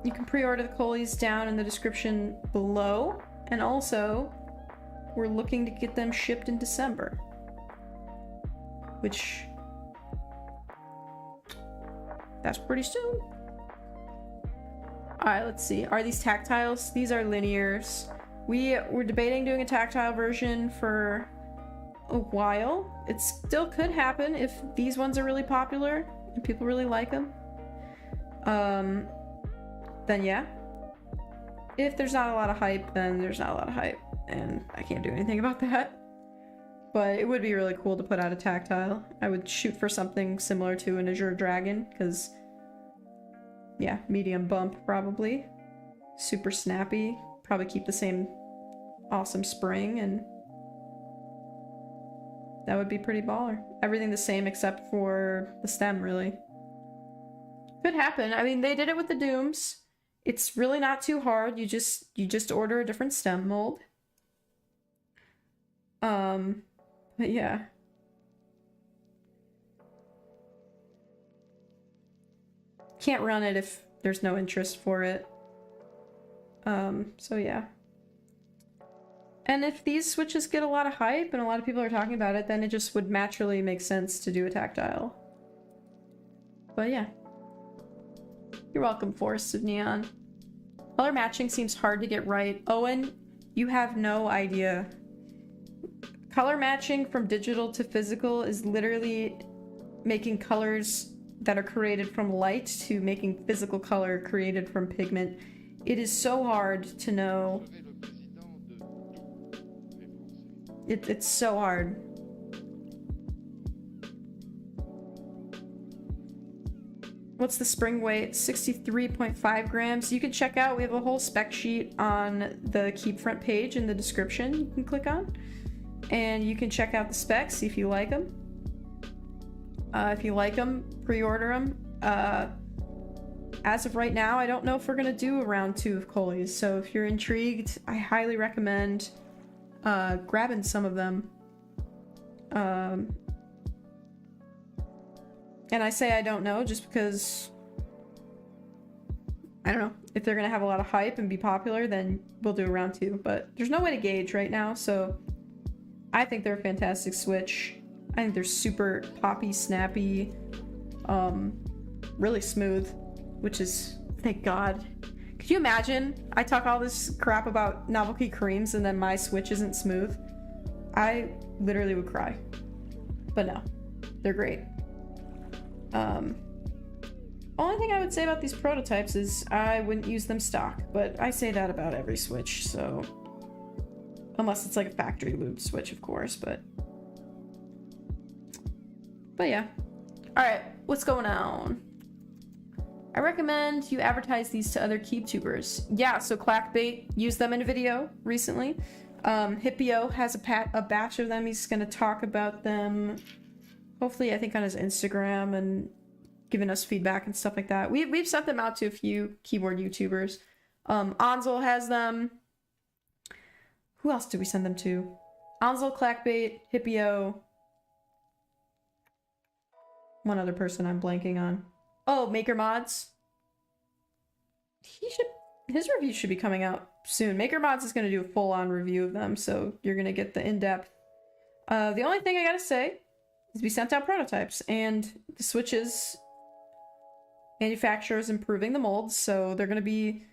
you can pre-order the Coleys down in the description below, and also we're looking to get them shipped in December, which that's pretty soon. Alright, let's see. Are these tactiles? These are linears. We're debating doing a tactile version for a while. It still could happen if these ones are really popular and people really like them. Then yeah. If there's not a lot of hype, then there's not a lot of hype, and I can't do anything about that. But it would be really cool to put out a tactile. I would shoot for something similar to an Azure Dragon, because yeah, medium bump probably. Super snappy. Probably keep the same awesome spring, and that would be pretty baller. Everything the same except for the stem, really. Could happen. I mean, they did it with the Dooms. It's really not too hard. You just order a different stem mold. But yeah. Can't run it if there's no interest for it. So yeah. And if these switches get a lot of hype and a lot of people are talking about it, then it just would naturally make sense to do a tactile. But yeah. You're welcome, Forests of Neon. Color matching seems hard to get right. Owen, you have no idea. Color matching from digital to physical is literally making colors that are created from light to making physical color created from pigment. It is so hard to know. It's so hard. What's the spring weight? 63.5 grams. You can check out, we have a whole spec sheet on the Keep Front page in the description you can click on. And you can check out the specs, see if you like them. If you like them, pre-order them. As of right now, I don't know if we're gonna do a round 2 of Coleys, so if you're intrigued, I highly recommend grabbing some of them. And I say I don't know just because, I don't know, if they're gonna have a lot of hype and be popular, then we'll do a round 2, but there's no way to gauge right now, so I think they're a fantastic switch. I think they're super poppy, snappy, really smooth, which is, thank God. Could you imagine? I talk all this crap about novelty creams and then my switch isn't smooth. I literally would cry. But no, they're great. Only thing I would say about these prototypes is I wouldn't use them stock, but I say that about every switch, so... Unless it's like a factory lube switch, of course, but yeah. Alright, what's going on? I recommend you advertise these to other KeepTubers. Yeah, so Clackbait used them in a video recently. Hippio has a batch of them. He's gonna talk about them hopefully, I think on his Instagram and giving us feedback and stuff like that. We've sent them out to a few keyboard YouTubers. Ansel has them. Who else did we send them to? Ansel, Clackbait, Hippio. One other person I'm blanking on. Oh, Maker Mods. His review should be coming out soon. Maker Mods is going to do a full-on review of them, so you're going to get the in-depth. The only thing I gotta say is we sent out prototypes, and the Switches manufacturer's improving the molds, so they're going to be...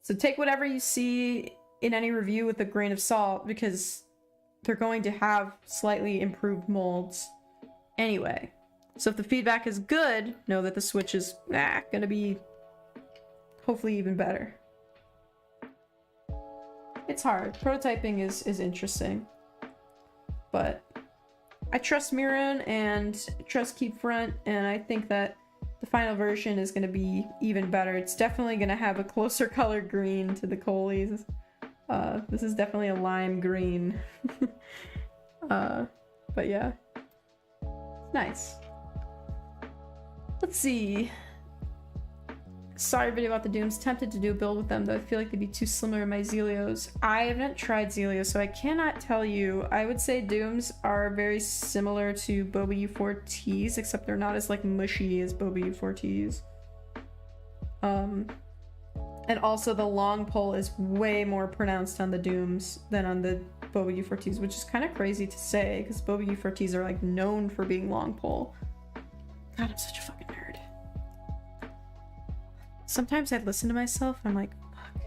So take whatever you see in any review with a grain of salt, because they're going to have slightly improved molds anyway. So if the feedback is good, know that the Switch is going to be hopefully even better. It's hard. Prototyping is interesting. But I trust Mirren and trust Keep Front, and I think that the final version is going to be even better. It's definitely going to have a closer color green to the Coleys. This is definitely a lime green. But yeah. Nice. Let's see. Sorry video about the Dooms. Tempted to do a build with them, though I feel like they'd be too similar to my Zelios. I haven't tried Zelios, so I cannot tell you. I would say Dooms are very similar to Boba U4Ts, except they're not as like mushy as Boba U4Ts. And also the long pull is way more pronounced on the Dooms than on the Boba U4Ts, which is kind of crazy to say, because Boba U4Ts are like known for being long pull. God, I'm such a fucking nerd. Sometimes I listen to myself and I'm like, fuck.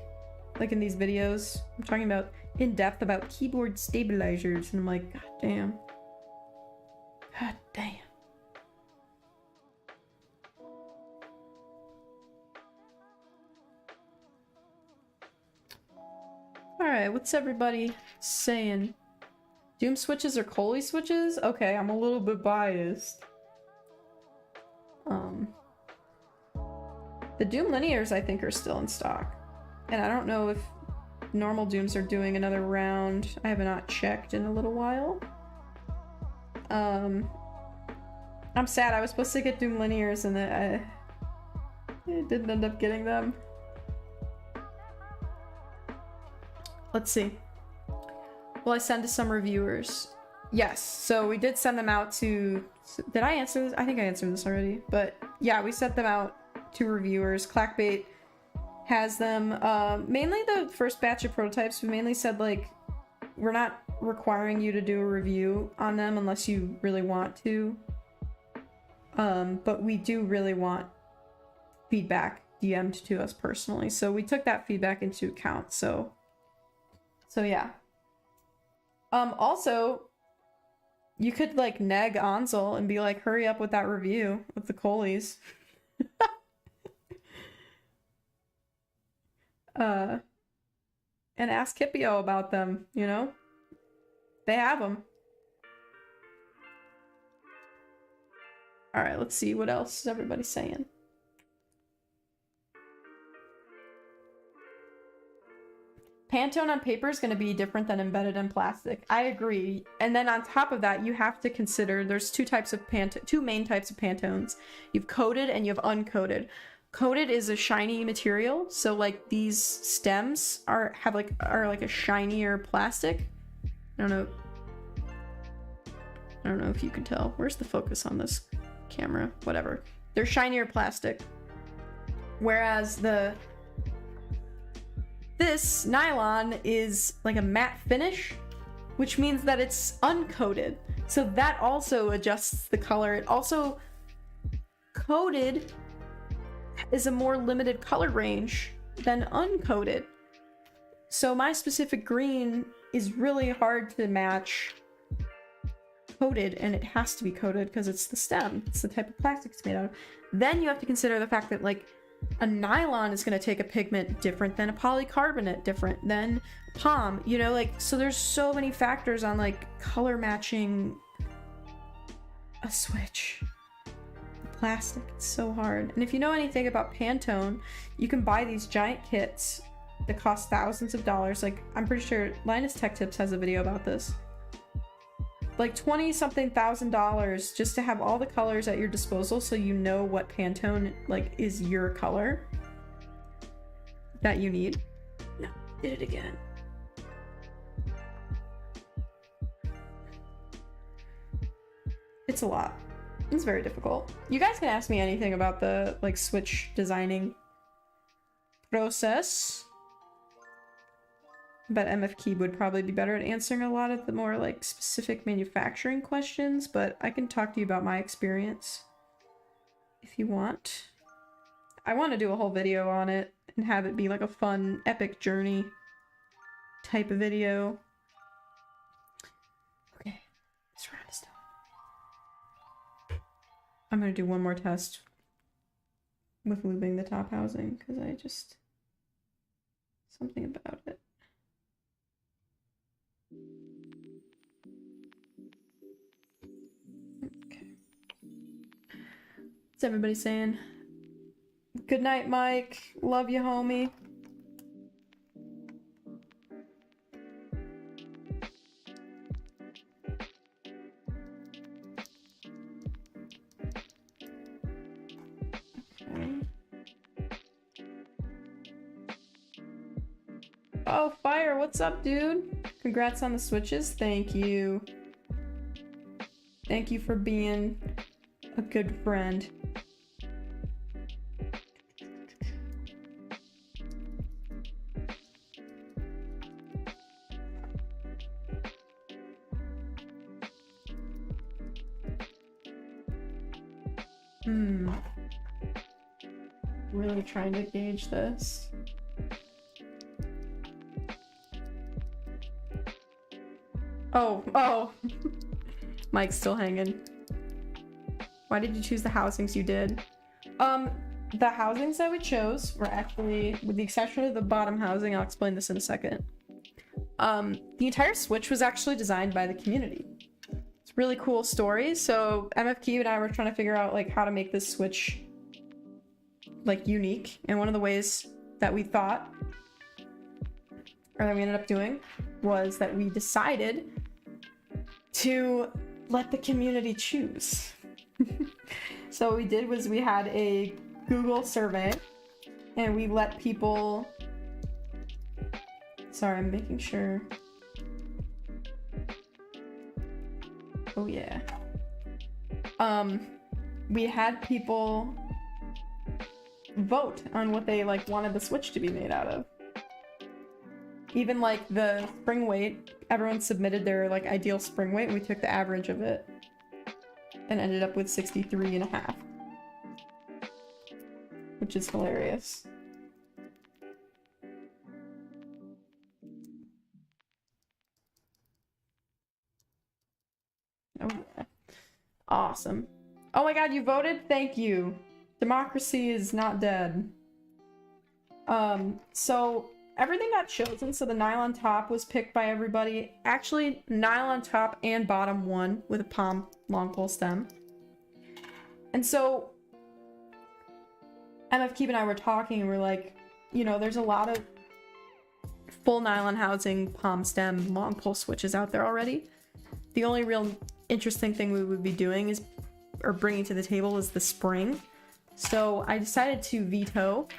Like in these videos, I'm talking about in depth about keyboard stabilizers, and I'm like, god damn. God damn. Alright, what's everybody saying? Doom switches or Coley switches? Okay, I'm a little bit biased. The Doom linears I think are still in stock. And I don't know if normal Dooms are doing another round. I have not checked in a little while. I'm sad. I was supposed to get Doom linears and I didn't end up getting them. Let's see. Will I send to some reviewers? Yes, so we did send them out to... Did I answer this? I think I answered this already. But yeah, we sent them out to reviewers. Clackbait has them. Mainly the first batch of prototypes, we mainly said, like, we're not requiring you to do a review on them unless you really want to. But we do really want feedback DM'd to us personally. So we took that feedback into account, so yeah. Also, you could, like, neg Ansel and be like, hurry up with that review with the Coleys. And ask Hippio about them, you know? They have them. Alright, let's see. What else is everybody saying? Pantone on paper is going to be different than embedded in plastic. I agree. And then on top of that, you have to consider there's two main types of Pantones. You've coated and you have uncoated. Coated is a shiny material, so like these stems are like a shinier plastic. I don't know if you can tell. Where's the focus on this camera? Whatever. They're shinier plastic. Whereas this nylon is like a matte finish, which means that it's uncoated. So that also adjusts the color. It also, coated is a more limited color range than uncoated. So my specific green is really hard to match coated, and it has to be coated because it's the stem. It's the type of plastic it's made out of. Then you have to consider the fact that, like, a nylon is going to take a pigment different than a polycarbonate, different than palm, you know, like, so there's so many factors on, like, color matching a switch. Plastic, it's so hard. And if you know anything about Pantone, you can buy these giant kits that cost thousands of dollars. Like, I'm pretty sure Linus Tech Tips has a video about this. like 20 something thousand dollars just to have all the colors at your disposal so you know what Pantone like is your color that you need. No, did it again. It's a lot. It's very difficult. You guys can ask me anything about the like Switch designing process. But MF Key would probably be better at answering a lot of the more like specific manufacturing questions, but I can talk to you about my experience if you want. I want to do a whole video on it and have it be like a fun epic journey type of video. Okay, this round is done. I'm gonna do one more test with lubing the top housing because I just something about it. Okay. What's everybody saying? Good night, Mike. Love you, homie. Okay. Oh, Fire, what's up, dude? Congrats on the Switches. Thank you. Thank you for being a good friend. Really trying to gauge this. Oh. Mike's still hanging. Why did you choose the housings you did? The housings that we chose were actually, with the exception of the bottom housing, I'll explain this in a second. The entire Switch was actually designed by the community. It's a really cool story. So MFQ and I were trying to figure out like how to make this Switch like unique, and one of the ways that we thought, or that we ended up doing, was that we decided to let the community choose. So what we did was we had a Google survey and we let people, sorry, I'm making sure. Oh yeah. We had people vote on what they like wanted the Switch to be made out of. Even like the spring weight, everyone submitted their like ideal spring weight and we took the average of it and ended up with 63.5, which is hilarious. Oh yeah. Awesome. Oh my god, you voted? Thank you. Democracy is not dead. So everything got chosen, so the nylon top was picked by everybody. Actually, nylon top and bottom won with a palm long pole stem. And so MF Keep and I were talking and we're like, you know, there's a lot of full nylon housing, palm stem, long pole switches out there already. The only real interesting thing we would be doing is, or bringing to the table, is the spring. So I decided to veto,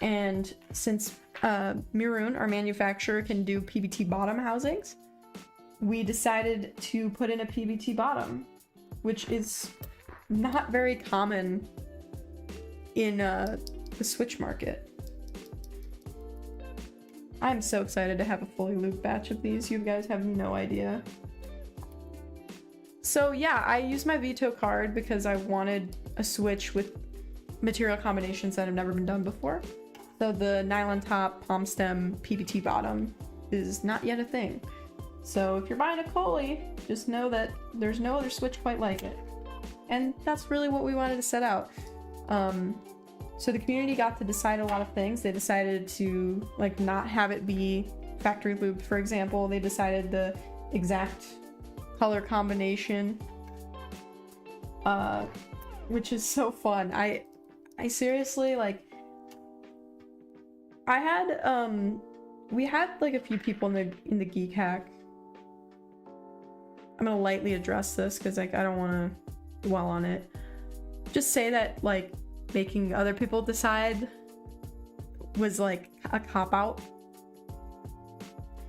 and since Mirun, our manufacturer, can do PBT bottom housings, we decided to put in a PBT bottom, which is not very common in the Switch market. I'm so excited to have a fully lubed batch of these. You guys have no idea. So yeah, I used my veto card because I wanted a Switch with material combinations that have never been done before. So the nylon top, palm stem, PBT bottom is not yet a thing. So if you're buying a Coley, just know that there's no other Switch quite like it. And that's really what we wanted to set out. So the community got to decide a lot of things. They decided to like not have it be factory lubed, for example. They decided the exact color combination, which is so fun. I seriously, like, I had we had like a few people in the Geek Hack I'm gonna lightly address this because like I don't want to dwell on it. Just say that like making other people decide was like a cop-out,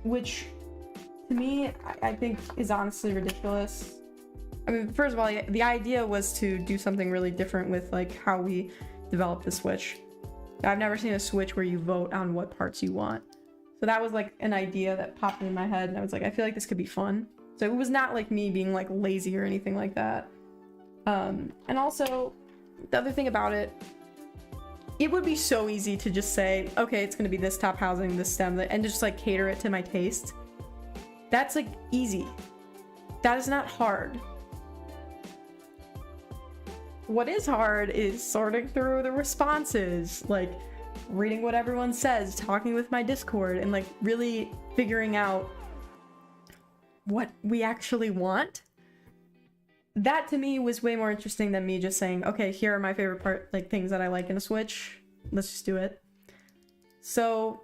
which to me I think is honestly ridiculous. I mean, first of all, the idea was to do something really different with like how we developed the Switch. I've never seen a Switch where you vote on what parts you want. So that was like an idea that popped in my head and I was like, I feel like this could be fun. So it was not like me being like lazy or anything like that. And also the other thing about it, it would be so easy to just say, okay, it's gonna be this top housing, this stem, and just like cater it to my taste. That's like easy. That is not hard. What is hard is sorting through the responses, like reading what everyone says, talking with my Discord, and like really figuring out what we actually want. That to me was way more interesting than me just saying, okay, here are my favorite things that I like in a Switch. Let's just do it. So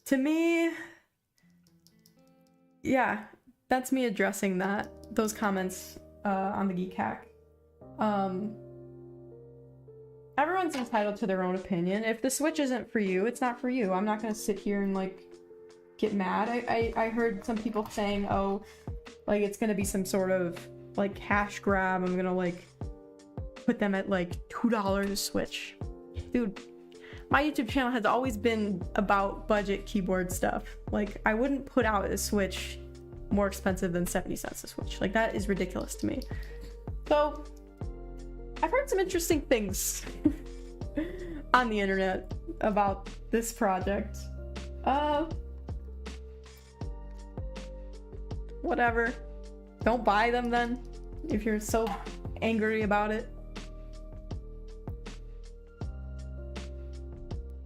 to me, yeah, that's me addressing those comments on the Geek Hack. Everyone's entitled to their own opinion. If the Switch isn't for you, it's not for you. I'm not gonna sit here and like get mad. I heard some people saying, oh, like it's gonna be some sort of like cash grab. I'm gonna like put them at like $2 a Switch. Dude, my YouTube channel has always been about budget keyboard stuff. Like I wouldn't put out a Switch more expensive than 70 cents a Switch. Like that is ridiculous to me. So I've heard some interesting things on the internet about this project. Whatever. Don't buy them then, if you're so angry about it.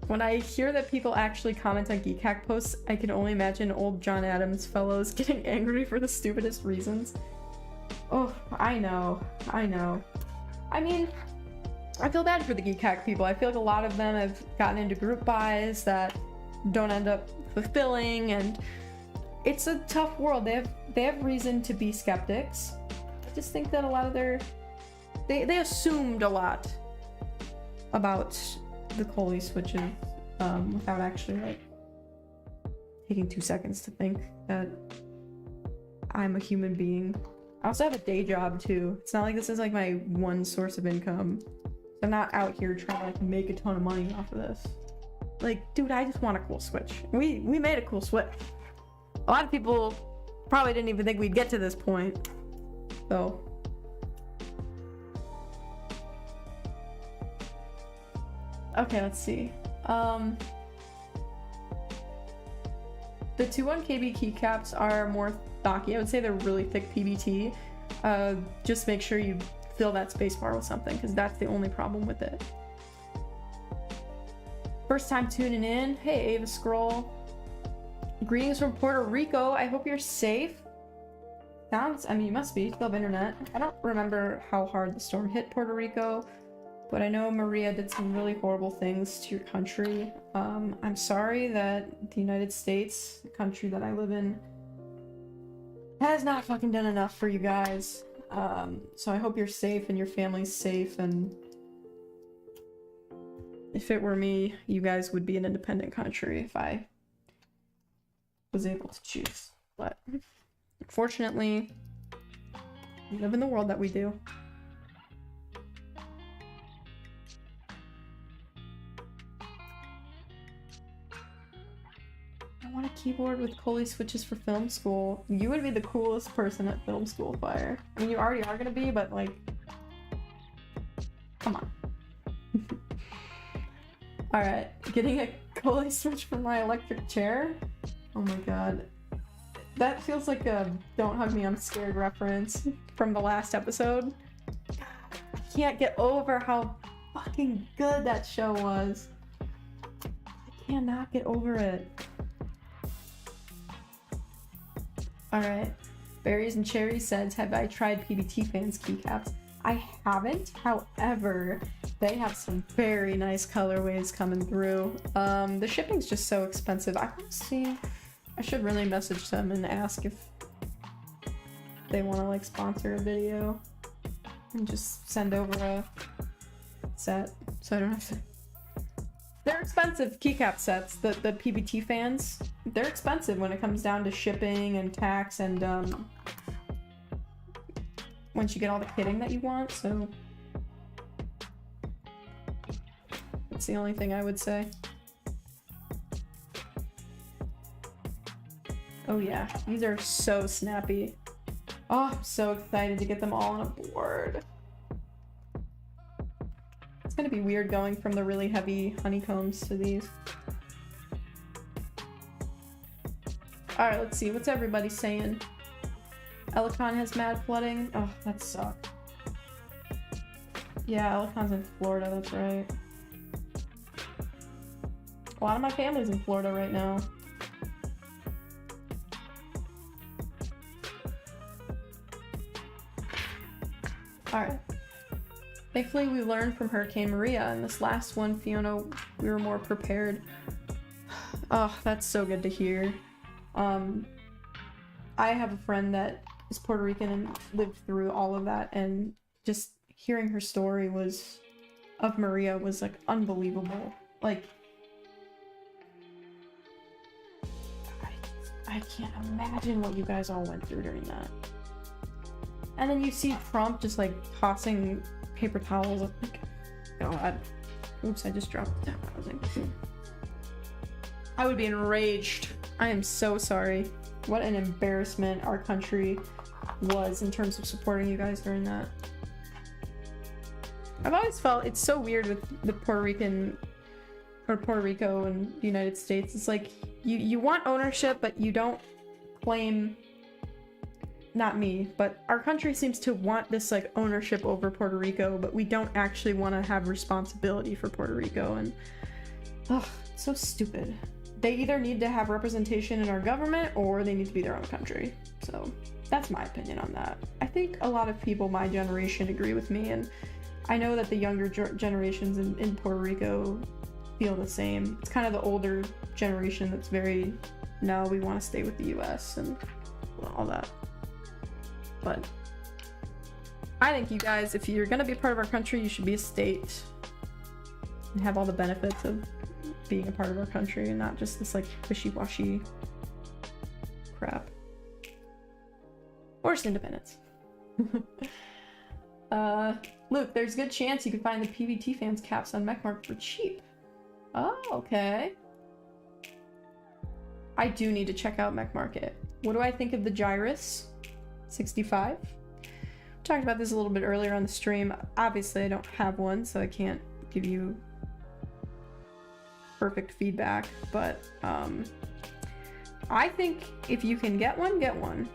When I hear that people actually comment on Geek Hack posts, I can only imagine old John Adams fellows getting angry for the stupidest reasons. Oh, I know. I mean, I feel bad for the Geek Hack people. I feel like a lot of them have gotten into group buys that don't end up fulfilling, and it's a tough world. They have reason to be skeptics. I just think that a lot of they assumed a lot about the Coley switches without actually like taking 2 seconds to think that I'm a human being. I also have a day job too. It's not like this is like my one source of income. I'm not out here trying to like make a ton of money off of this. Like, dude, I just want a cool Switch. We made a cool Switch. A lot of people probably didn't even think we'd get to this point. So okay, let's see. The 21KB keycaps are more stocky. I would say they're really thick PBT. Just make sure you fill that spacebar with something, because that's the only problem with it. First time tuning in. Hey, Ava Scroll. Greetings from Puerto Rico. I hope you're safe. Sounds, I mean, you must be. You still have internet. I don't remember how hard the storm hit Puerto Rico, but I know Maria did some really horrible things to your country. I'm sorry that the United States, the country that I live in, has not fucking done enough for you guys. So I hope you're safe and your family's safe, and if it were me, you guys would be an independent country if I was able to choose. But unfortunately, we live in the world that we do. I want a keyboard with Coley switches for film school. You would be the coolest person at film school, Fire. I mean, you already are gonna be, but like, come on. Alright, getting a Coley switch for my electric chair? Oh my god. That feels like a Don't Hug Me, I'm Scared reference from the last episode. I can't get over how fucking good that show was. I cannot get over it. Alright. Berries and Cherries says, have I tried PBT fans keycaps? I haven't, however, they have some very nice colorways coming through. The shipping's just so expensive. I want to see, I should really message them and ask if they want to like sponsor a video and just send over a set, so I don't have to. They're expensive keycap sets. The PBT fans, they're expensive when it comes down to shipping and tax and once you get all the kitting that you want. So that's the only thing I would say. Oh yeah, these are so snappy. Oh, I'm so excited to get them all on a board. It's gonna be weird going from the really heavy honeycombs to these. Alright, let's see. What's everybody saying? Ellicon has mad flooding. Oh, that sucked. Yeah, Ellicon's in Florida, that's right. A lot of my family's in Florida right now. Alright. Thankfully, we learned from Hurricane Maria, and this last one, Fiona, we were more prepared. Oh, that's so good to hear. I have a friend that is Puerto Rican and lived through all of that, and just hearing her story of Maria was like unbelievable. Like, I can't imagine what you guys all went through during that. And then you see Trump just like tossing paper towels. Like, God. Oops, I just dropped that housing. I would be enraged. I am so sorry. What an embarrassment our country was in terms of supporting you guys during that. I've always felt it's so weird with the Puerto Rican or Puerto Rico and the United States. It's like you want ownership, but you don't claim. Not me, but our country seems to want this like ownership over Puerto Rico, but we don't actually want to have responsibility for Puerto Rico, and ugh, it's so stupid. They either need to have representation in our government or they need to be their own country. So that's my opinion on that. I think a lot of people my generation agree with me, and I know that the younger generations in Puerto Rico feel the same. It's kind of the older generation that's very, no, we want to stay with the US and all that. But I think you guys, if you're gonna be part of our country, you should be a state and have all the benefits of being a part of our country and not just this like wishy-washy crap. Or just independence. Luke, there's a good chance you can find the PBT fans caps on MechMark for cheap. Oh, okay. I do need to check out Mech Market. What do I think of the Gyrus 65? We talked about this a little bit earlier on the stream. Obviously, I don't have one, so I can't give you perfect feedback, but I think if you can get one, get one.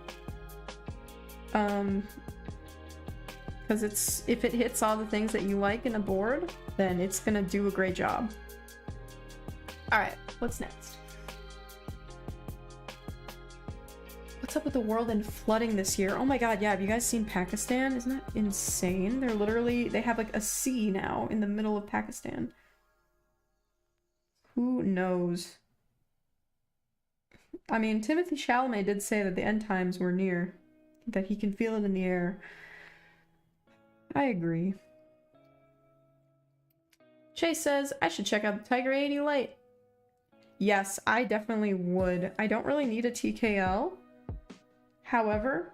Because if it hits all the things that you like in a board, then it's gonna do a great job. Alright, what's next? What's up with the world and flooding this year? Oh my god, yeah, have you guys seen Pakistan? Isn't that insane? They have like a sea now in the middle of Pakistan. Who knows? I mean, Timothée Chalamet did say that the end times were near. That he can feel it in the air. I agree. Chase says, I should check out the Tiger 80 Lite. Yes, I definitely would. I don't really need a TKL. However,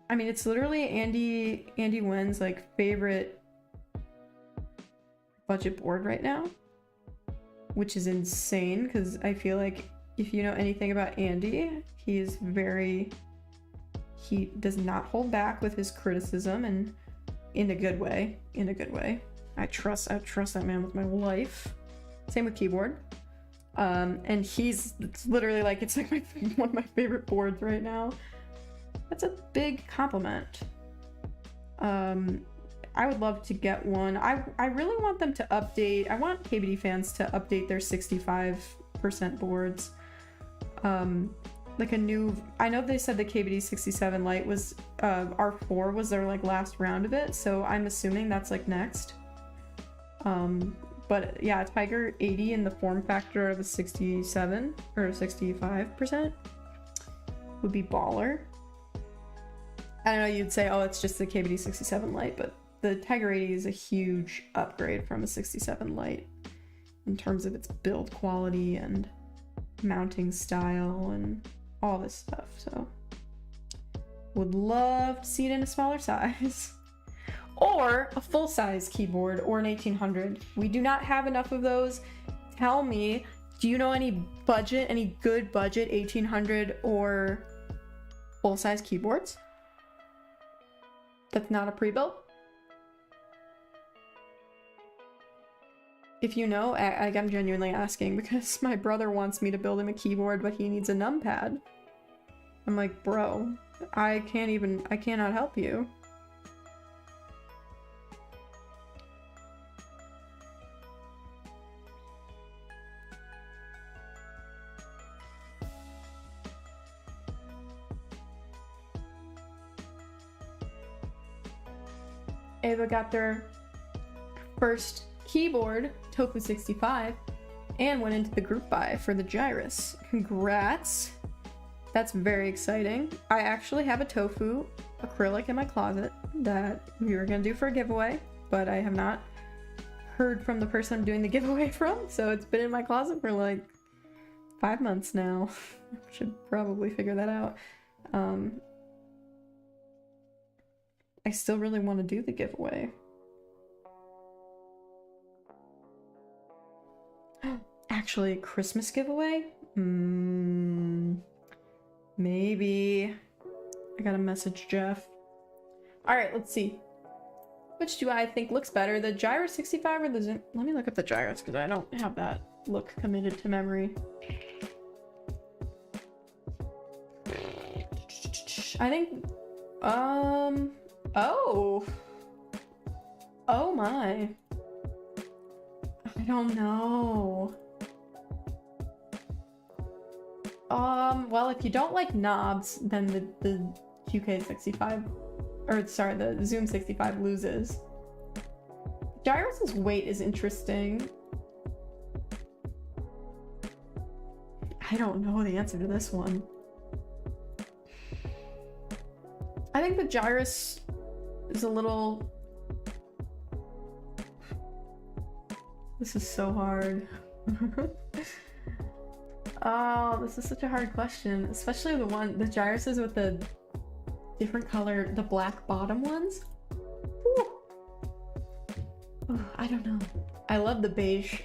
I mean, it's literally Andy Nguyen's like favorite budget board right now, which is insane because I feel like if you know anything about Andy, he does not hold back with his criticism, and in a good way. I trust that man with my life. Same with keyboard. And it's literally like, it's like one of my favorite boards right now. That's a big compliment. I would love to get one. I really want them to update. I want KBD fans to update their 65% boards. Like a new, I know they said the KBD 67 Lite was, R4 was their like last round of it, so I'm assuming that's like next. But yeah, Tiger 80 in the form factor of a 67 or 65% would be baller. I know you'd say, oh, it's just the KBD 67 Lite, but the Tiger 80 is a huge upgrade from a 67 Lite in terms of its build quality and mounting style and all this stuff. So would love to see it in a smaller size. Or a full-size keyboard or an 1800. We do not have enough of those. Tell me, do you know any good budget 1800 or full-size keyboards? That's not a pre-built? If you know, I'm genuinely asking because my brother wants me to build him a keyboard, but he needs a numpad. I'm like, bro, I cannot help you. Ava got their first keyboard, Tofu 65, and went into the group buy for the Gyrus. Congrats! That's very exciting. I actually have a Tofu acrylic in my closet that we were gonna do for a giveaway, but I have not heard from the person I'm doing the giveaway from, so it's been in my closet for like 5 months now. Should probably figure that out. I still really want to do the giveaway. Actually, Christmas giveaway? Maybe. I gotta message Jeff. Alright, let's see. Which do I think looks better? The Gyro 65 or the Zoom? Let me look up the Gyros because I don't have that look committed to memory. I think, oh my. I don't know. Well, if you don't like knobs, then the QK65, or sorry, the Zoom 65 loses. Gyros's weight is interesting. I don't know the answer to this one. I think the Gyrus is a little... This is so hard. Oh, this is such a hard question, especially the Gyruses with the different color, the black bottom ones. Oh, I don't know. I love the beige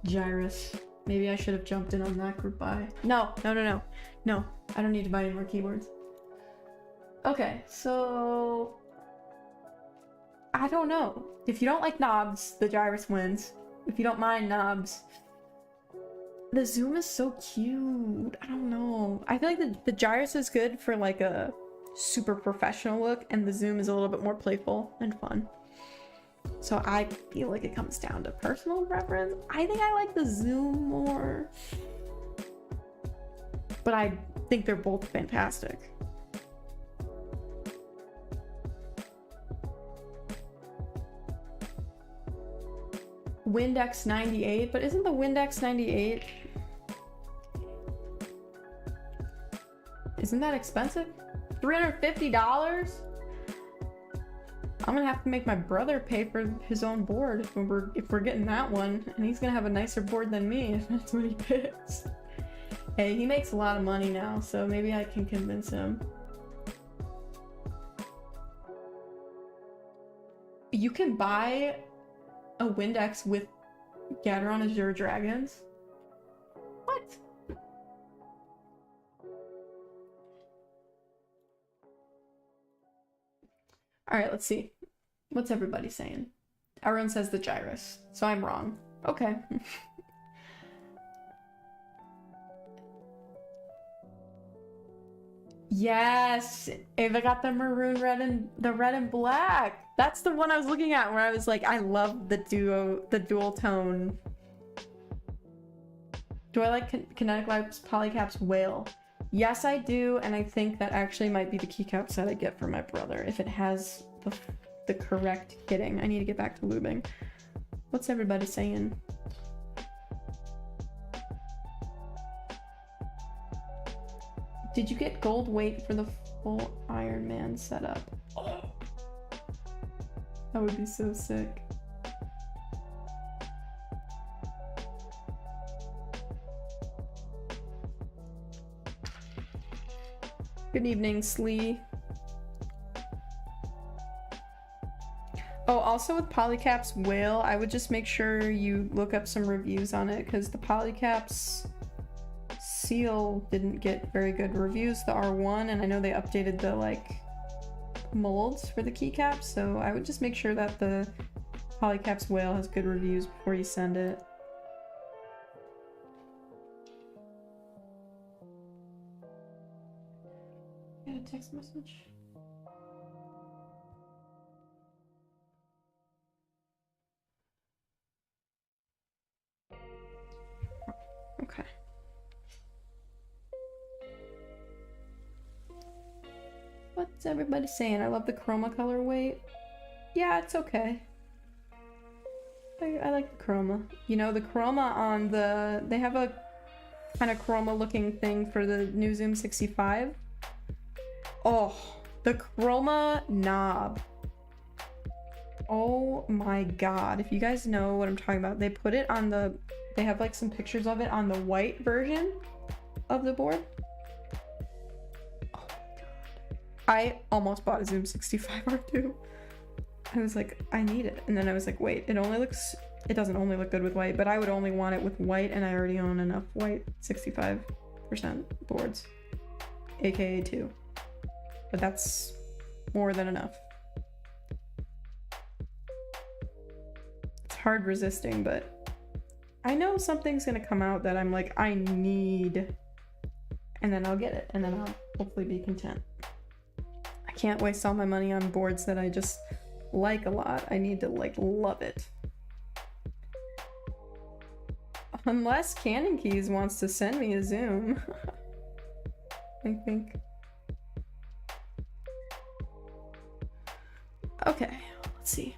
Gyrus. Maybe I should have jumped in on that group buy. No, I don't need to buy any more keyboards. Okay, so I don't know. If you don't like knobs, the Gyrus wins. If you don't mind knobs, the Zoom is so cute. I don't know. I feel like the Gyrus is good for like a super professional look, and the Zoom is a little bit more playful and fun. So I feel like it comes down to personal preference. I think I like the Zoom more, but I think they're both fantastic. Windex 98, but isn't the Windex 98? Isn't that expensive? $350? I'm gonna have to make my brother pay for his own board if we're getting that one, and he's gonna have a nicer board than me if that's what he picks. Hey, he makes a lot of money now, so maybe I can convince him. You can buy a Windex with Gateron Azure Dragons? What? Alright, let's see. What's everybody saying? Everyone says the Gyrus, so I'm wrong. Okay. Yes! Ava got the maroon, red, and the red and black. That's the one I was looking at where I was like, I love the dual tone. Do I like Kinetic Lights Polycaps Whale? Yes, I do, and I think that actually might be the keycap set I get for my brother if it has the correct kitting. I need to get back to lubing. What's everybody saying? Did you get gold weight for the full Iron Man setup. Oh, that would be so sick. Good evening, Slee. Oh, also with Polycaps Whale, I would just make sure you look up some reviews on it, because the Polycaps Seal didn't get very good reviews, the R1, and I know they updated the like molds for the keycaps, so I would just make sure that the Polycaps Whale has good reviews before you send it. Get a text message. Okay. What's everybody saying? I love the chroma color weight. Yeah, it's okay. I like the chroma. You know, the chroma on the... They have a kind of chroma looking thing for the new Zoom 65. Oh, the chroma knob. Oh my god. If you guys know what I'm talking about, they put it on the... They have like some pictures of it on the white version of the board. Oh my god. I almost bought a Zoom 65 R2. I was like, I need it. And then I was like, wait, it doesn't only look good with white, but I would only want it with white, and I already own enough white 65% boards. AKA 2. But that's more than enough. It's hard resisting, but I know something's gonna come out that I'm like, I need, and then I'll get it, and then I'll hopefully be content. I can't waste all my money on boards that I just like a lot. I need to like love it. Unless Canon Keys wants to send me a Zoom. I think. Okay, let's see.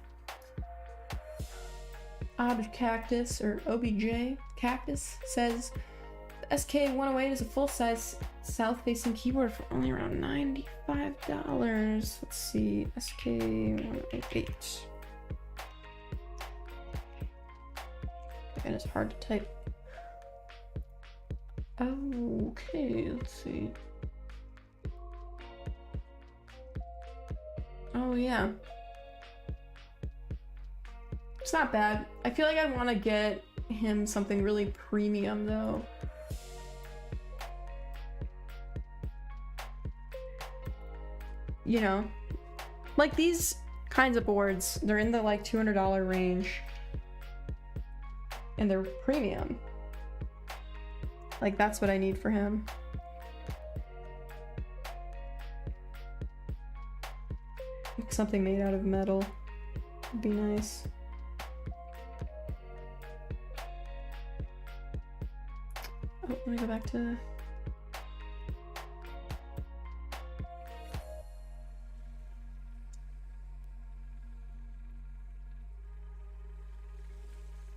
Cactus or OBJ Cactus says the SK108 is a full-size south-facing keyboard for only around $95. Let's see, SK108. And it's hard to type. Okay, let's see. Oh yeah. It's not bad. I feel like I want to get him something really premium though. You know, like these kinds of boards, they're in the like $200 range and they're premium. Like that's what I need for him. Something made out of metal would be nice. Oh, let me go back to...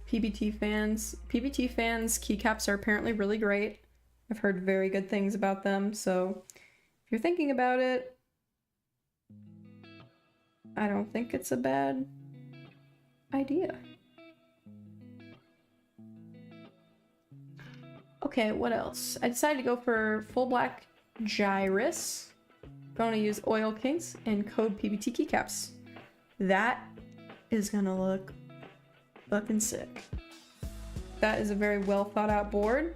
PBT fans. PBT fans, keycaps are apparently really great. I've heard very good things about them, so if you're thinking about it, I don't think it's a bad idea. Okay, what else? I decided to go for full black gyrus. Going to use oil kinks and code PBT keycaps. That is gonna look fucking sick. That is a very well thought out board.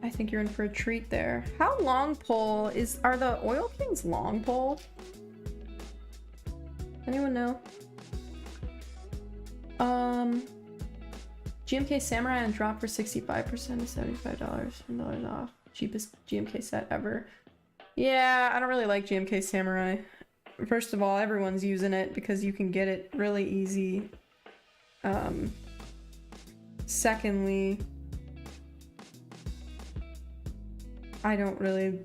I think you're in for a treat there. How long pole are the oil kings long pole? Anyone know? GMK Samurai on drop for 65% is $75. $10 off. Cheapest GMK set ever. Yeah, I don't really like GMK Samurai. First of all, everyone's using it because you can get it really easy. Secondly, I don't really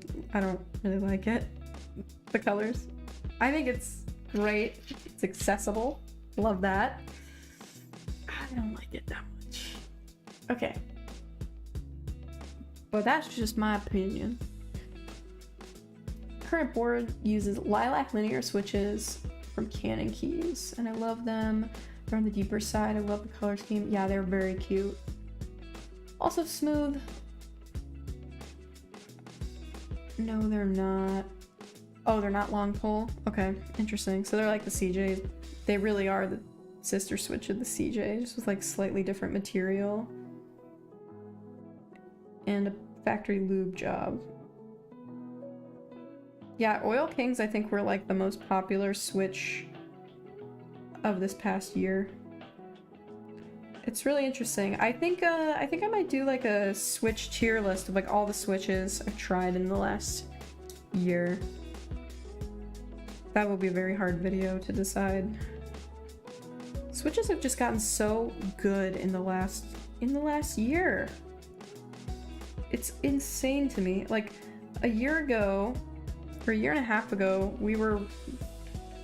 like it. The colors. I think it's great. It's accessible. Love that. I don't like it that much. Okay. but that's just my opinion. Current board uses lilac linear switches from Canon keys, and I love them. They're on the deeper side. I love the color scheme. Yeah, they're very cute. Also smooth. No, they're not. Oh, they're not long pull? Okay, interesting. So they're like the CJ. They really are the sister switch of the CJ, just with like slightly different material. And a factory lube job. Yeah, Oil Kings I think were like the most popular switch of this past year. It's really interesting. I think I might do like a switch tier list of like all the switches I've tried in the last year. That will be a very hard video to decide. Switches have just gotten so good in the last year. It's insane to me. Like a year ago, or a year and a half ago, we were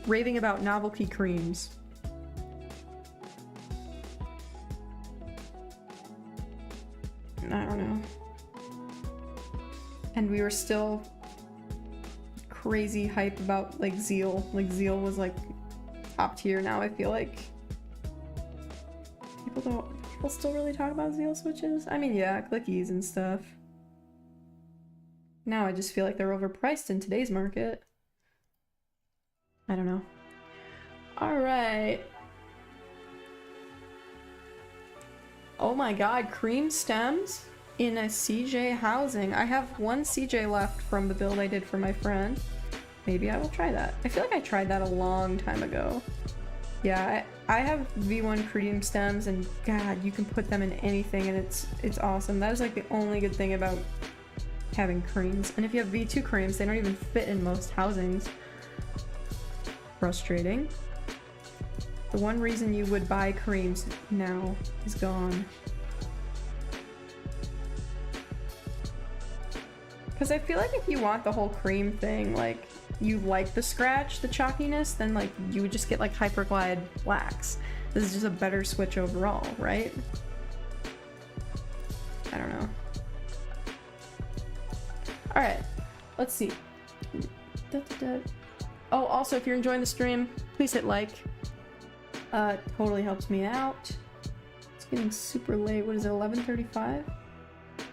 raving about novelty creams. I don't know. And we were still crazy hype about like Zeal. Like Zeal was like top tier now, I feel like. People still really talk about Zeal switches? I mean, yeah, clickies and stuff. Now I just feel like they're overpriced in today's market. I don't know. Alright. Oh my god, cream stems in a CJ housing. I have one CJ left from the build I did for my friend. Maybe I will try that. I feel like I tried that a long time ago. Yeah, I have V1 cream stems, and god, you can put them in anything and it's awesome. That is like the only good thing about having creams. And if you have V2 creams, they don't even fit in most housings. Frustrating. The one reason you would buy creams now is gone. Because I feel like if you want the whole cream thing, like, you like the scratch, the chalkiness, then like you would just get like Hyperglide blacks. This is just a better switch overall, right? I don't know. Alright, let's see. Oh, also, if you're enjoying the stream, please hit like. Totally helps me out. It's getting super late. What is it, 11:35?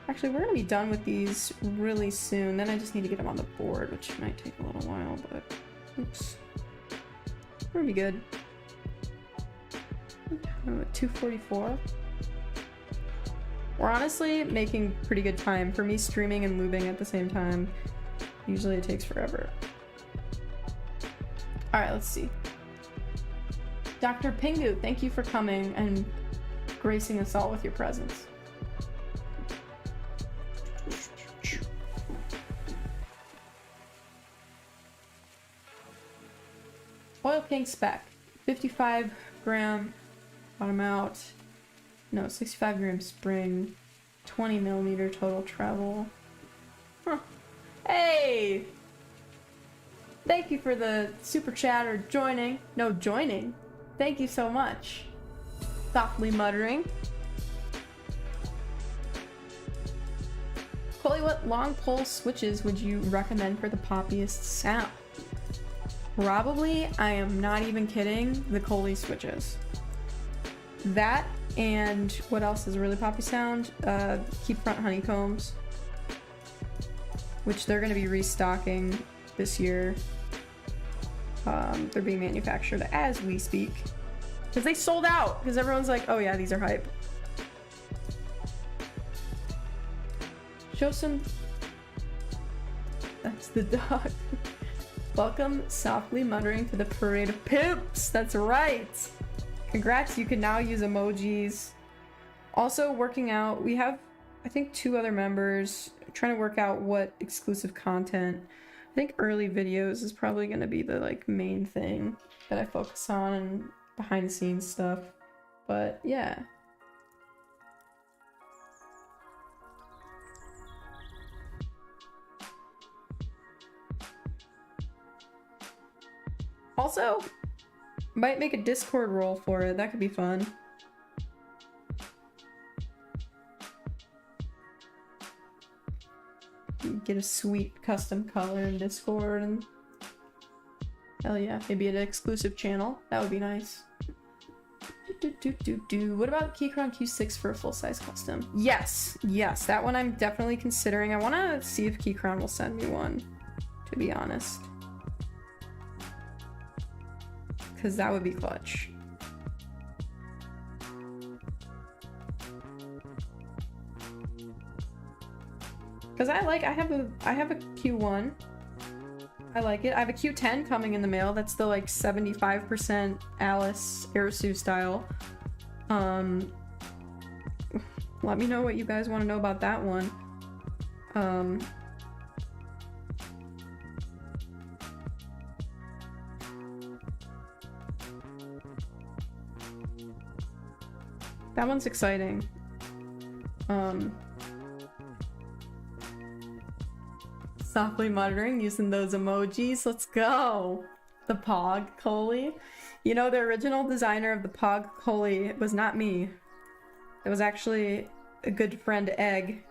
Actually, we're gonna be done with these really soon. Then I just need to get them on the board, which might take a little while, but oops. We're gonna be good. I'm at 2:44. We're honestly making pretty good time. For me, streaming and lubing at the same time, usually it takes forever. Alright, let's see. Dr. Pingu, thank you for coming and gracing us all with your presence. Oil King spec. 55 gram bottom out. No, 65 gram spring. 20 millimeter total travel. Huh. Hey! Thank you for the super chat or joining. No, joining. Thank you so much. Softly muttering. Coley, what long pole switches would you recommend for the poppiest sound? Probably, I am not even kidding, the Coley switches. That and what else is a really poppy sound? Keep front honeycombs, which they're going to be restocking this year. They're being manufactured as we speak because they sold out because everyone's like, oh yeah, these are hype. Show some. That's the dog. Welcome, softly muttering, to the parade of pimps. That's right. Congrats, you can now use emojis. Also, working out. We have, I think, 2 other members trying to work out what exclusive content. I think early videos is probably going to be the like main thing that I focus on, and behind the scenes stuff. But yeah. Also, might make a Discord role for it. That could be fun. get a sweet custom color in Discord and hell yeah, maybe an exclusive channel. That would be nice. What about Keychron Q6 for a full-size custom? Yes, yes, that one I'm definitely considering. I want to see if Keychron will send me one, to be honest. Because that would be clutch. Because I have a Q1. I like it. I have a Q10 coming in the mail. That's the like 75% Alice Airsu style. Let me know what you guys want to know about that one. That one's exciting. Softly muttering, using those emojis. Let's go. The Pog Coley. You know, the original designer of the Pog Coley was not me. It was actually a good friend, Egg.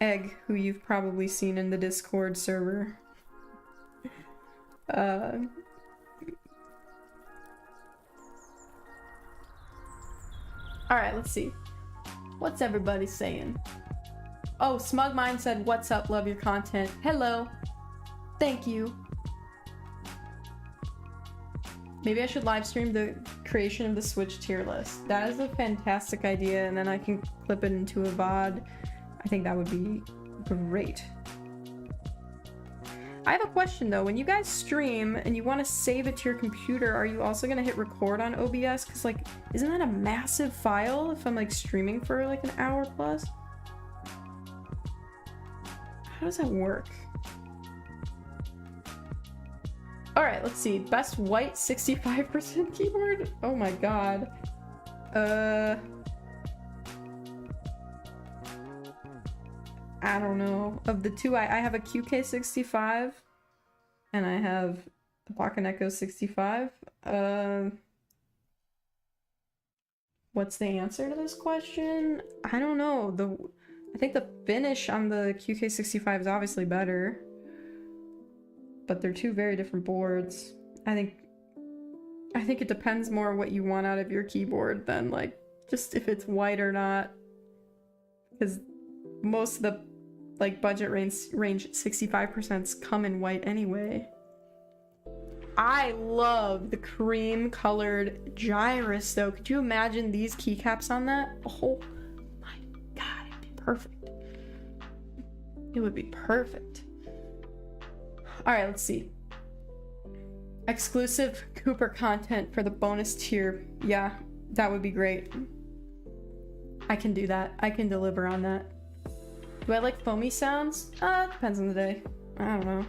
Egg, who you've probably seen in the Discord server. Alright, let's see. What's everybody saying? Oh, Smug Mind said, "What's up? Love your content." Hello. Thank you. Maybe I should live stream the creation of the Switch tier list. That is a fantastic idea, and then I can clip it into a VOD. I think that would be great. I have a question though. When you guys stream and you want to save it to your computer, are you also gonna hit record on OBS? Because like, isn't that a massive file if I'm like streaming for like an hour plus? How does that work? Alright, let's see. Best white 65% keyboard? Oh my god. I don't know. Of the two, I have a QK65 and I have the Bakaneko 65. What's the answer to this question? I don't know. I think the finish on the QK65 is obviously better, but they're two very different boards. I think it depends more what you want out of your keyboard than like just if it's white or not, because most of the like budget range 65% come in white anyway. I love the cream colored gyrus though. Could you imagine these keycaps on that? Oh my god, it'd be perfect. It would be perfect. Alright, let's see. Exclusive Cooper content for the bonus tier. Yeah, that would be great. I can do that. I can deliver on that. Do I like foamy sounds? Depends on the day. I don't know.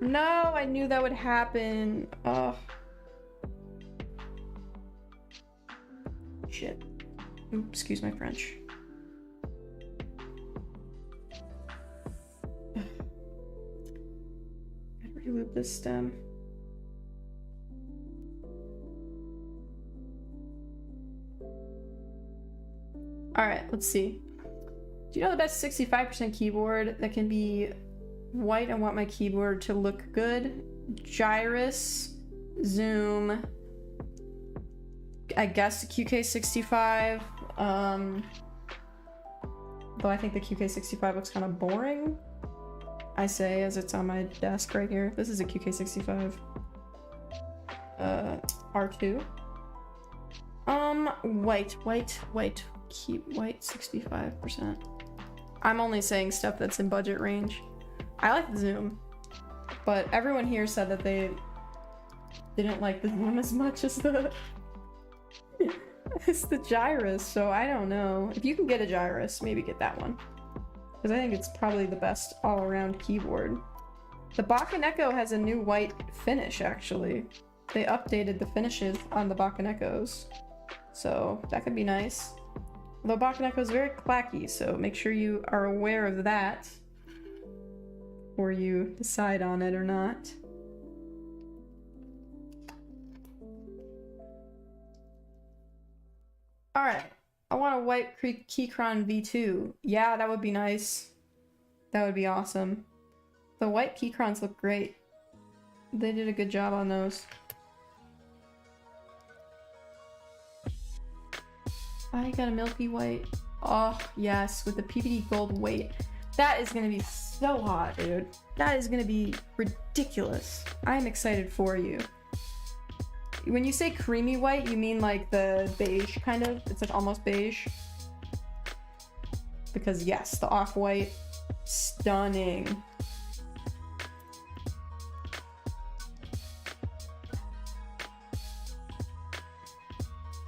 No, I knew that would happen. Oh. Shit. Oops, excuse my French. Gotta re-loop this stem. Alright, let's see. Do you know the best 65% keyboard that can be white? I want my keyboard to look good. Gyrus, Zoom, I guess the QK65. Though I think the QK65 looks kind of boring. I say as it's on my desk right here. This is a QK65. R2. White. Keep white 65%. I'm only saying stuff that's in budget range. I like the Zoom, but everyone here said that they didn't like the Zoom as much as the gyrus, so I don't know. If you can get a gyrus, maybe get that one, because I think it's probably the best all-around keyboard. The Bakaneko has a new white finish, actually. They updated the finishes on the Bakanekos, so that could be nice. Although Bakaneko is very clacky, so make sure you are aware of that before you decide on it or not. Alright. I want a white Keycron V2. Yeah, that would be nice. That would be awesome. The white Keycrons look great. They did a good job on those. I got a milky white. Oh, yes, with the PVD gold weight. That is gonna be so hot, dude. That is gonna be ridiculous. I'm excited for you. When you say creamy white, you mean like the beige kind of? It's like almost beige? Because yes, the off-white, stunning.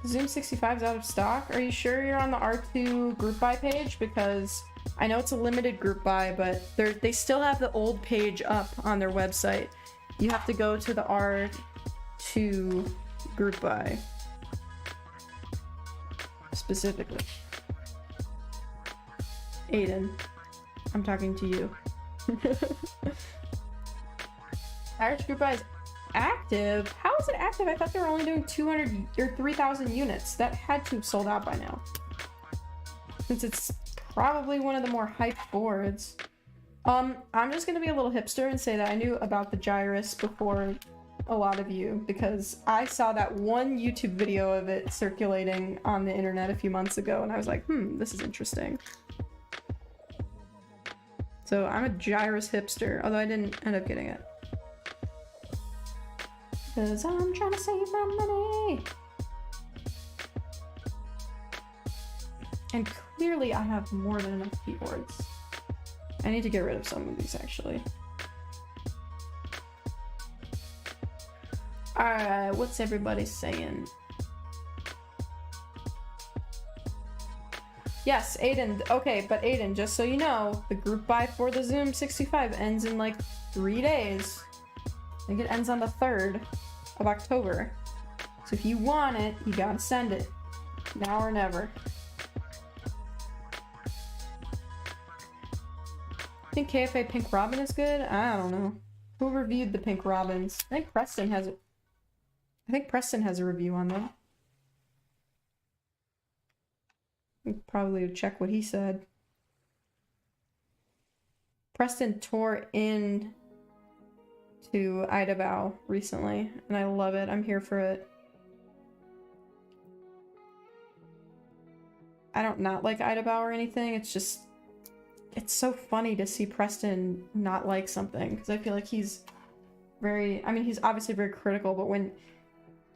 Zoom 65 is out of stock? Are you sure you're on the R2 group buy page? Because I know it's a limited group buy, but they still have the old page up on their website. You have to go to the R2 group buy specifically. Aiden, I'm talking to you. Irish group buy is active? How is it active? I thought they were only doing 200 or 3,000 units. That had to have sold out by now, since it's probably one of the more hyped boards. I'm just gonna be a little hipster and say that I knew about the gyrus before a lot of you, because I saw that one YouTube video of it circulating on the internet a few months ago, and I was like, this is interesting. So I'm a gyrus hipster, although I didn't end up getting it. Because I'm trying to save my money! And clearly I have more than enough keyboards. I need to get rid of some of these, actually. Alright, what's everybody saying? Yes, Aiden. Okay, but Aiden, just so you know, the group buy for the Zoom 65 ends in like 3 days. I think it ends on the 3rd of October. So if you want it, you gotta send it. Now or never. I think KFA Pink Robin is good? I don't know. Who reviewed the Pink Robins? I think Preston has it. I think Preston has a review on them. Probably check what he said. Preston tore in to Idabao recently, and I love it. I'm here for it. I don't not like Idabao or anything. It's just, it's so funny to see Preston not like something, because I feel like he's very, I mean, he's obviously very critical, but when,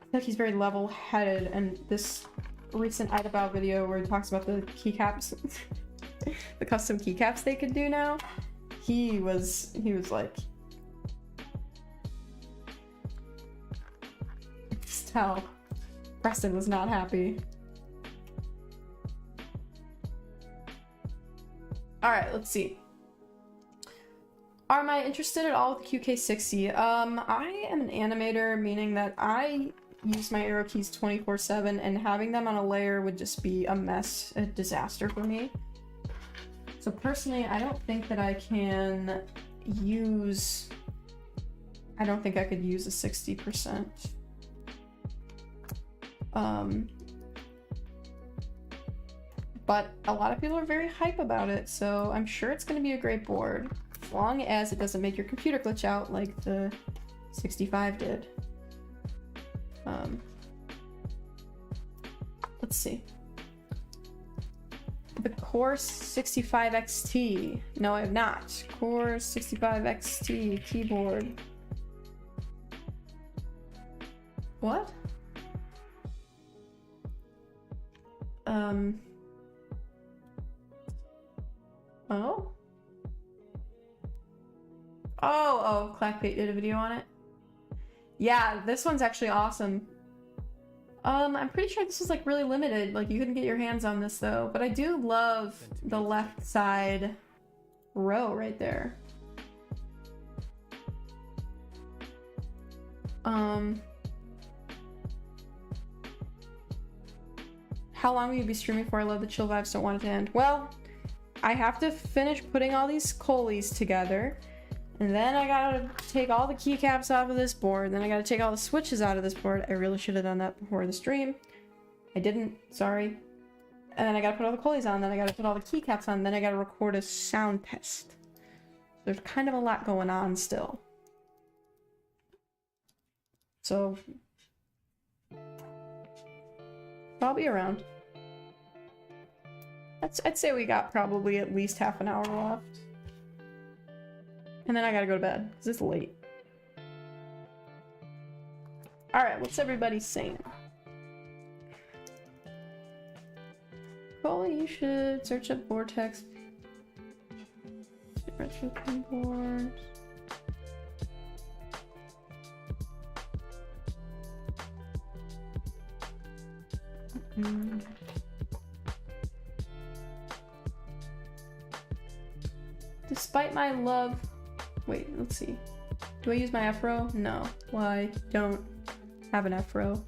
I feel like he's very level-headed, and this recent Idabao video where he talks about the keycaps, the custom keycaps they could do now, he was like, just tell Preston was not happy. Alright, let's see. Am I interested at all with QK60? I am an animator, meaning that I use my arrow keys 24/7, and having them on a layer would just be a mess, a disaster for me. So personally, I don't think that I can use... I don't think I could use a 60%. But a lot of people are very hype about it, so I'm sure it's going to be a great board, as long as it doesn't make your computer glitch out like the 65 did. Let's see. The Core 65 XT. No, I have not. Core 65 XT keyboard. What? Oh? Oh, Clackbait did a video on it. Yeah, this one's actually awesome. I'm pretty sure this is like really limited. Like you couldn't get your hands on this though, but I do love the left side row right there. How long will you be streaming for? I love the chill vibes, don't want it to end. Well, I have to finish putting all these Coleys together, and then I gotta take all the keycaps off of this board, then I gotta take all the switches out of this board. I really should have done that before the stream. I didn't, sorry. And then I gotta put all the Coleys on, then I gotta put all the keycaps on, then I gotta record a sound test. There's kind of a lot going on still. So, I'll be around. I'd say we got probably at least half an hour left. And then I gotta go to bed, because it's late. Alright, what's everybody saying? Coley, you should search up Vortex. Retro keyboards. Despite my love... Wait, let's see. Do I use my F-row? No. Why? Don't have an F-row.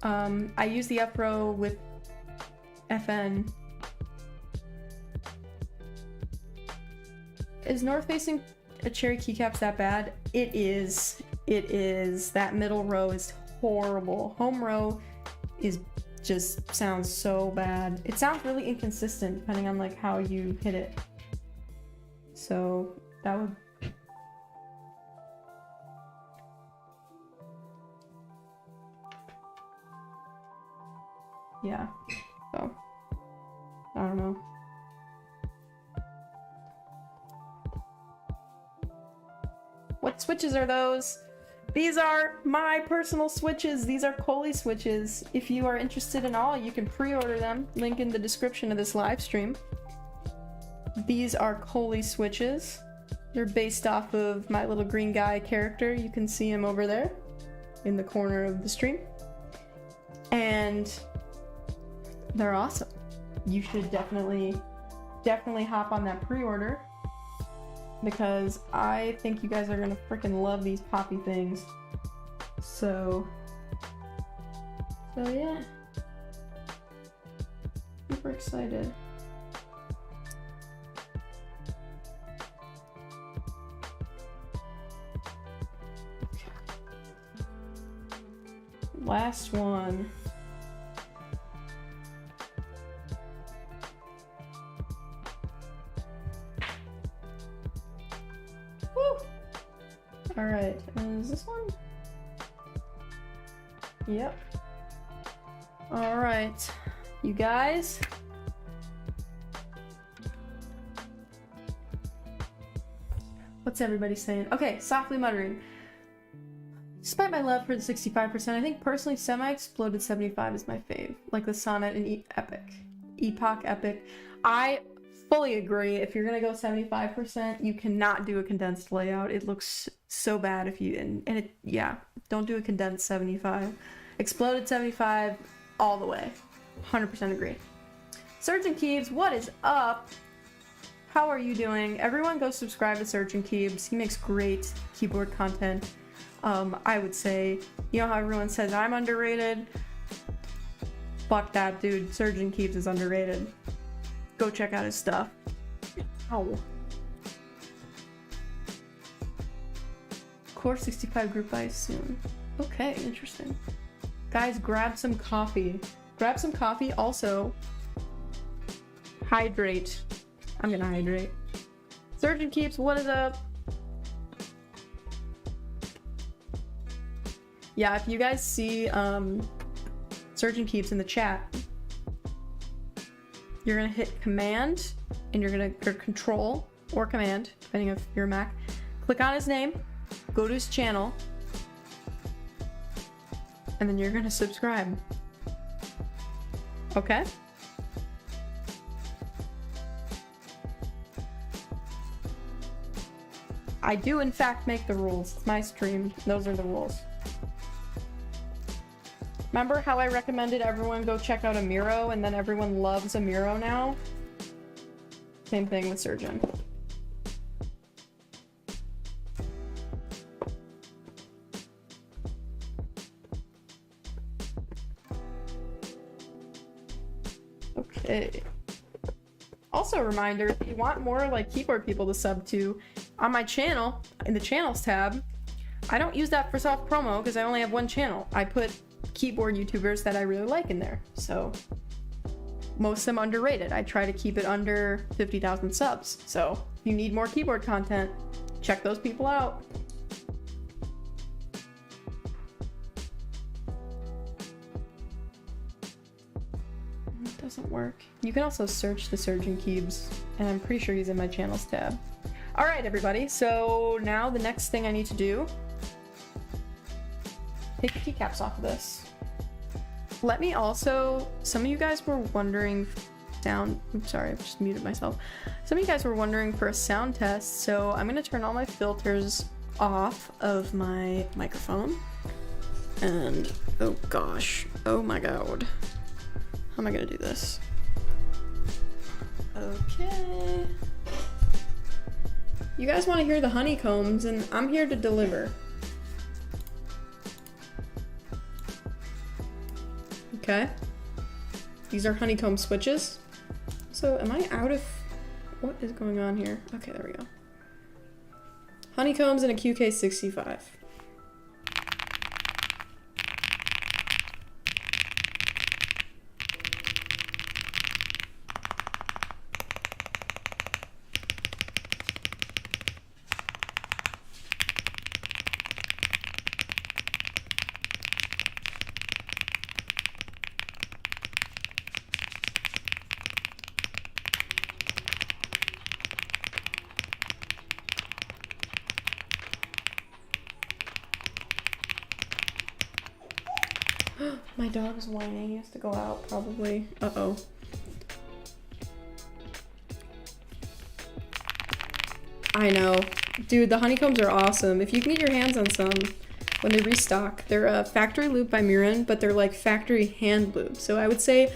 I use the F-row with FN. Is north-facing a cherry keycaps that bad? It is. It is. That middle row is horrible. Home row is just sounds so bad. It sounds really inconsistent depending on like how you hit it. So that would... Yeah. So I don't know. What switches are those? These are my personal switches. These are Coley switches. If you are interested in all, you can pre-order them. Link in the description of this live stream. These are Coley switches. They're based off of my little green guy character. You can see him over there in the corner of the stream. And they're awesome. You should definitely hop on that pre-order, because I think you guys are gonna freaking love these poppy things. So yeah. Super excited. Last one. Alright, is this one? Yep. Alright, you guys. What's everybody saying? Okay, softly muttering. Despite my love for the 65%, I think personally Semi-Exploded 75 is my fave. Like the Sonnet and Epoch Epic. I fully agree. If you're gonna go 75%, you cannot do a condensed layout. It looks so bad if you and it, yeah, don't do a condensed 75. Exploded 75 all the way. 100% agree. Surgeon Keebs, what is up? How are you doing? Everyone go subscribe to Surgeon Keebs. He makes great keyboard content. I would say, you know how everyone says I'm underrated? Fuck that, dude. Surgeon Keebs is underrated. Go check out his stuff. Ow. Core 65 group buys soon. Okay, interesting. Guys, grab some coffee. Grab some coffee. Also, hydrate. I'm gonna hydrate. Surgeon Keeps, what is up? Yeah, if you guys see Surgeon Keeps in the chat, you're gonna hit command and you're gonna, or control or command, depending if you're a Mac. Click on his name, go to his channel, and then you're gonna subscribe. Okay? I do in fact make the rules. It's my stream. Those are the rules. Remember how I recommended everyone go check out Amiro and then everyone loves Amiro now? Same thing with Surgeon. Okay. Also a reminder, if you want more like keyboard people to sub to, on my channel, in the channels tab, I don't use that for soft promo because I only have one channel. I put keyboard YouTubers that I really like in there. So most of them underrated. I try to keep it under 50,000 subs. So if you need more keyboard content, check those people out. It doesn't work. You can also search the Surgeon Keybs, and I'm pretty sure he's in my channels tab. All right, everybody. So now the next thing I need to do, take the keycaps off of this. Let me also, some of you guys were wondering I'm sorry, I just muted myself. Some of you guys were wondering for a sound test, so I'm gonna turn all my filters off of my microphone. And, oh gosh, oh my god. How am I gonna do this? Okay. You guys wanna hear the honeycombs, and I'm here to deliver. Okay. These are honeycomb switches. So am I out of, what is going on here? Okay, there we go. Honeycombs and a QK65. My dog's whining. He has to go out, probably. Uh-oh. I know. Dude, the honeycombs are awesome. If you can get your hands on some when they restock. They're factory lube by Mirren, but they're like factory hand lube. So I would say,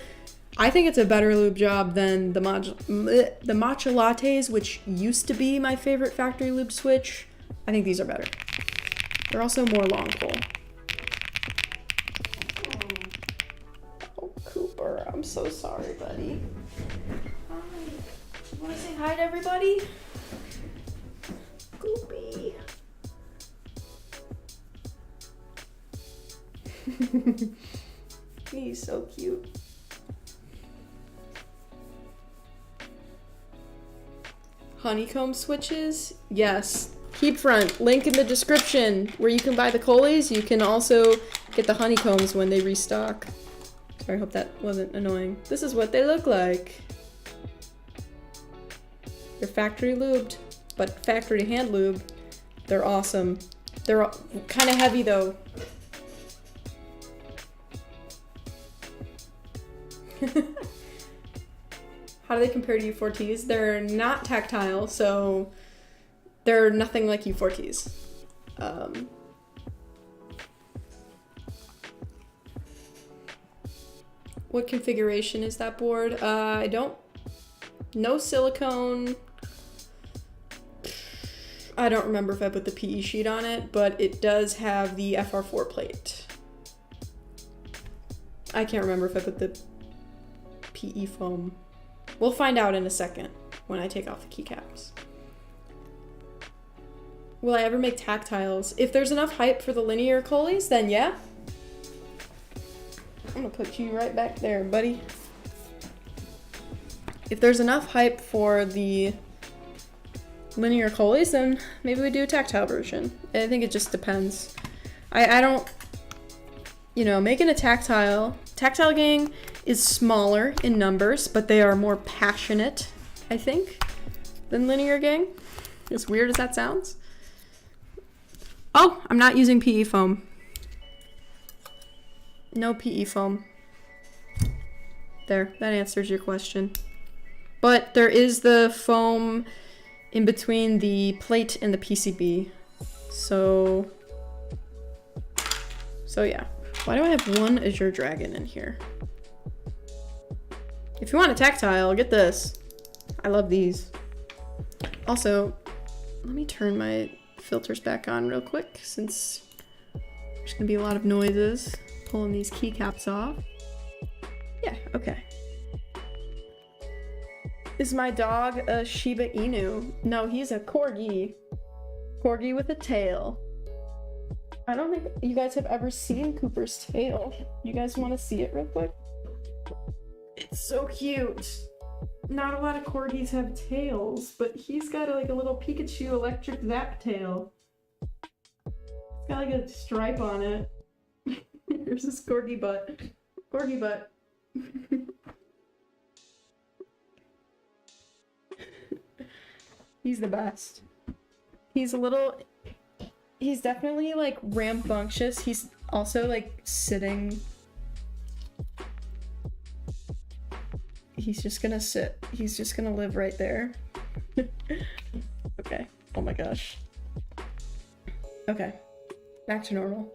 I think it's a better lube job than the matcha lattes, which used to be my favorite factory lube switch. I think these are better. They're also more long pull. I'm so sorry, buddy. Hi. You want to say hi to everybody? Goopy. He's so cute. Honeycomb switches? Yes. Keep front. Link in the description where you can buy the Coleys. You can also get the honeycombs when they restock. I hope that wasn't annoying. This is what they look like. They're factory lubed, but factory hand lube. They're awesome. They're kind of heavy though. How do they compare to U4Ts? They're not tactile, so they're nothing like U4Ts. What configuration is that board? I don't... No silicone. I don't remember if I put the PE sheet on it, but it does have the FR4 plate. I can't remember if I put the PE foam. We'll find out in a second when I take off the keycaps. Will I ever make tactiles? If there's enough hype for the linear Coleys, then yeah. I'm gonna put you right back there, buddy. If there's enough hype for the linear Coleys, then maybe we do a tactile version. I think it just depends. I don't, you know, making a tactile gang is smaller in numbers, but they are more passionate, I think, than linear gang. As weird as that sounds. Oh, I'm not using PE foam. No PE foam. There, that answers your question. But there is the foam in between the plate and the PCB. So yeah. Why do I have one Azure Dragon in here? If you want a tactile, get this. I love these. Also, let me turn my filters back on real quick since there's gonna be a lot of noises. Pulling these keycaps off. Yeah, okay. Is my dog a Shiba Inu? No, he's a Corgi. Corgi with a tail. I don't think you guys have ever seen Cooper's tail. You guys want to see it real quick? It's so cute. Not a lot of corgis have tails, but he's got like a little Pikachu electric zap tail. It's got like a stripe on it. Here's his corgi butt. Corgi butt. He's the best. He's definitely like rambunctious. He's also like sitting. He's just gonna sit. He's just gonna live right there. Okay. Oh my gosh. Okay. Back to normal.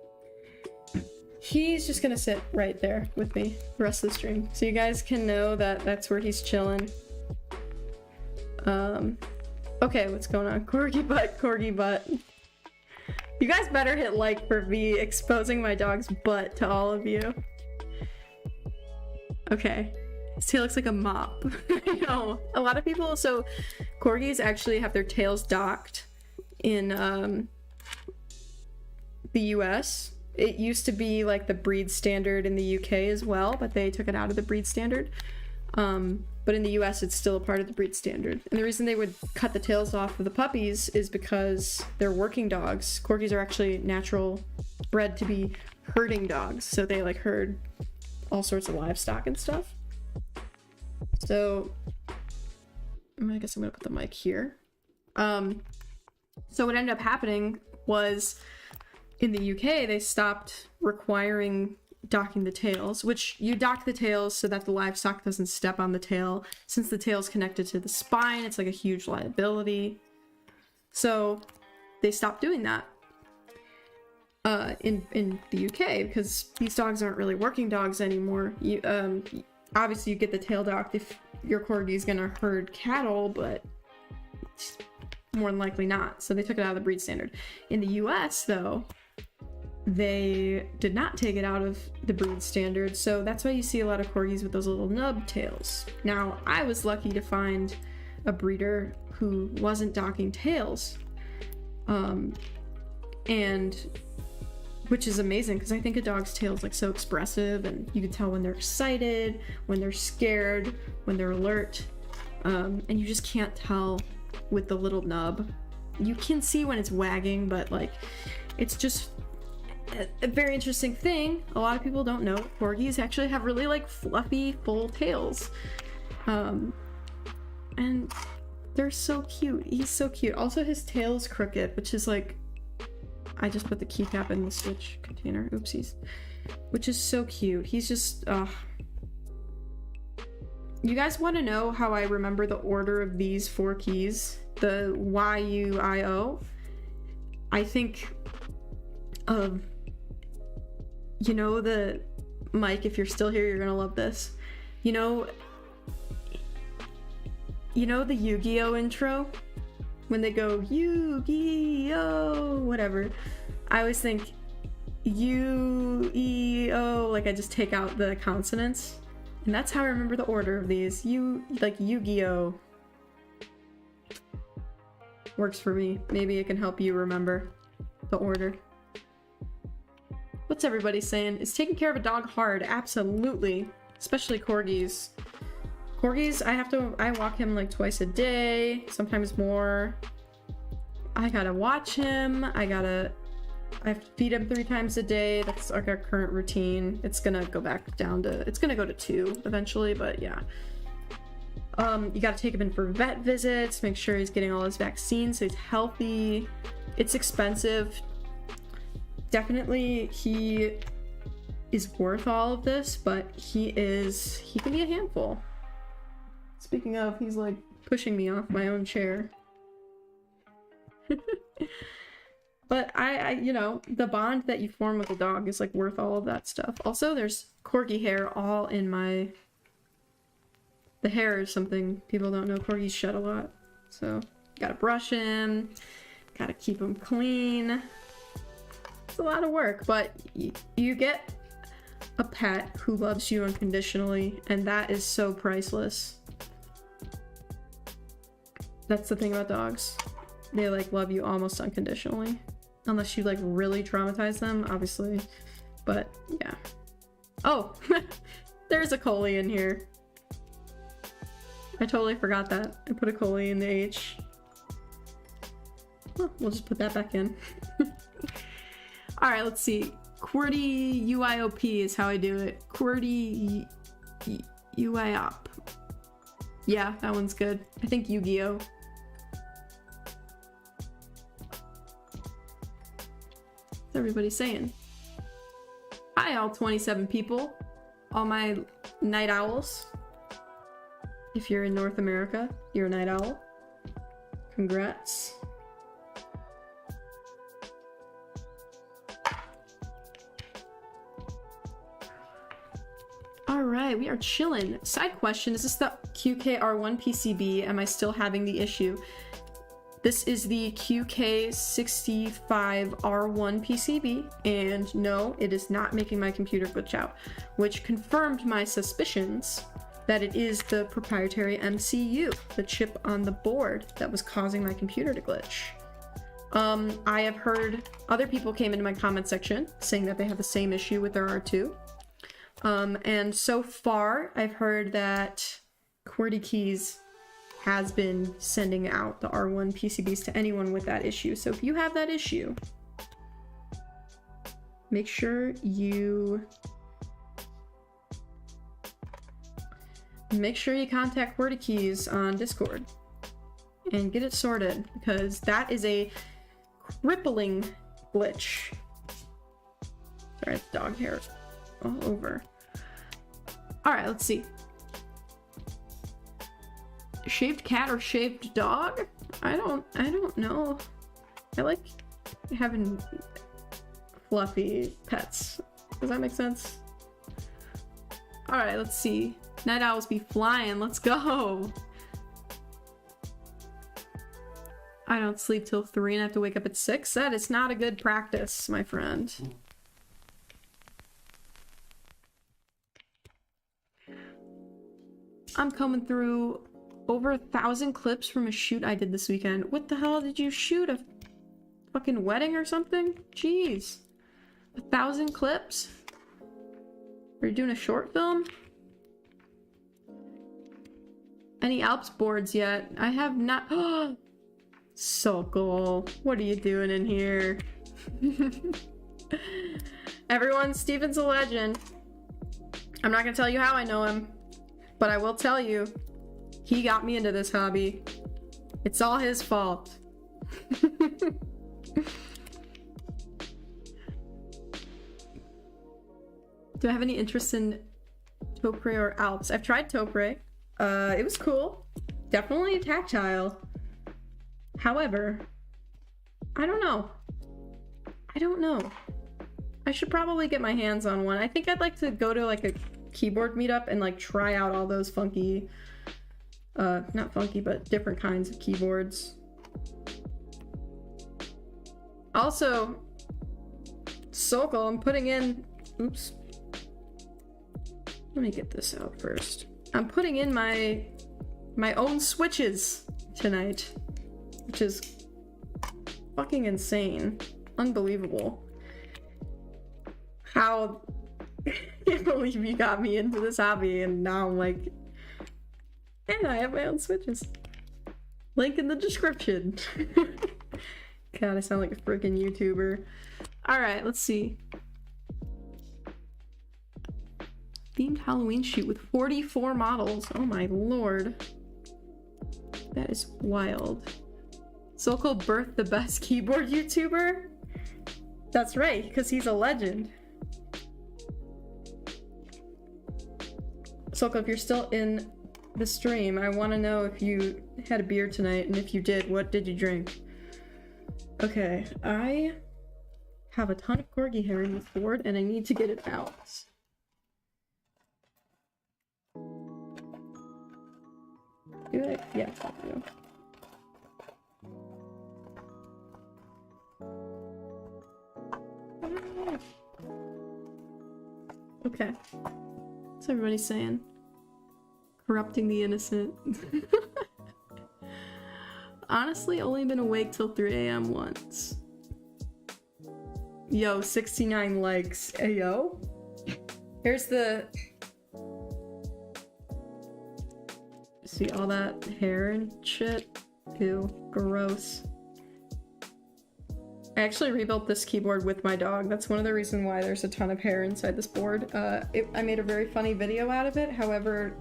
He's just gonna sit right there with me the rest of the stream. So you guys can know that that's where he's chilling. Okay, what's going on? Corgi butt, corgi butt. You guys better hit like for me exposing my dog's butt to all of you. Okay. His tail looks like a mop. I know. A lot of people, so corgis actually have their tails docked in the US. It used to be like the breed standard in the UK as well, but they took it out of the breed standard. But in the US, it's still a part of the breed standard. And the reason they would cut the tails off of the puppies is because they're working dogs. Corgis are actually natural bred to be herding dogs. So they like herd all sorts of livestock and stuff. So I guess I'm gonna put the mic here. So what ended up happening was in the UK, they stopped requiring docking the tails, which you dock the tails so that the livestock doesn't step on the tail. Since the tail's connected to the spine, it's like a huge liability. So they stopped doing that in the UK because these dogs aren't really working dogs anymore. You obviously you get the tail docked if your corgi is gonna herd cattle, but more than likely not. So they took it out of the breed standard. In the US though, they did not take it out of the breed standard, so that's why you see a lot of corgis with those little nub tails. Now, I was lucky to find a breeder who wasn't docking tails, and which is amazing because I think a dog's tail is like so expressive, and you can tell when they're excited, when they're scared, when they're alert, and you just can't tell with the little nub. You can see when it's wagging, but like it's just a very interesting thing. A lot of people don't know corgis actually have really like fluffy full tails, and they're so cute. He's so cute. Also his tail is crooked, which is like, I just put the keycap in the switch container, oopsies, which is so cute. He's just you guys want to know how I remember the order of these 4 keys, the YUIO? I think of, you know, the Mike, if you're still here, you're gonna love this. You know the Yu-Gi-Oh intro? When they go, Yu-Gi-Oh, whatever. I always think U-E-O, like I just take out the consonants. And that's how I remember the order of these. Like Yu-Gi-Oh. Works for me. Maybe it can help you remember the order. What's everybody saying? Is taking care of a dog hard? Absolutely. Especially corgis. Corgis, I walk him like twice a day, sometimes more. I gotta watch him. I have to feed him 3 times a day. That's like our current routine. It's gonna go back down to, it's gonna go to 2 eventually, but yeah. You gotta take him in for vet visits, make sure he's getting all his vaccines so he's healthy. It's expensive. Definitely he is worth all of this, but he can be a handful. Speaking of, he's like pushing me off my own chair. But I you know, the bond that you form with a dog is like worth all of that stuff. Also, there's corgi hair all in my... The hair is something people don't know. Corgis shed a lot. So, gotta brush him, gotta keep him clean. It's a lot of work, but you get a pet who loves you unconditionally, and that is so priceless. That's the thing about dogs. They like love you almost unconditionally. Unless you like really traumatize them, obviously. But yeah. Oh, there's a Coley in here. I totally forgot that. I put a Coley in the H. Well, we'll just put that back in. Alright, let's see. QWERTY UIOP is how I do it. QWERTY UIOP. Yeah, that one's good. I think Yu-Gi-Oh! What's everybody saying? Hi, all 27 people. All my night owls. If you're in North America, you're a night owl. Congrats. Alright, we are chilling. Side question, is this the QKR1 PCB? Am I still having the issue? This is the QK65R1 PCB, and no, it is not making my computer glitch out, which confirmed my suspicions that it is the proprietary MCU, the chip on the board, that was causing my computer to glitch. I have heard other people came into my comment section saying that they have the same issue with their R2. And so far, I've heard that QWERTY Keys has been sending out the R1 PCBs to anyone with that issue. So if you have that issue, make sure you contact QWERTY Keys on Discord and get it sorted, because that is a crippling glitch. Sorry, dog hair all over. Alright, let's see. Shaved cat or shaved dog? I don't know. I like having fluffy pets. Does that make sense? Alright, let's see. Night owls be flying. Let's go. I don't sleep till 3 and I have to wake up at 6. That is not a good practice, my friend. I'm coming through over 1,000 clips from a shoot I did this weekend. What the hell did you shoot? A fucking wedding or something? Jeez. 1,000 clips? Are you doing a short film? Any Alps boards yet? I have not. Oh, Sokol, what are you doing in here? Everyone, Steven's a legend. I'm not gonna tell you how I know him, but I will tell you, he got me into this hobby. It's all his fault. Do I have any interest in Topre or Alps? I've tried Topre. It was cool. Definitely tactile. However, I don't know. I should probably get my hands on one. I think I'd like to go to like a keyboard meetup and like try out all those funky, not funky, but different kinds of keyboards. Also, Sokol, I'm putting in, oops. Let me get this out first. I'm putting in my own switches tonight, which is fucking insane. Unbelievable. How I can't believe you got me into this hobby, and now I'm like, and I have my own switches. Link in the description. God, I sound like a freaking YouTuber. Alright, let's see. Themed Halloween shoot with 44 models. Oh my lord. That is wild. Sokol birthed the best keyboard YouTuber? That's right, because he's a legend. Sokol, if you're still in the stream, I want to know if you had a beer tonight, and if you did, what did you drink? Okay, I have a ton of corgi hair in this board, and I need to get it out. Do I? Yeah, I do. Okay. What's everybody saying? Corrupting the innocent. Honestly, only been awake till 3 a.m. once. Yo, 69 likes. Hey, yo. Here's the... See all that hair and shit? Ew, gross. I actually rebuilt this keyboard with my dog. That's one of the reasons why there's a ton of hair inside this board. I made a very funny video out of it. However,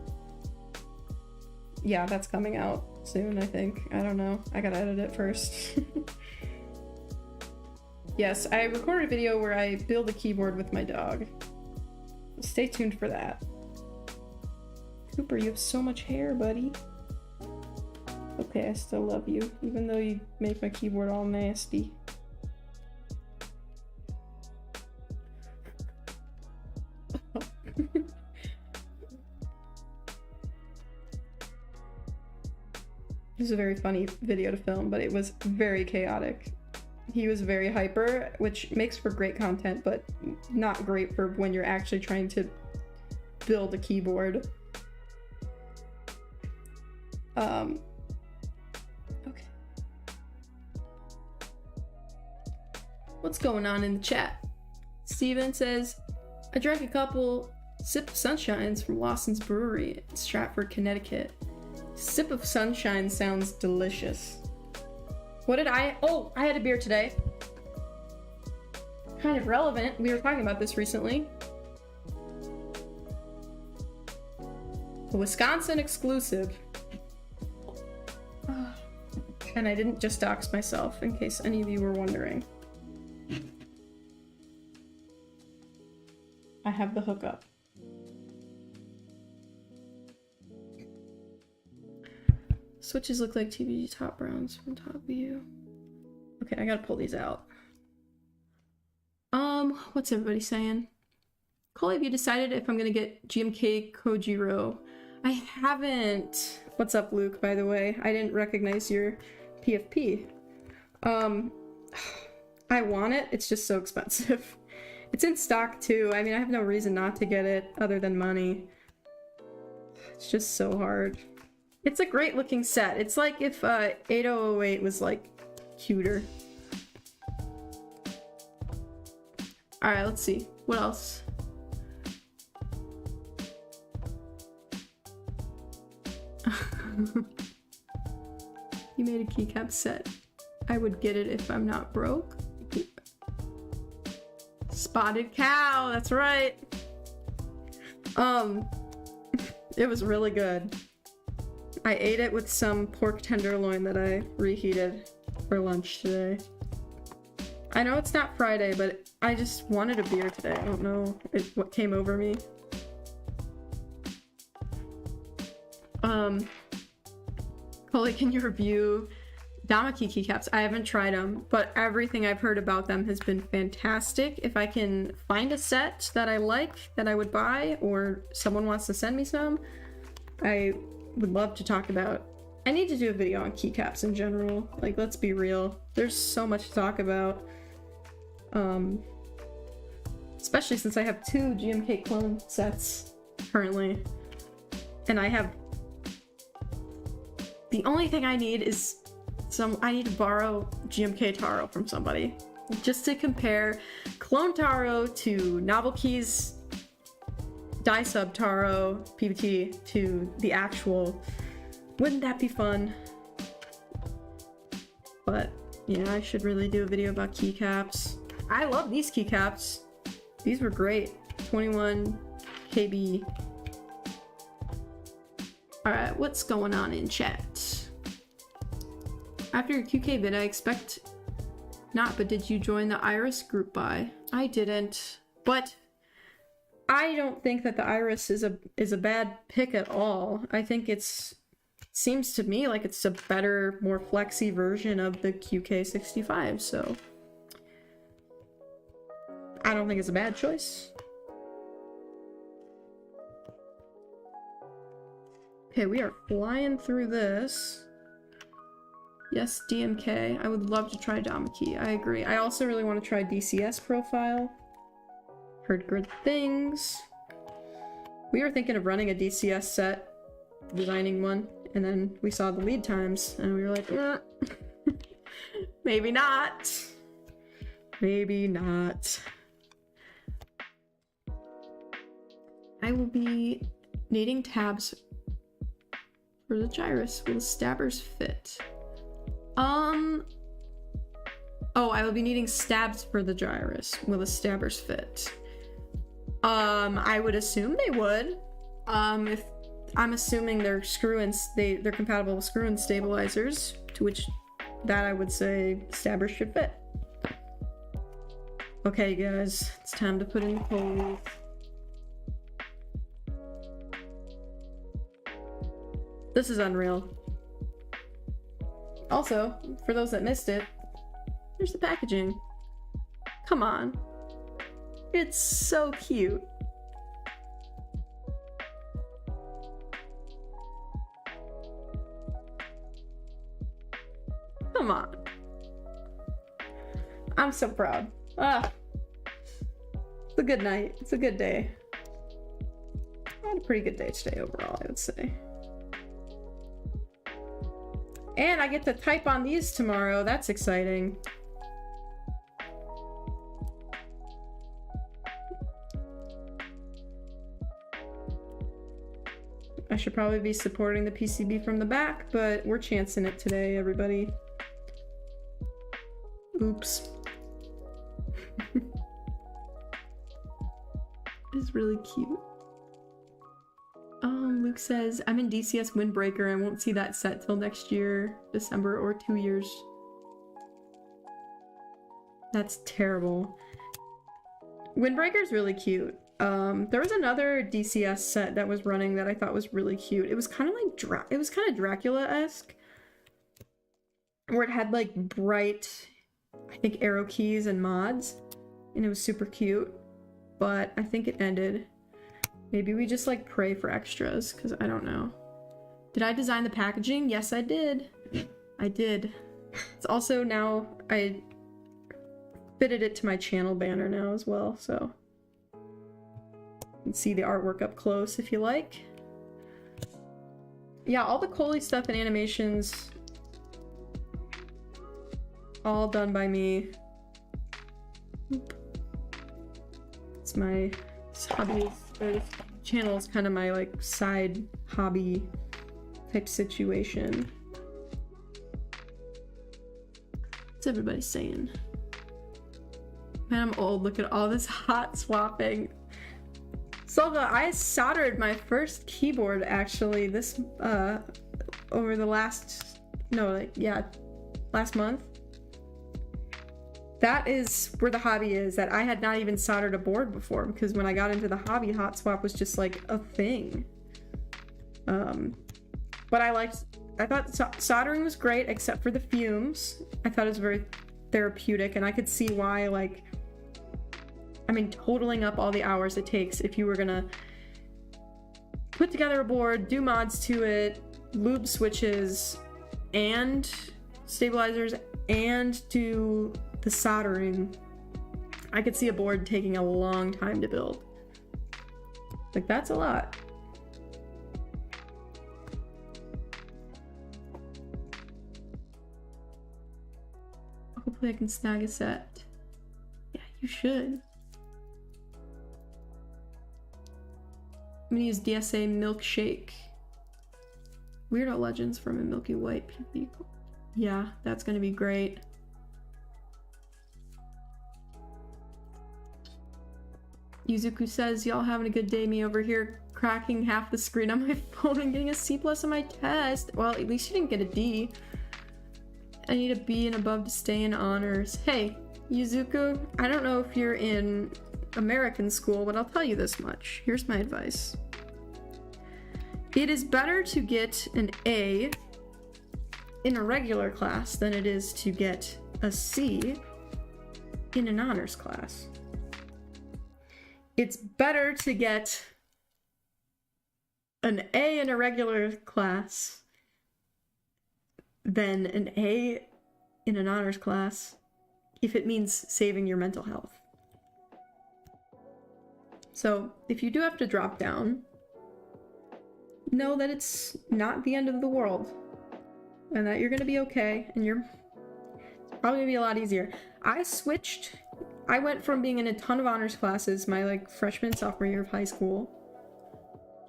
yeah, that's coming out soon, I think. I don't know. I gotta edit it first. Yes, I recorded a video where I build a keyboard with my dog. Stay tuned for that. Cooper, you have so much hair, buddy. Okay, I still love you, even though you make my keyboard all nasty. This is a very funny video to film, but it was very chaotic. He was very hyper, which makes for great content, but not great for when you're actually trying to build a keyboard. Okay. What's going on in the chat? Steven says, I drank a couple Sip of Sunshines from Lawson's Brewery in Stratford, Connecticut. Sip of Sunshine sounds delicious. What did I... Oh, I had a beer today. Kind of relevant. We were talking about this recently. A Wisconsin exclusive. And I didn't just dox myself, in case any of you were wondering. I have the hookup. Switches look like TBG top browns from top view. Okay, I gotta pull these out. What's everybody saying? Coley, have you decided if I'm gonna get GMK Kojiro? I haven't. What's up, Luke, by the way? I didn't recognize your PFP. I want it, it's just so expensive. It's in stock too. I mean, I have no reason not to get it other than money. It's just so hard. It's a great looking set. It's like if 8008 was like cuter. Alright, let's see. What else? You made a keycap set. I would get it if I'm not broke. Spotted cow, that's right. It was really good. I ate it with some pork tenderloin that I reheated for lunch today. I know it's not Friday, but I just wanted a beer today. I don't know what came over me. Coley, can you review Damaki keycaps? I haven't tried them, but everything I've heard about them has been fantastic. If I can find a set that I like, that I would buy, or someone wants to send me some, I would love to talk about. I need to do a video on keycaps in general. Like, let's be real. There's so much to talk about. Especially since I have 2 GMK clone sets currently. And I have... The only thing I need is I need to borrow GMK Taro from somebody. Just to compare clone Taro to Novel Keys die sub Taro PBT to the actual. Wouldn't that be fun? But yeah, I should really do a video about keycaps. I love these keycaps. These were great. 21 KB. Alright, what's going on in chat? After your QK vid, I expect not, but did you join the Iris group buy? I didn't, but I don't think that the Iris is a bad pick at all. I think seems to me like it's a better, more flexy version of the QK65, so I don't think it's a bad choice. Okay, we are flying through this. Yes, DMK. I would love to try Damaki. I agree. I also really want to try DCS profile. Heard good things. We were thinking of running a DCS set, designing one, and then we saw the lead times, and we were like, maybe not. Maybe not. I will be needing tabs for the gyrus. Will the stabbers fit? Oh, I will be needing stabs for the gyrus. Will the stabbers fit? I would assume they would. If I'm assuming they're they're compatible with screw-in stabilizers, to which that I would say stabbers should fit. Okay, guys, it's time to put in the polls. This is unreal. Also, for those that missed it, there's the packaging. Come on. It's so cute. Come on. I'm so proud. Ah. It's a good night. It's a good day. I had a pretty good day today overall, I would say. And I get to type on these tomorrow. That's exciting. I should probably be supporting the PCB from the back, but we're chancing it today, everybody. Oops. It's really cute. Luke says, I'm in DCS Windbreaker. I won't see that set till next year, December, or 2 years. That's terrible. Windbreaker's really cute. There was another DCS set that was running that I thought was really cute. It was kind of like it was kind of Dracula-esque, where it had like bright, I think, arrow keys and mods, and it was super cute. But I think it ended. Maybe we just like pray for extras, because I don't know. Did I design the packaging? Yes, I did. I did. It's also now, I fitted it to my channel banner now as well, so you can see the artwork up close if you like. Yeah, all the Coley stuff and animations, all done by me. It's my hobby. This channel is kind of my like side hobby type situation. What's everybody saying? Man, I'm old. Look at all this hot swapping. Solga, I soldered my first keyboard actually this over the last month. That is where the hobby is, that I had not even soldered a board before, because when I got into the hobby, hot swap was just like a thing. But I thought soldering was great, except for the fumes. I thought it was very therapeutic, and I could see why, like, I mean, totaling up all the hours it takes if you were gonna put together a board, do mods to it, lube switches, and stabilizers, and do the soldering. I could see a board taking a long time to build. Like, that's a lot. Hopefully I can snag a set. Yeah, you should. I'm gonna use DSA Milkshake. Weirdo Legends from a Milky White PP. Yeah, that's gonna be great. Yuzuku says, y'all having a good day, me over here cracking half the screen on my phone and getting a C+ on my test. Well, at least you didn't get a D. I need a B and above to stay in honors. Hey, Yuzuku, I don't know if you're in American school, but I'll tell you this much. Here's my advice. It is better to get an A in a regular class than it is to get a C in an honors class. It's better to get an A in a regular class than an A in an honors class if it means saving your mental health. So if you do have to drop down, know that it's not the end of the world and that you're gonna be okay, and it's probably gonna be a lot easier. I switched I went from being in a ton of honors classes my like freshman, sophomore year of high school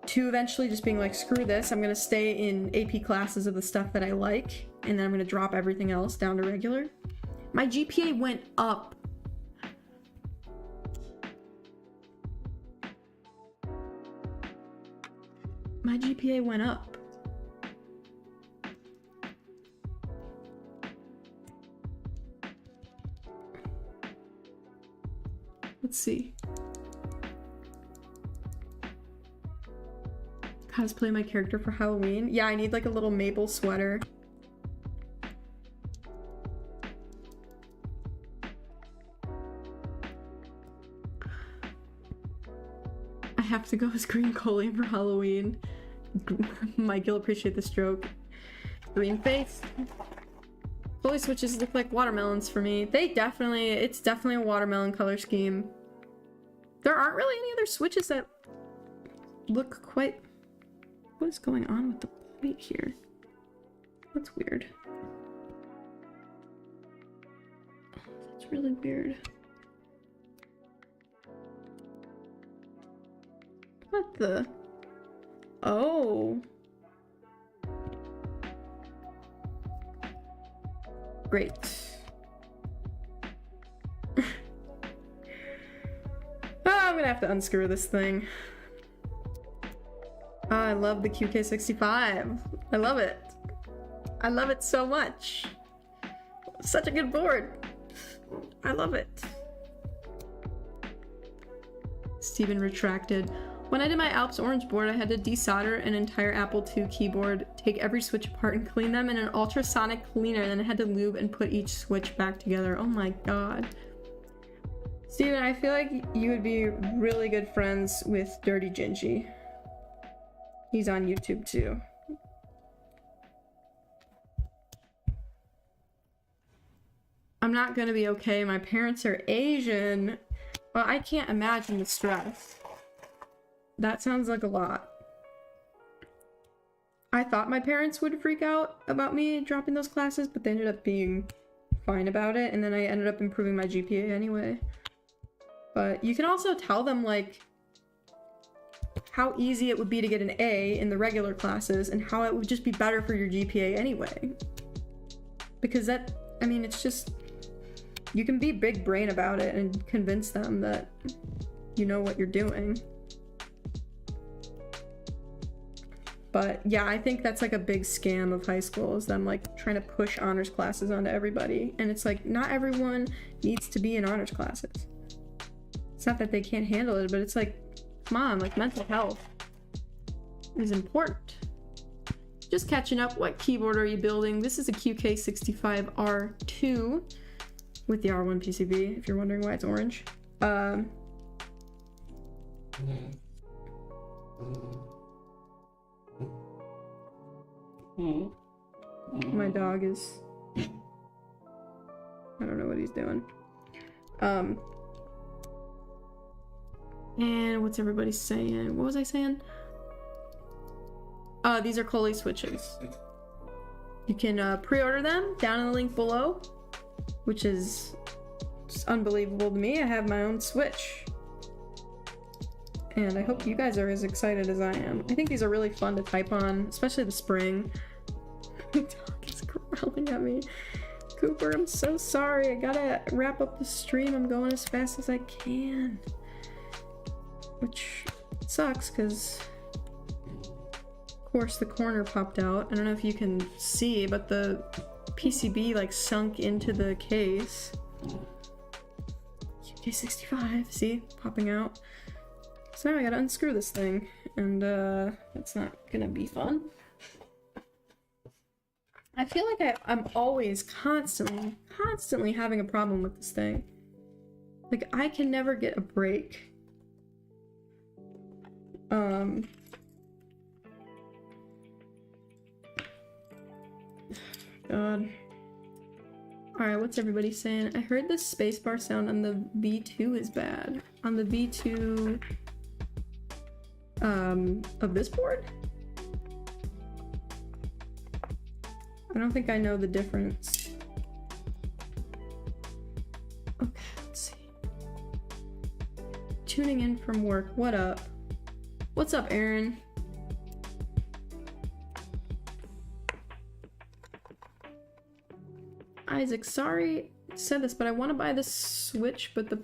to eventually just being like, screw this, I'm gonna stay in AP classes of the stuff that I like, and then I'm gonna drop everything else down to regular. My GPA went up. My GPA went up. Let's see. Cosplay my character for Halloween. Yeah, I need like a little Mabel sweater. I have to go as Green Coley for Halloween. Mike, you'll appreciate this joke. Green face. Coley switches look like watermelons for me. It's definitely a watermelon color scheme. There aren't really any other switches that look quite... What is going on with the plate here? That's weird. That's really weird. What the? Oh. Great. I'm gonna have to unscrew this thing. Oh, I love the QK65. I love it. I love it so much. Such a good board. I love it. Steven retracted. When I did my Alps Orange board, I had to desolder an entire Apple II keyboard, take every switch apart and clean them in an ultrasonic cleaner, then I had to lube and put each switch back together. Oh my god. Steven, I feel like you would be really good friends with Dirty Gingy. He's on YouTube too. I'm not gonna be okay. My parents are Asian. Well, I can't imagine the stress. That sounds like a lot. I thought my parents would freak out about me dropping those classes, but they ended up being fine about it, and then I ended up improving my GPA anyway. But you can also tell them, like, how easy it would be to get an A in the regular classes, and how it would just be better for your GPA anyway. Because that, I mean, it's just, you can be big brain about it and convince them that you know what you're doing. But yeah, I think that's like a big scam of high school, is them like trying to push honors classes onto everybody. And it's like, not everyone needs to be in honors classes. It's not that they can't handle it, but it's like, come on, like mental health is important. Just catching up, what keyboard are you building? This is a QK65R2 with the R1 PCB, if you're wondering why it's orange. My dog is... I don't know what he's doing. And what's everybody saying? What was I saying? These are Coley switches. You can pre-order them down in the link below, which is just unbelievable to me. I have my own Switch. And I hope you guys are as excited as I am. I think these are really fun to type on, especially the spring. The dog is growling at me. Cooper, I'm so sorry. I gotta wrap up the stream. I'm going as fast as I can. Which sucks, because of course the corner popped out. I don't know if you can see, but the PCB like sunk into the case. QK65, see? Popping out. So now I gotta unscrew this thing, and that's not gonna be fun. I feel like I'm always constantly having a problem with this thing. Like, I can never get a break. God. Alright, what's everybody saying? I heard the spacebar sound on the V2 is bad. On the V2... of this board? I don't think I know the difference. Okay, let's see. tuning in from work. What up? What's up, Aaron? Isaac, sorry I said this, but I want to buy this Switch, but the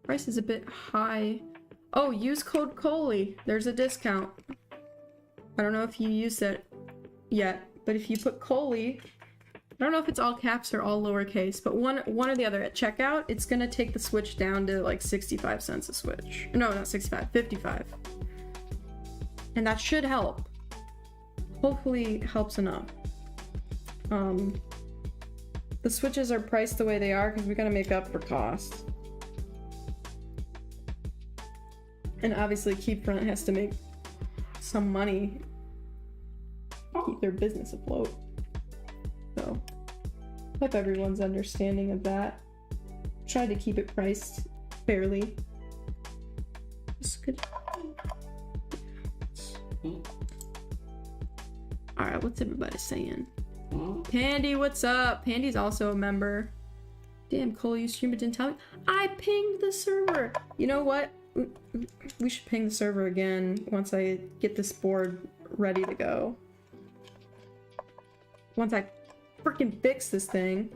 price is a bit high. Oh, use code Coley. There's a discount. I don't know if you used it yet, but if you put Coley, I don't know if it's all caps or all lowercase, but one or the other at checkout, it's gonna take the Switch down to like 65 cents a Switch. No, not 65, 55. And that should help. Hopefully helps enough. The Switches are priced the way they are because we gotta make up for cost. And obviously Keyfront has to make some money to keep their business afloat. So, hope everyone's understanding of that. Tried to keep it priced fairly. Just good. Alright, what's everybody saying? Pandy, what's up? Pandy's also a member. Damn, Cole, you streamed it, didn't tell me. I pinged the server! You know what? We should ping the server again once I get this board ready to go. Once I freaking fix this thing.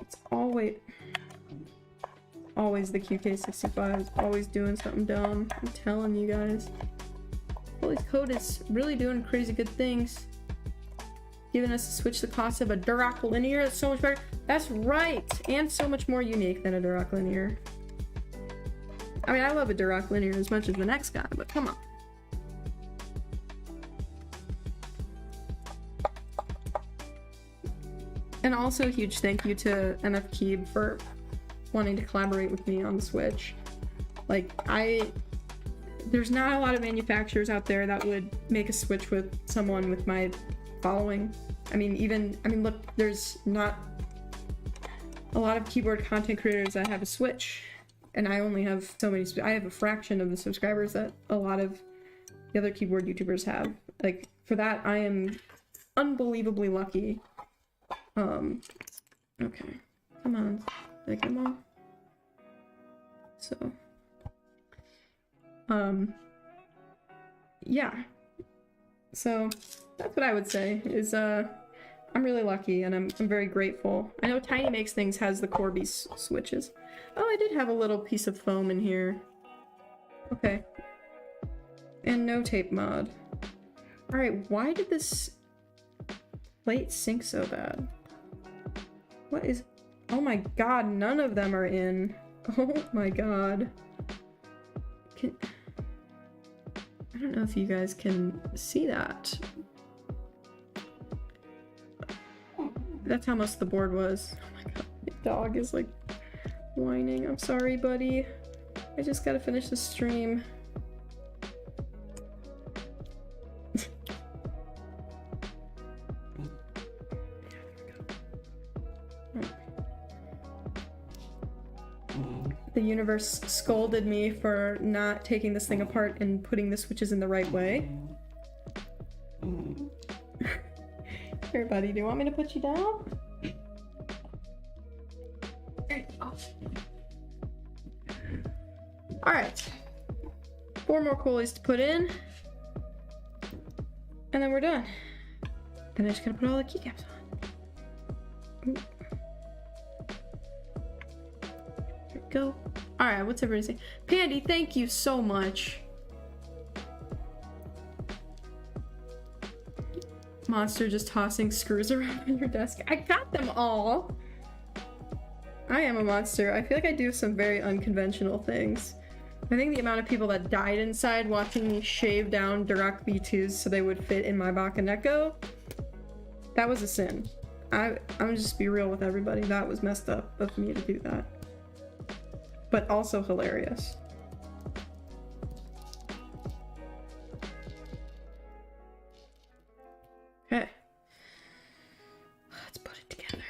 It's always the QK65, always doing something dumb. I'm telling you guys. Holy Code is really doing crazy good things. Giving us a Switch the cost of a Duroc Linear. It's so much better. That's right! And so much more unique than a Duroc Linear. I mean, I love a Duroc Linear as much as the next guy, but come on. And also a huge thank you to MF Keeb for wanting to collaborate with me on the Switch. Like, there's not a lot of manufacturers out there that would make a Switch with someone with my following. I mean, look, there's not a lot of keyboard content creators that have a Switch, and I only have so many. I have a fraction of the subscribers that a lot of the other keyboard YouTubers have. Like, for that, I am unbelievably lucky. Okay, come on, did I get them all? So, yeah. So that's what I would say is, I'm really lucky and I'm very grateful. I know Tiny Makes Things has the Corby switches. Oh, I did have a little piece of foam in here. Okay. And no tape mod. Alright, why did this plate sink so bad? What is... Oh my god, none of them are in. Oh my god. I don't know if you guys can see that. That's how much the board was. Oh my god, my dog is like whining. I'm sorry, buddy. I just gotta finish the stream. The universe scolded me for not taking this thing apart and putting the switches in the right way. Here, buddy, do you want me to put you down? Alright. 4 more Coleys to put in. And then we're done. Then I just gotta put all the keycaps on. Ooh. There we go. Alright, what's everybody saying? Pandy, thank you so much. Monster just tossing screws around on your desk. I got them all! I am a monster. I feel like I do some very unconventional things. I think the amount of people that died inside watching me shave down Duroc B2s so they would fit in my Bakaneko, that was a sin. I'm gonna just be real with everybody. That was messed up of me to do that. But also hilarious. Okay. Let's put it together.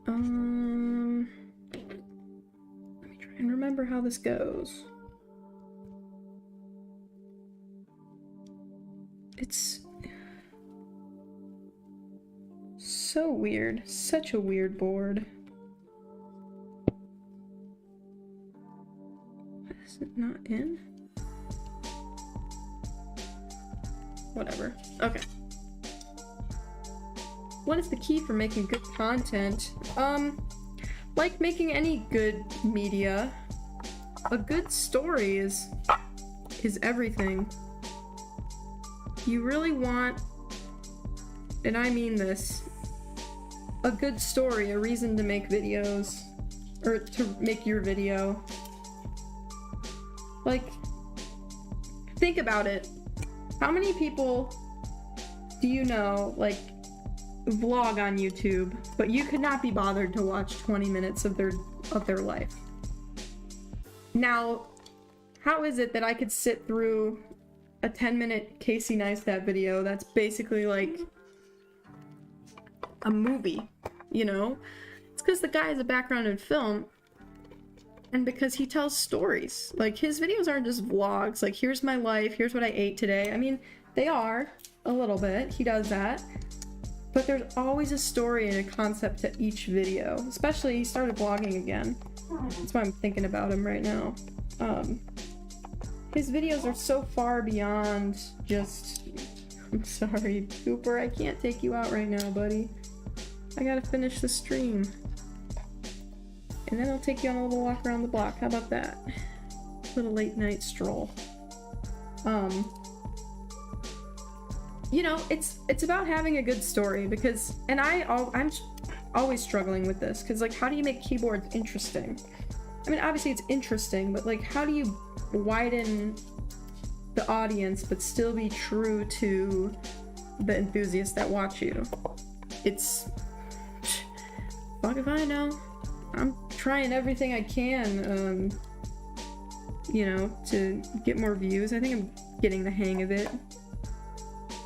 Let me try and remember how this goes. So weird. Such a weird board. Is it not in? Whatever. Okay. What is the key for making good content? Like making any good media, a good story is everything. You really want, and I mean this, a good story, a reason to make videos, or to make your video. Like, think about it. How many people do you know, like, vlog on YouTube, but you could not be bothered to watch 20 minutes of their life? Now, how is it that I could sit through a 10-minute Casey Neistat video that's basically like a movie, you know? It's because the guy has a background in film, and because he tells stories. Like, his videos aren't just vlogs, like, here's my life, here's what I ate today. I mean, they are, a little bit, he does that. But there's always a story and a concept to each video. Especially, he started vlogging again. That's why I'm thinking about him right now. His videos are so far beyond just... I'm sorry, Cooper, I can't take you out right now, buddy. I gotta finish the stream. And then I'll take you on a little walk around the block. How about that? Little late night stroll. You know, it's about having a good story, because, and I'm always struggling with this, because, like, how do you make keyboards interesting? I mean, obviously it's interesting, but, like, how do you widen the audience but still be true to the enthusiasts that watch you? It's... fuck if I know. I'm trying everything I can, you know, to get more views. I think I'm getting the hang of it.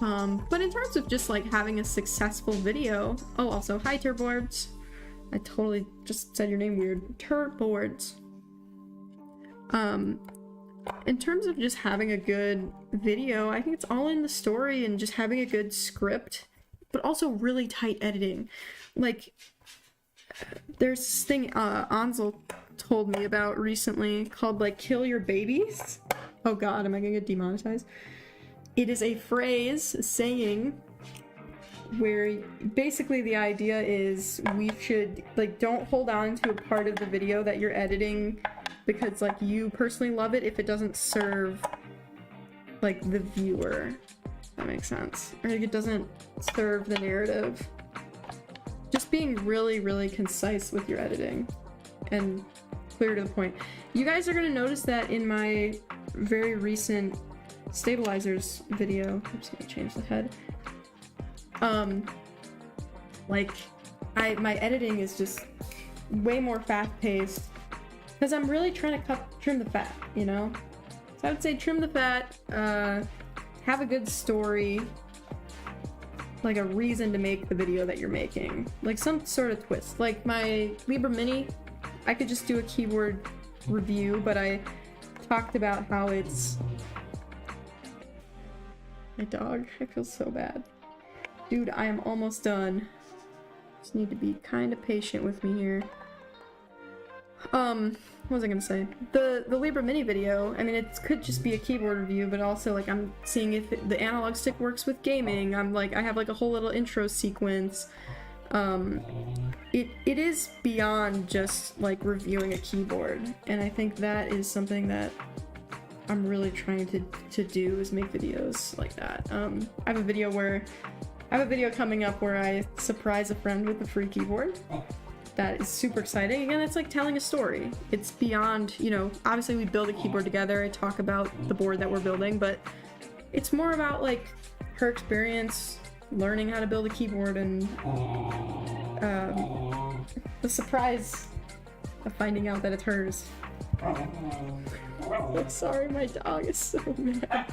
But in terms of just, like, having a successful video... Oh, also, hi, Turboards. I totally just said your name weird. Turboards. In terms of just having a good video, I think it's all in the story and just having a good script, but also really tight editing. Like, there's this thing Ansel told me about recently called, like, kill your babies. Oh god, am I gonna get demonetized? It is a phrase, a saying, where basically the idea is we should, like, don't hold on to a part of the video that you're editing because, like, you personally love it if it doesn't serve, like, the viewer. If that makes sense. Or, like, it doesn't serve the narrative. Just being really, really concise with your editing and clear to the point. You guys are gonna notice that in my very recent stabilizers video. I'm just gonna change the head. Like, my editing is just way more fast-paced because I'm really trying to trim the fat, you know? So I would say trim the fat, have a good story, like a reason to make the video that you're making. Like some sort of twist. Like my Libre Mini, I could just do a keyboard review, but I talked about how it's... My dog, I feel so bad. Dude, I am almost done. Just need to be kind of patient with me here. What was I gonna say? The Libre Mini video, I mean, it could just be a keyboard review, but also, like, I'm seeing if the analog stick works with gaming. I have, like, a whole little intro sequence. It is beyond just, like, reviewing a keyboard, and I think that is something that I'm really trying to do, is make videos like that. I have a video coming up where I surprise a friend with a free keyboard. That is super exciting. Again, it's like telling a story. It's beyond, you know, obviously we build a keyboard together, I talk about the board that we're building, but it's more about, like, her experience learning how to build a keyboard and the surprise of finding out that it's hers. I'm sorry, my dog is so mad.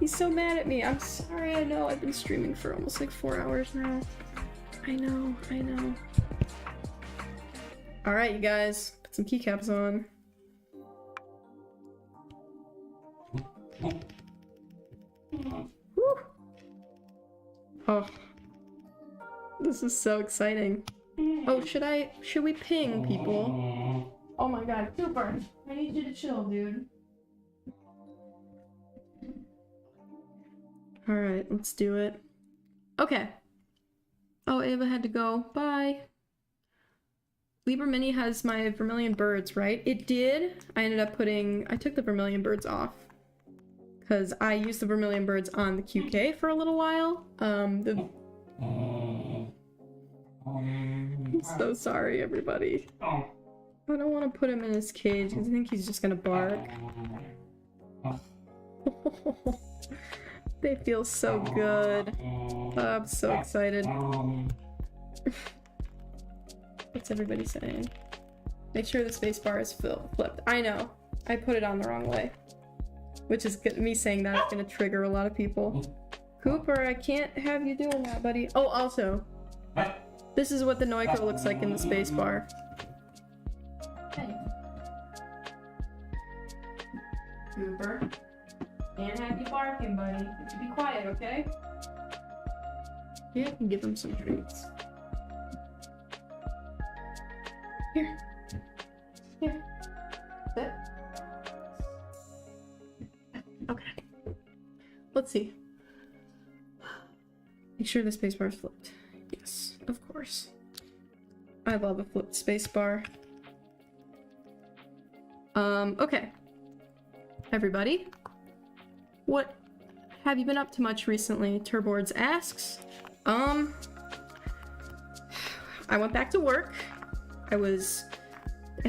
He's so mad at me. I'm sorry, I know. I've been streaming for almost like 4 hours now. I know. Alright, you guys. Put some keycaps on. Whew. Oh. This is so exciting. Oh, should we ping people? Oh my god, Cooper, I need you to chill, dude. Alright, let's do it. Okay. Oh, Ava had to go. Bye. Libra Mini has my vermilion birds, right? It did. I took the vermilion birds off. Because I used the vermilion birds on the QK for a little while. I'm so sorry, everybody. I don't want to put him in his cage because I think he's just gonna bark. They feel so good. I'm so excited. What's everybody saying? Make sure the space bar is flipped. I know. I put it on the wrong way. Which is me saying that is going to trigger a lot of people. Cooper, I can't have you doing that, buddy. Oh, also. This is what the Noiko looks like in the space bar. Hey. Cooper. Can't have you barking, buddy. You should be quiet, okay? Yeah, I can give him some treats. Here. Here. Sit. Okay. Let's see. Make sure the spacebar is flipped. Yes, of course. I love a flipped spacebar. Okay. Everybody. What have you been up to much recently? Turboards asks. I went back to work. I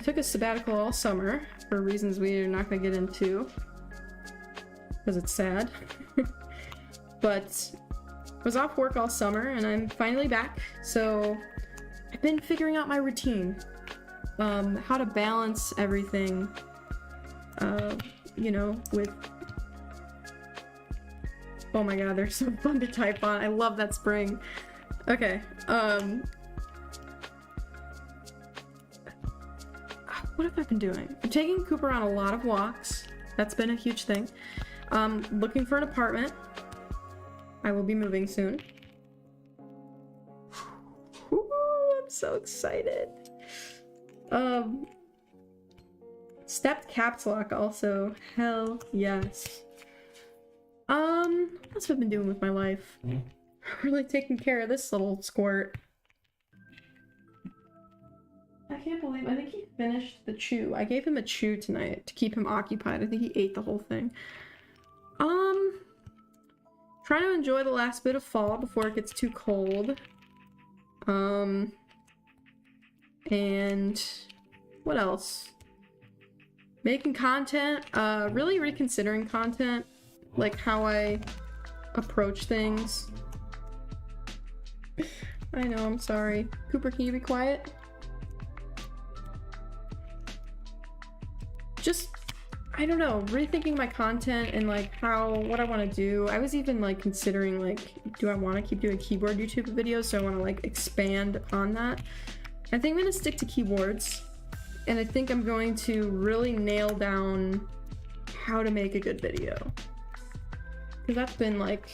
took a sabbatical all summer for reasons we're not gonna get into. Because it's sad. But I was off work all summer and I'm finally back. So I've been figuring out my routine. How to balance everything, you know, with... Oh my god, they're so fun to type on. I love that spring. Okay, what have I been doing? I'm taking Cooper on a lot of walks. That's been a huge thing. Looking for an apartment. I will be moving soon. Ooh, I'm so excited. Stepped caps lock also. Hell yes. What else have I been doing with my life? Really taking care of this little squirt. I can't believe, I think he finished the chew. I gave him a chew tonight to keep him occupied. I think he ate the whole thing. Trying to enjoy the last bit of fall before it gets too cold. And what else? Making content, really reconsidering content, like how I approach things. I know, I'm sorry. Cooper, can you be quiet? Just, I don't know, rethinking my content and like what I want to do. I was even like considering like, do I want to keep doing keyboard YouTube videos? So I want to like expand on that. I think I'm going to stick to keyboards. And I think I'm going to really nail down how to make a good video. Because that's been like,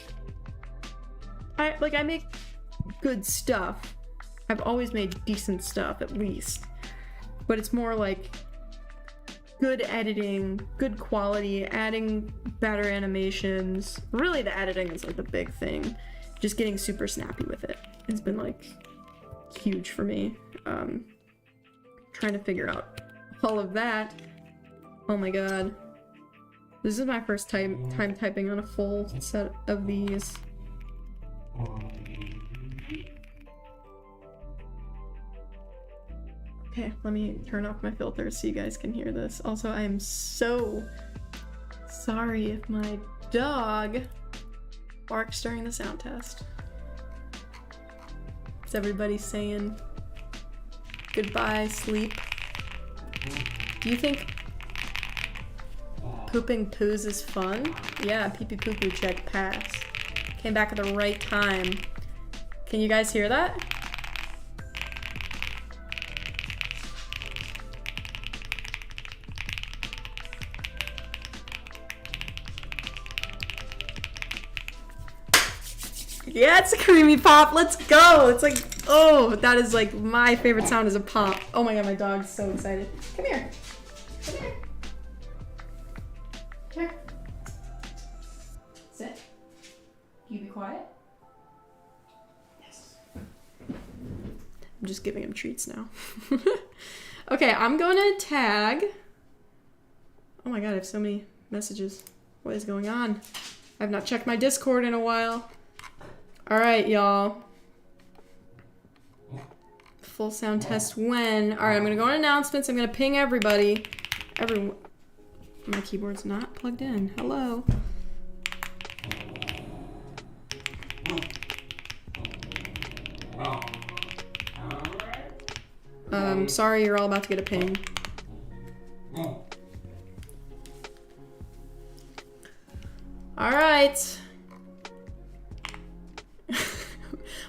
I make good stuff. I've always made decent stuff, at least. But it's more like good editing, good quality, adding better animations. Really the editing is like the big thing. Just getting super snappy with it. It's been like huge for me. Trying to figure out all of that. Oh my god. This is my first time typing on a full set of these. Okay, let me turn off my filters so you guys can hear this. Also, I am so sorry if my dog barks during the sound test. Is everybody saying goodbye, sleep? Do you think pooping poos is fun? Yeah, pee pee poo poo check pass. Came back at the right time. Can you guys hear that? Yeah, it's a creamy pop. Let's go. It's like Oh, that is like my favorite sound is a pop. Oh my god, my dog's so excited. Come here. Come here. Come here. Sit. Can you be quiet? Yes. I'm just giving him treats now. Okay, I'm going to tag. Oh my god, I have so many messages. What is going on? I have not checked my Discord in a while. Alright, y'all. Full sound test when? Alright, I'm gonna go on announcements. I'm gonna ping everybody. Everyone. My keyboard's not plugged in. Hello. Sorry, you're all about to get a ping. Alright.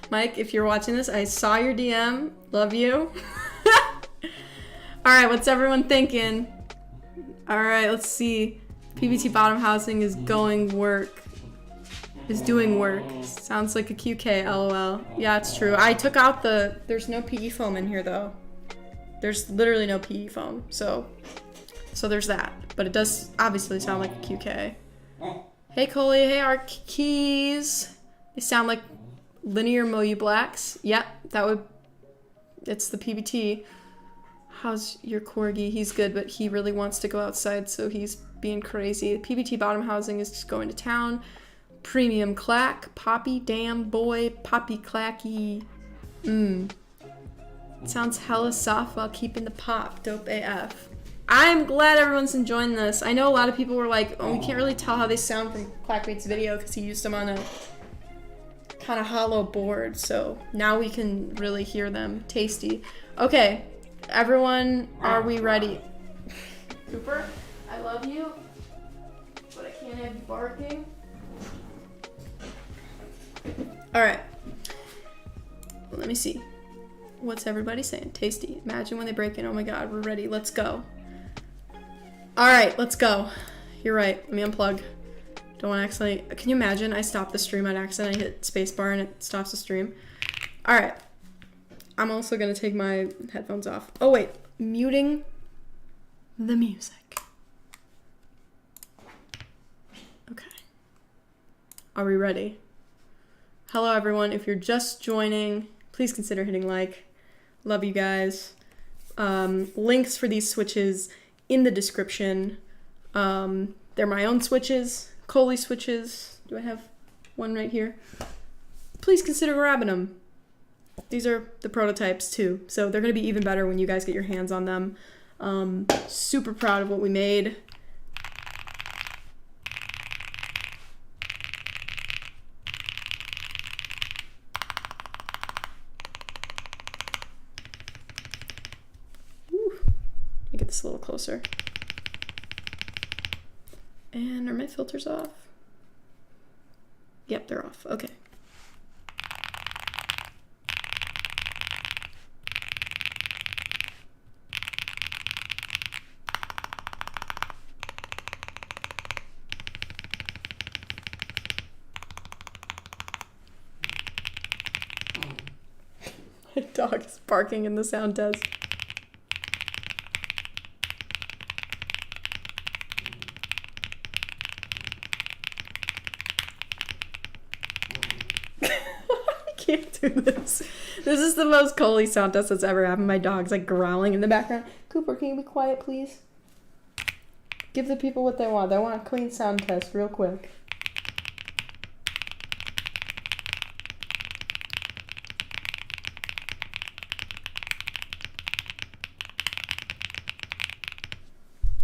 Mike, if you're watching this, I saw your DM. Love you. Alright, what's everyone thinking? Alright, let's see. PBT bottom housing is doing work. Sounds like a QK, lol. Yeah, it's true. I took out there's no PE foam in here though. There's literally no PE foam, so there's that. But it does obviously sound like a QK. Hey Coley, hey Arc Keys. They sound like linear Moyu Blacks. Yep, it's the PBT. How's your corgi? He's good, but he really wants to go outside, so he's being crazy. PBT bottom housing is just going to town. Premium clack, poppy, damn boy, poppy clacky. Sounds hella soft while keeping the pop. Dope AF. I'm glad everyone's enjoying this. I know a lot of people were like, oh, we can't really tell how they sound from Clackmate's video because he used them on a kind of hollow board. So now we can really hear them. Tasty. Okay, everyone, are we ready? Cooper, I love you, but I can't have you barking. All right. Let me see. What's everybody saying? Tasty. Imagine when they break in. Oh my god, we're ready. Let's go. Alright, let's go. You're right. Let me unplug. Don't want to accidentally... Can you imagine? I stopped the stream on accident. I hit spacebar and it stops the stream. Alright. I'm also going to take my headphones off. Oh wait. Muting the music. Okay. Are we ready? Hello everyone. If you're just joining, please consider hitting like. Love you guys. Links for these switches in the description. They're my own switches, Coley switches. Do I have one right here? Please consider grabbing them. These are the prototypes too, so they're gonna be even better when you guys get your hands on them. Super proud of what we made. Get this a little closer. And are my filters off? Yep, they're off. Okay. My dog is barking in the sound test. Can't do this. This is the most Coley sound test that's ever happened. My dog's like growling in the background. Cooper, can you be quiet, please? Give the people what they want. They want a clean sound test real quick.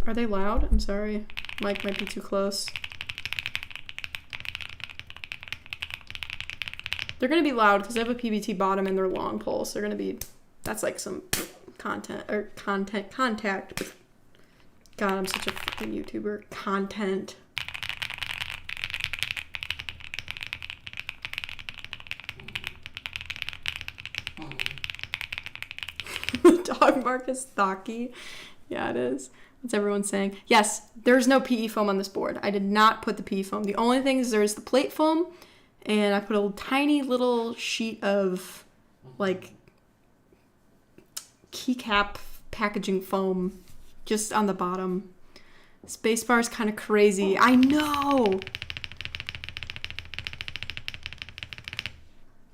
Are they loud? I'm sorry. Mic might be too close. They're gonna be loud because they have a PBT bottom and they're long poles. They're gonna be, that's like some contact. God, I'm such a fucking YouTuber. Content. Dog bark is stocky. Yeah, it is. What's everyone saying? Yes, there's no PE foam on this board. I did not put the PE foam. The only thing is there's the plate foam. And I put a tiny little sheet of like keycap packaging foam just on the bottom. Spacebar is kind of crazy. I know.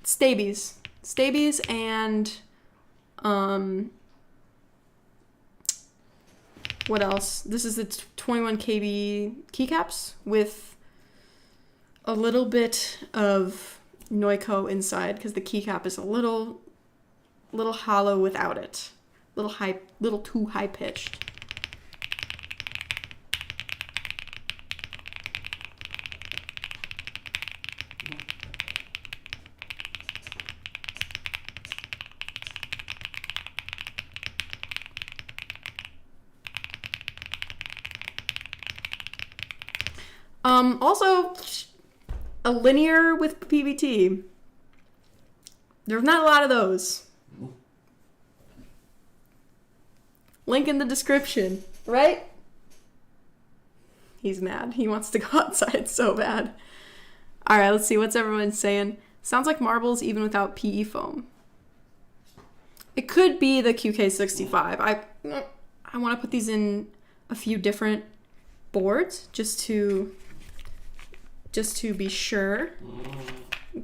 Stabies and what else? This is the 21 kb keycaps with a little bit of Noico inside because the keycap is a little hollow without it. Little too high pitched. Also, a linear with PVT. There's not a lot of those. Link in the description, right? He's mad. He wants to go outside so bad. All right, let's see. What's everyone saying? Sounds like marbles even without PE foam. It could be the QK65. I want to put these in a few different boards just to be sure.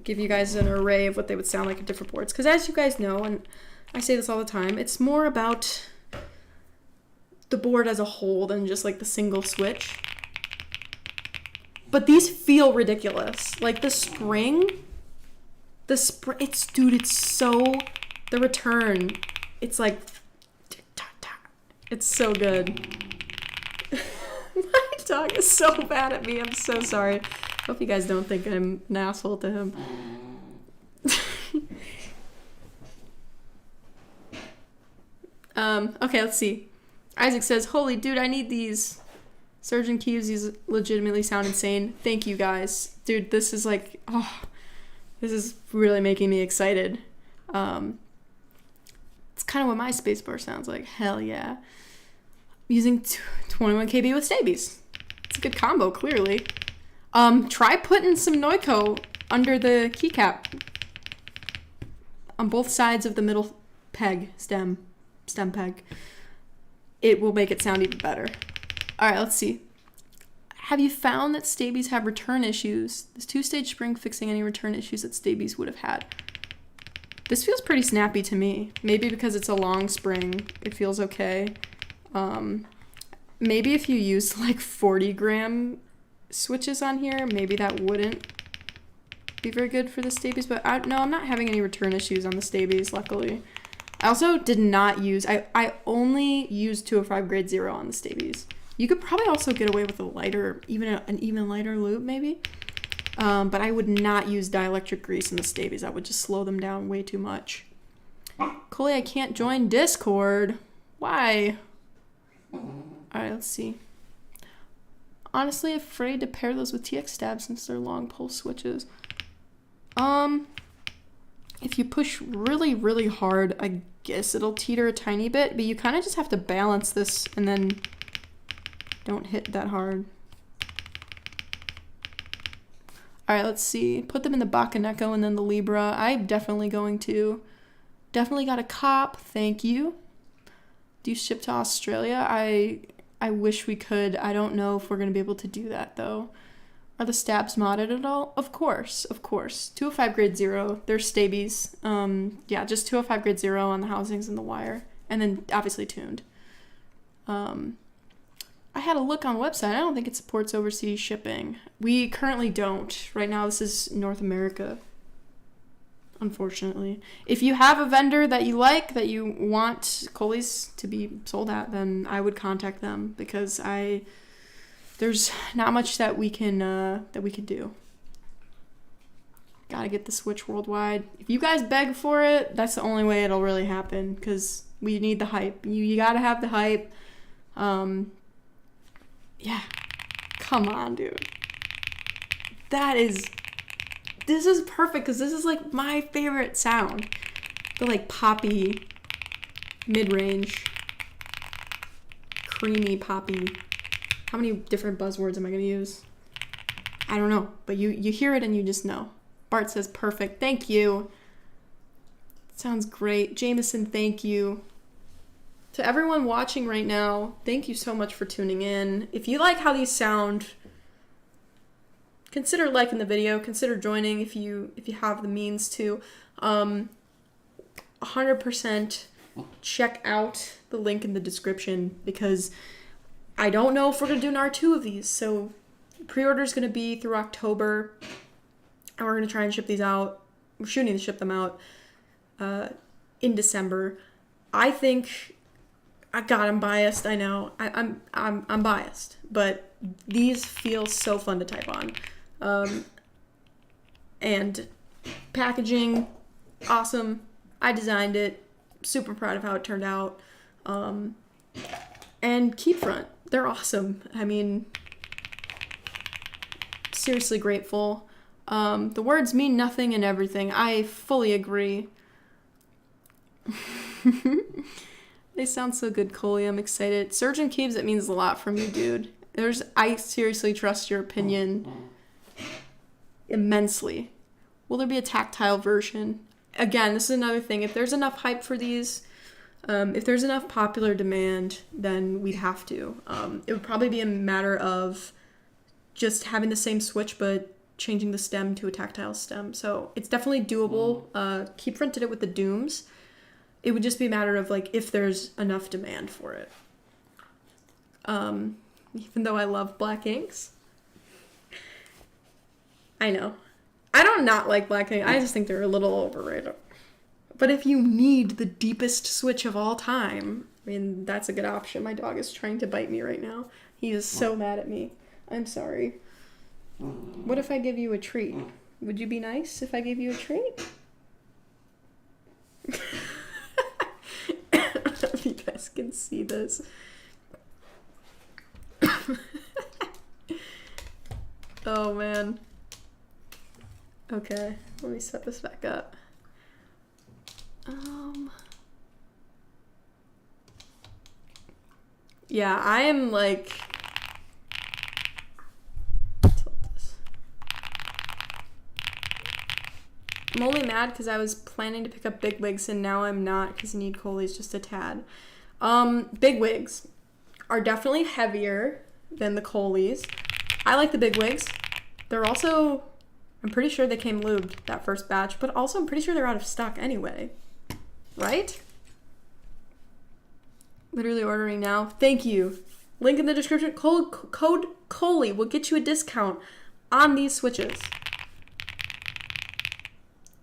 Give you guys an array of what they would sound like at different boards. Because as you guys know, and I say this all the time, it's more about the board as a whole than just like the single switch. But these feel ridiculous. Like the spring, it's so, the return, it's like, it's so good. My dog is so bad at me. I'm so sorry. Hope you guys don't think I'm an asshole to him. Okay, let's see. Isaac says, holy dude, I need these. Surgeon Keys, these legitimately sound insane. Thank you guys. Dude, this is like, oh, this is really making me excited. It's kind of what my spacebar sounds like. Hell yeah. Using 21 kb with Stabies. It's a good combo, clearly. Try putting some Noico under the keycap on both sides of the middle peg, stem peg. It will make it sound even better. All right, let's see. Have you found that Stabies have return issues? This two-stage spring fixing any return issues that Stabies would have had. This feels pretty snappy to me. Maybe because it's a long spring, it feels okay. Maybe if you used like 40-gram switches on here, maybe that wouldn't be very good for the Stabies, but no, I'm not having any return issues on the Stabies, luckily. I also did not use, I only used 205 grade 0 on the Stabies. You could probably also get away with a lighter, an even lighter lube maybe, but I would not use dielectric grease in the Stabies. I would just slow them down way too much. Coley, I can't join Discord. Why? Alright, let's see. Honestly, afraid to pair those with TX stabs since they're long pulse switches. If you push really, really hard, I guess it'll teeter a tiny bit, but you kind of just have to balance this and then don't hit that hard. Alright, let's see. Put them in the Bakaneko and then the Libra. I'm definitely going to. Definitely got a cop. Thank you. Do you ship to Australia? I wish we could. I don't know if we're going to be able to do that, though. Are the stabs modded at all? Of course, of course. 205 grade 0. They're Stabies. Yeah, just 205 grade 0 on the housings and the wire. And then obviously tuned. I had a look on the website. I don't think it supports overseas shipping. We currently don't. Right now, this is North America. Unfortunately. If you have a vendor that you like, that you want Coley's to be sold at, then I would contact them because there's not much that we can do. Gotta get the Switch worldwide. If you guys beg for it, that's the only way it'll really happen this we need the hype. You gotta have the hype. Yeah. Come on, dude. This is perfect because this is like my favorite sound. The like poppy, mid-range, creamy poppy. How many different buzzwords am I gonna use? I don't know, but you hear it and you just know. Bart says perfect. Thank you. Sounds great. Jameson, thank you. To everyone watching right now, thank you so much for tuning in. If you like how these sound, consider liking the video. Consider joining if you have the means to. 100% check out the link in the description because I don't know if we're going to do an R2 of these. So pre-order is going to be through October and we're going to try and ship these out. We're shooting to ship them out in December. I think, God, I'm biased. I know I'm biased, but these feel so fun to type on. And packaging, awesome. I designed it. Super proud of how it turned out. And Keep Front, they're awesome. I mean, seriously grateful. The words mean nothing and everything. I fully agree. They sound so good, Coley. I'm excited. Surgeon Keeps, it means a lot from you, dude. I seriously trust your opinion immensely. Will there be a tactile version? Again, this is another thing. If there's enough hype for these, if there's enough popular demand, then we'd have to. It would probably be a matter of just having the same switch, but changing the stem to a tactile stem. So it's definitely doable. Keep Front did it with the Dooms. It would just be a matter of like if there's enough demand for it. Even though I love black inks. I know. I don't not like black ink. I just think they're a little overrated. But if you need the deepest switch of all time, I mean, that's a good option. My dog is trying to bite me right now. He is so mad at me. I'm sorry. What if I give you a treat? Would you be nice if I gave you a treat? I don't know if you guys can see this. Oh, man. Okay, let me set this back up. Yeah, I am like... I'm only mad because I was planning to pick up big wigs and now I'm not because I need Coley's just a tad. Big wigs are definitely heavier than the Coleys. I like the big wigs. They're also, I'm pretty sure they came lubed that first batch, but also I'm pretty sure they're out of stock anyway. Right? Literally ordering now. Thank you. Link in the description. Code Coley will get you a discount on these switches.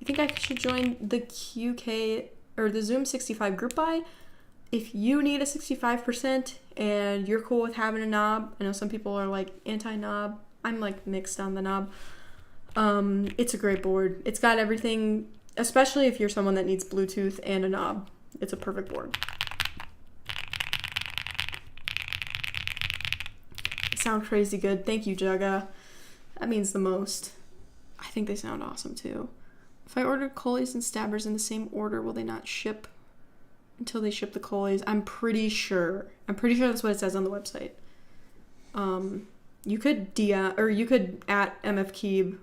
I think I should join the QK or the Zoom 65 group buy. If you need a 65% and you're cool with having a knob, I know some people are like anti-knob. I'm like mixed on the knob. It's a great board. It's got everything, especially if you're someone that needs Bluetooth and a knob. It's a perfect board. They sound crazy good. Thank you, Jugga. That means the most. I think they sound awesome too. If I order Coleys and Stabbers in the same order, will they not ship until they ship the Coleys? I'm pretty sure that's what it says on the website. You could you could at MFKeeb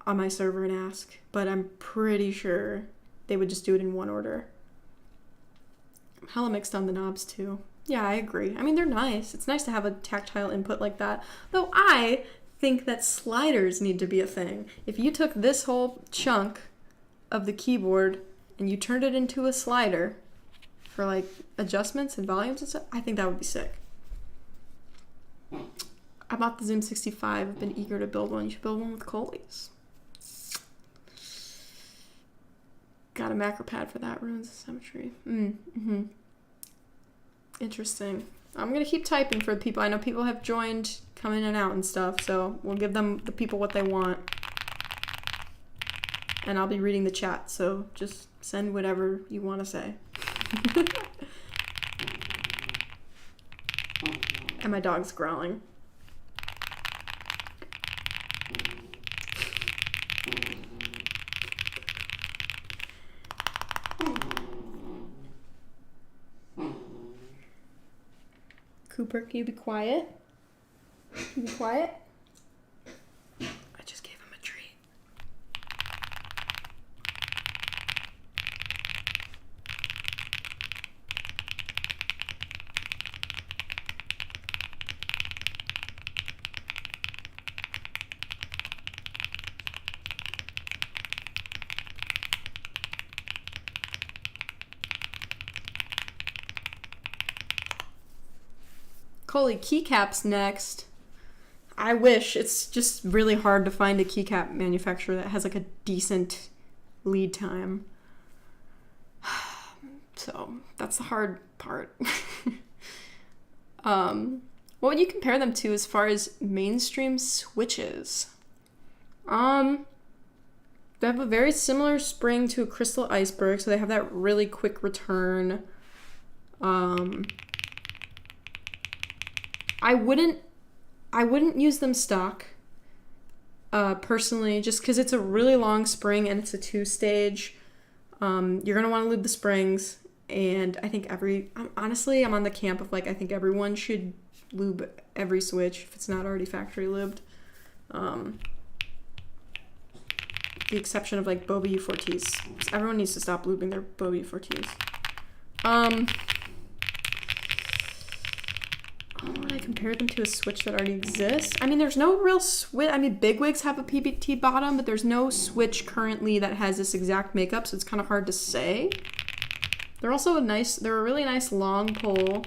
on my server and ask, but I'm pretty sure they would just do it in one order. I'm hella mixed on the knobs too. Yeah, I agree. I mean, they're nice. It's nice to have a tactile input like that. Though I think that sliders need to be a thing. If you took this whole chunk of the keyboard and you turned it into a slider for like adjustments and volumes and stuff, I think that would be sick. I bought the Zoom 65. I've been eager to build one. You should build one with Coleys. Got a macro pad for that. Ruins the symmetry. Interesting. I'm gonna keep typing for the people. I know people have joined, come in and out and stuff, so we'll give them the people what they want. And I'll be reading the chat, so just send whatever you want to say. And my dog's growling. Cooper, can you be quiet? Can you be quiet? I just gave him a treat. Coley, keycaps next. I wish. It's just really hard to find a keycap manufacturer that has like a decent lead time. So that's the hard part. What would you compare them to as far as mainstream switches? They have a very similar spring to a crystal iceberg, so they have that really quick return. I wouldn't use them stock, personally, just because it's a really long spring and it's a 2-stage. You're gonna want to lube the springs, and I think honestly, I'm on the camp of like, I think everyone should lube every switch if it's not already factory lubed. The exception of like Boba U4Ts. Everyone needs to stop lubing their Boba U4Ts. Would I compare them to a switch that already exists? I mean, there's no real switch. I mean, Bigwigs have a PBT bottom, but there's no switch currently that has this exact makeup, so it's kind of hard to say. They're also they're a really nice long pole.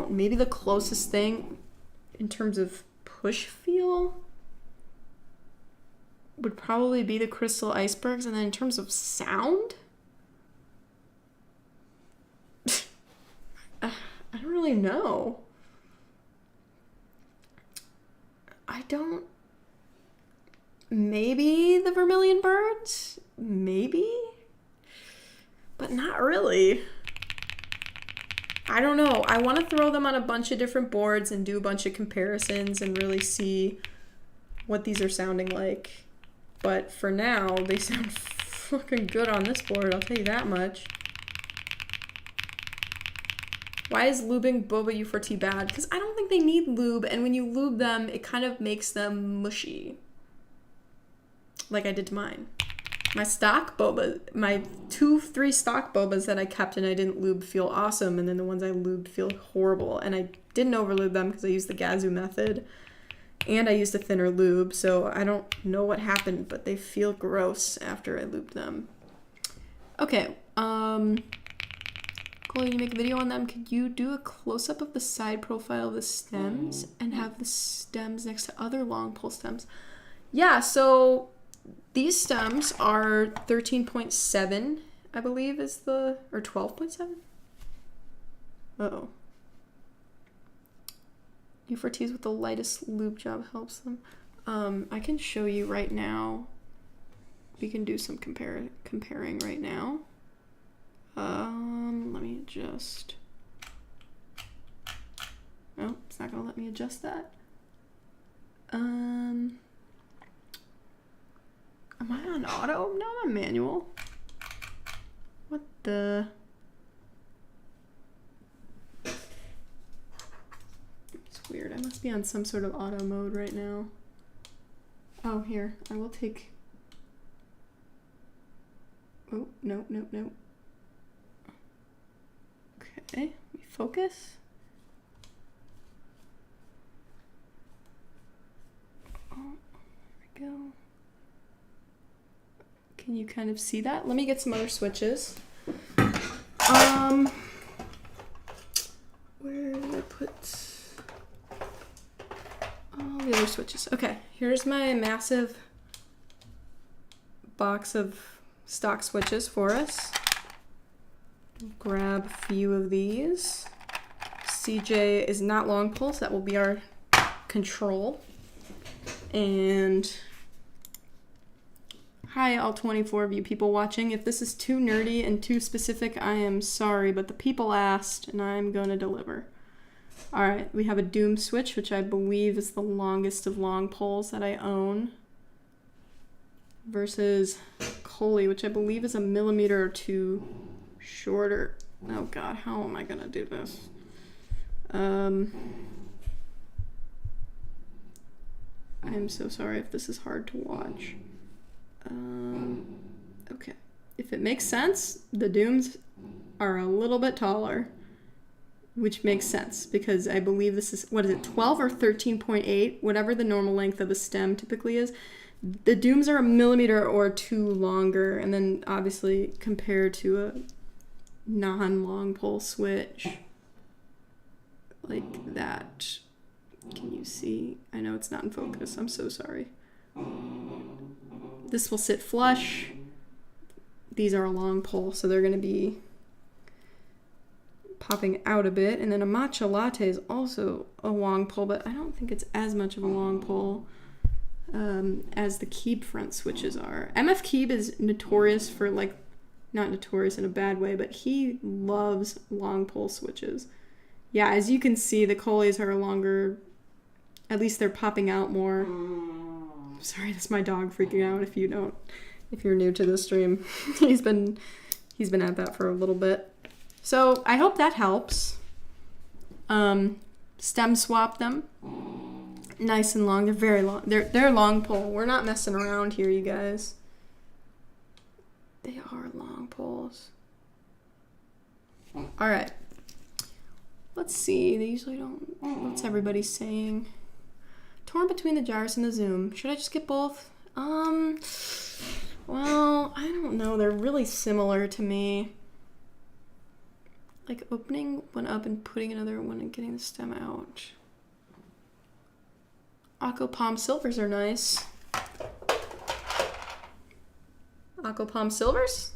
Maybe the closest thing in terms of push feel would probably be the crystal icebergs, and then in terms of sound, I don't really know. Maybe the Vermilion Birds? Maybe? But not really. I don't know. I want to throw them on a bunch of different boards and do a bunch of comparisons and really see what these are sounding like. But for now, they sound fucking good on this board, I'll tell you that much. Why is lubing Boba U4T bad? Because I don't think they need lube, and when you lube them, it kind of makes them mushy. Like I did to mine. My stock boba, my 2-3 stock bobas that I kept and I didn't lube feel awesome, and then the ones I lubed feel horrible. And I didn't overlube them because I used the Gazoo method, and I used a thinner lube, so I don't know what happened, but they feel gross after I lubed them. Okay, Coley, you make a video on them. Could you do a close-up of the side profile of the stems and have the stems next to other long pole stems? Yeah, so these stems are 13.7, I believe is or 12.7? Uh-oh. U4Ts with the lightest lube job helps them. I can show you right now. We can do some comparing right now. Let me adjust. Oh, it's not gonna let me adjust that. Am I on auto? No, I'm on manual. What the? It's weird. I must be on some sort of auto mode right now. Oh, here. I will take... Oh, no. Okay, let me focus. Oh, there we go. Can you kind of see that? Let me get some other switches. Where did I put all the other switches? Okay, here's my massive box of stock switches for us. Grab a few of these. CJ is not long pole, so that will be our control. And hi, all 24 of you people watching. If this is too nerdy and too specific, I am sorry, but the people asked, and I'm going to deliver. All right, we have a Doom switch, which I believe is the longest of long poles that I own, versus Coley, which I believe is a millimeter or two shorter. Oh God, how am I going to do this? I'm so sorry if this is hard to watch. Okay. If it makes sense, the Dooms are a little bit taller, which makes sense because I believe this is, 12 or 13.8, whatever the normal length of a stem typically is. The Dooms are a millimeter or two longer, and then obviously compared to non-long pole switch. Like that. Can you see? I know it's not in focus. I'm so sorry. This will sit flush. These are a long pole, so they're going to be popping out a bit. And then a matcha latte is also a long pole, but I don't think it's as much of a long pole as the Keeb front switches are. MF Keeb is notorious for, like, not notorious in a bad way, but he loves long pole switches. Yeah, as you can see, the Coleys are longer. At least they're popping out more. I'm sorry, that's my dog freaking out if you're new to the stream. He's been at that for a little bit. So I hope that helps. Stem swap them. Nice and long. They're very long. They're long pole. We're not messing around here, you guys. They are long poles. All right. Let's see. They usually don't. What's everybody saying? Torn between the gyrus and the zoom. Should I just get both? Well, I don't know. They're really similar to me. Like opening one up and putting another one and getting the stem out. Aqua Palm Silvers are nice. Aqua Palm Silvers?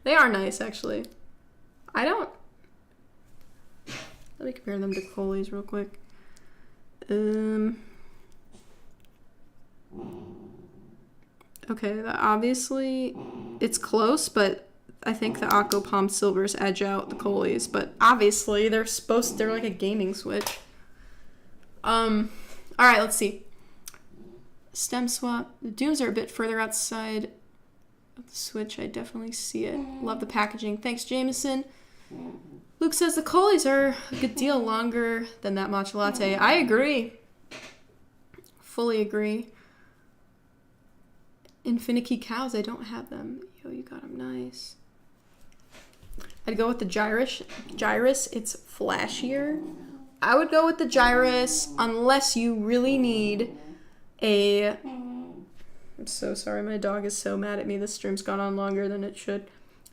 They are nice, actually. Let me compare them to Coley's real quick. Okay, obviously it's close, but I think the Aqua Palm Silvers edge out the Coleys, but obviously they're like a gaming switch. Alright, let's see. Stem swap. The dooms are a bit further outside of the switch. I definitely see it. Love the packaging. Thanks, Jameson. Luke says the Coleys are a good deal longer than that matcha latte. I agree. Fully agree. Infinicky cows, I don't have them. Yo, you got them nice. I'd go with the gyrus. It's flashier. I would go with the gyrus unless you really need a... I'm so sorry, my dog is so mad at me. This stream's gone on longer than it should.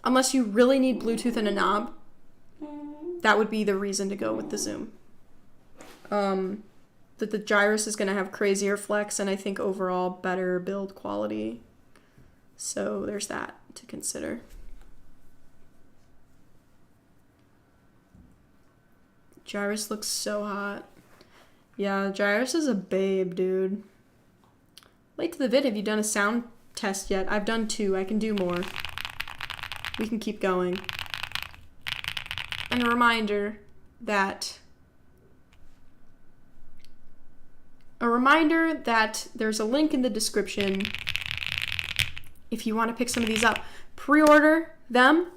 Unless you really need Bluetooth and a knob, that would be the reason to go with the zoom. That the gyrus is going to have crazier flex and I think overall better build quality. So there's that to consider. Gyrus looks so hot. Yeah, Gyrus is a babe, dude. Late to the vid, have you done a sound test yet? I've done 2. I can do more. We can keep going. And a reminder that there's a link in the description if you want to pick some of these up. Pre-order them.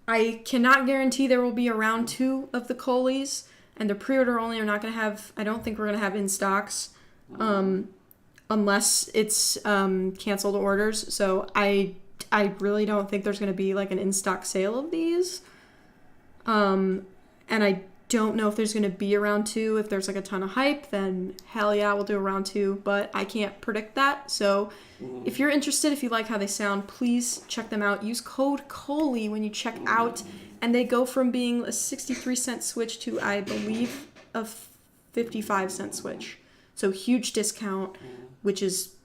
I cannot guarantee there will be a round 2 of the Coleys, and the pre-order only are not going to have, I don't think we're going to have in stocks unless it's canceled orders. So I really don't think there's going to be like an in-stock sale of these. And I don't know if there's going to be a round 2. If there's like a ton of hype, then hell yeah, we'll do a round 2, but I can't predict that. So if you're interested, if you like how they sound, please check them out. Use code Coley when you check out, and they go from being a 63-cent switch to, I believe, a 55-cent switch. So huge discount, which is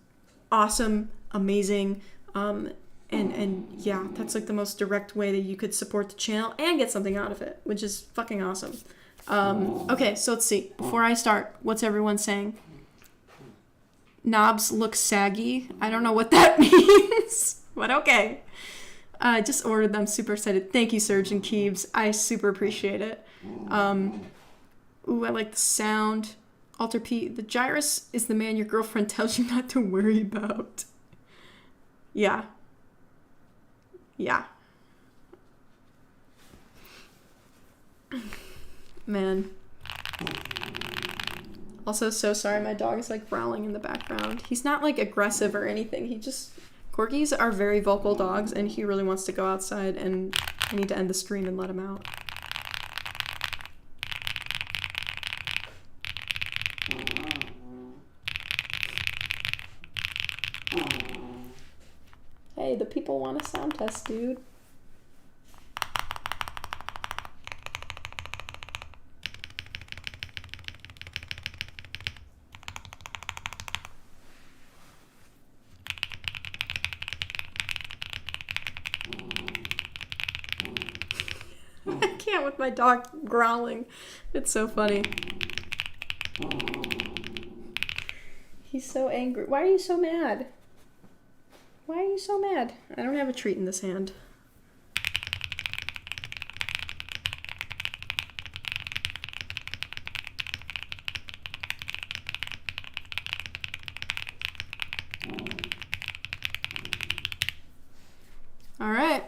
awesome, amazing, and yeah, that's like the most direct way that you could support the channel and get something out of it, which is fucking awesome. Okay, so let's see. Before I start, what's everyone saying? Knobs look saggy. I don't know what that means, but okay. I just ordered them. Super excited. Thank you, Surgeon Keebs. I super appreciate it. Ooh, I like the sound. Alter P. The gyrus is the man your girlfriend tells you not to worry about. Yeah. Yeah. Man. Also, so sorry, my dog is like growling in the background. He's not like aggressive or anything. Corgis are very vocal dogs, and he really wants to go outside, and I need to end the stream and let him out. Hey, The people want a sound test, dude. I can't with my dog growling. It's so funny. He's so angry. Why are you so mad? Why are you so mad? I don't have a treat in this hand. All right.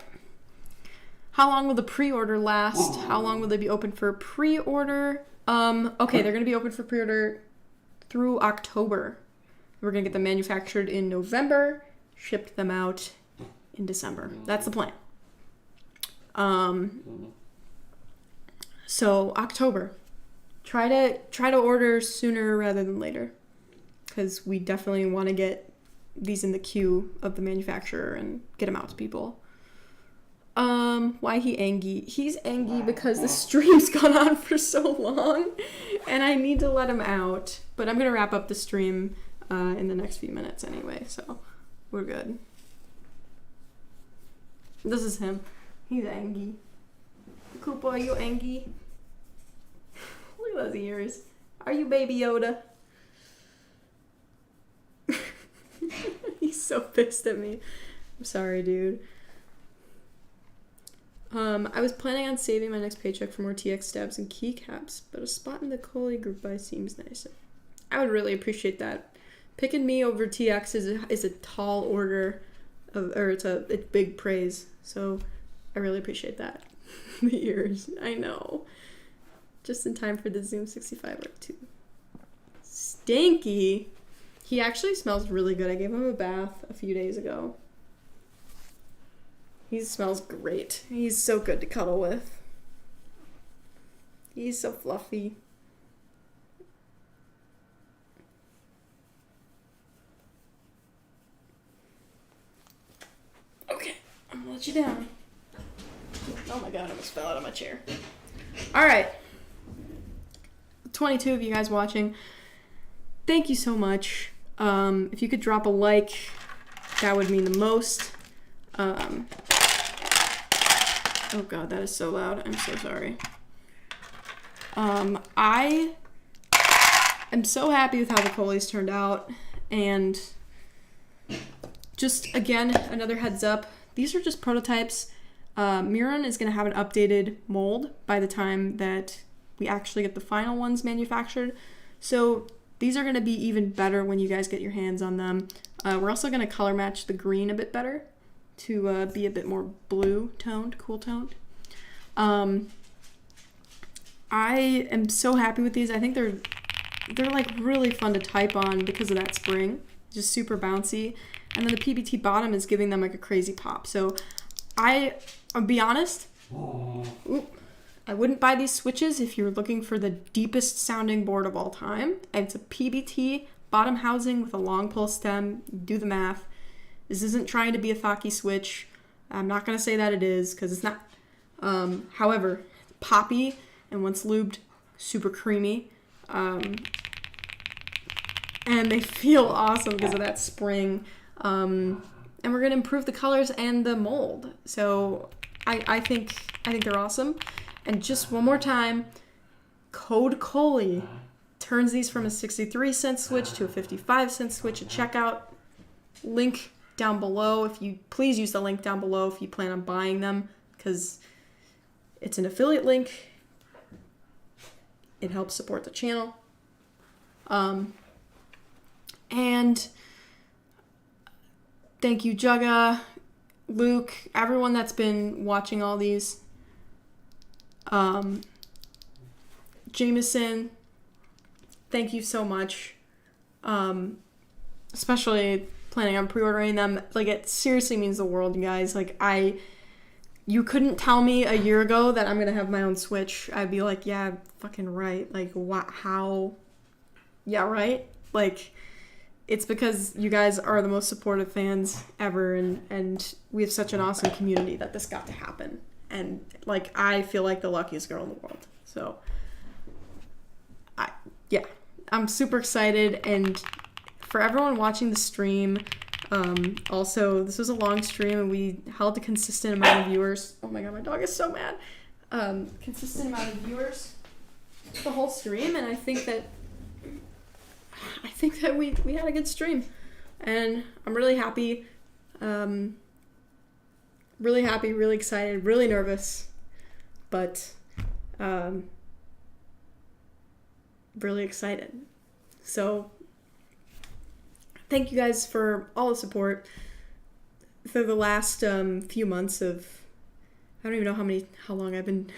How long will the pre-order last? How long will they be open for pre-order? Okay, they're gonna be open for pre-order through October. We're gonna get them manufactured in November, shipped them out in December. That's the plan. So October. Try to order sooner rather than later, because we definitely want to get these in the queue of the manufacturer and get them out to people. Why he angry? He's angry because the stream's gone on for so long and I need to let him out. But I'm gonna wrap up the stream in the next few minutes anyway, so we're good. This is him. He's angry. Koopa, are you angry? Look at those ears. Are you Baby Yoda? He's so pissed at me. I'm sorry, dude. I was planning on saving my next paycheck for more TX stabs and keycaps, but a spot in the Coley group buy seems nice. I would really appreciate that. Picking me over TX is a tall order, it's big praise. So I really appreciate that. The ears, I know. Just in time for the Zoom 65 Mark II. Stinky. He actually smells really good. I gave him a bath a few days ago. He smells great. He's so good to cuddle with. He's so fluffy. Okay, I'm gonna let you down. Oh my god, I almost fell out of my chair. Alright. 22 of you guys watching. Thank you so much. If you could drop a like, that would mean the most. Oh god, that is so loud. I'm so sorry. I am so happy with how the Coleys turned out, and just again, another heads up, these are just prototypes. Miron is going to have an updated mold by the time that we actually get the final ones manufactured, so these are going to be even better when you guys get your hands on them. We're also going to color match the green a bit better to be a bit more blue toned, cool toned. I am so happy with these. I think they're like really fun to type on because of that spring, just super bouncy. And then the PBT bottom is giving them like a crazy pop. So I'll be honest, I wouldn't buy these switches if you're looking for the deepest sounding board of all time. It's a PBT bottom housing with a long pull stem. Do the math. This isn't trying to be a Thaki switch. I'm not going to say that it is because it's not. However, poppy and once lubed, super creamy. And they feel awesome because of that spring. And we're going to improve the colors and the mold. So I think they're awesome. And just one more time, code Coley turns these from a 63-cent switch to a 55-cent switch at checkout. Link down below. Please use the link down below if you plan on buying them, because it's an affiliate link. It helps support the channel. And thank you, Jugga, Luke, everyone that's been watching all these. Jameson, thank you so much. Especially planning on pre-ordering them. Like, it seriously means the world, you guys. Like, you couldn't tell me a year ago that I'm gonna have my own Switch. I'd be like, yeah, fucking right. Like, what? How? Yeah, right? Like, it's because you guys are the most supportive fans ever, and we have such an awesome community that this got to happen. And like, I feel like the luckiest girl in the world. So I'm super excited. And for everyone watching the stream, also, this was a long stream and we held a consistent amount of viewers. Oh my god, my dog is so mad. Consistent amount of viewers the whole stream, and I think that we had a good stream, and I'm really happy, really excited, really nervous, but really excited. So thank you guys for all the support for the last few months of, I don't even know how long I've been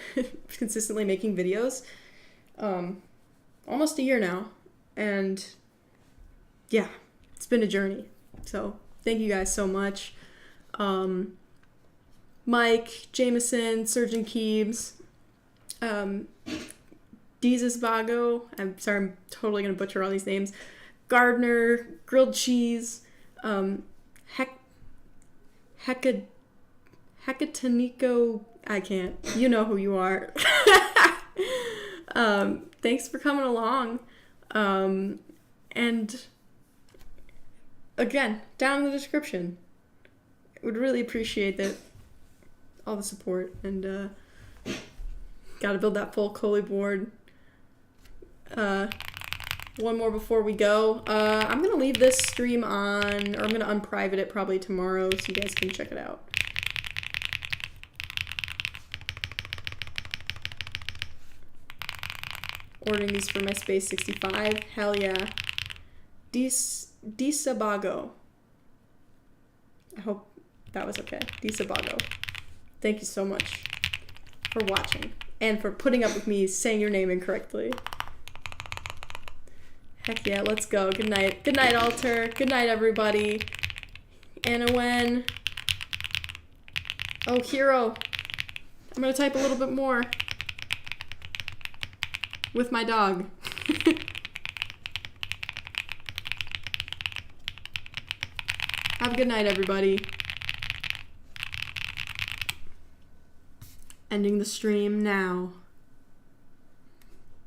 consistently making videos. Almost a year now. And yeah, it's been a journey. So thank you guys so much. Mike, Jameson, Surgeon Keebs, Dizasvago, I'm sorry, I'm totally going to butcher all these names. Gardner, Grilled Cheese, Hecatonico, I can't. You know who you are. Thanks for coming along. And again, down in the description. I would really appreciate that, all the support, and gotta build that full Coley board. One more before we go. I'm gonna leave this stream on, or I'm gonna unprivate it probably tomorrow so you guys can check it out. Ordering these for my Space 65. Hell yeah. Disabago. I hope that was okay. Disabago. Thank you so much for watching and for putting up with me saying your name incorrectly. Heck yeah, let's go. Good night. Good night, Alter. Good night, everybody. Anna Wen. Oh, Hero. I'm gonna type a little bit more. With my dog. Have a good night, everybody. Ending the stream now.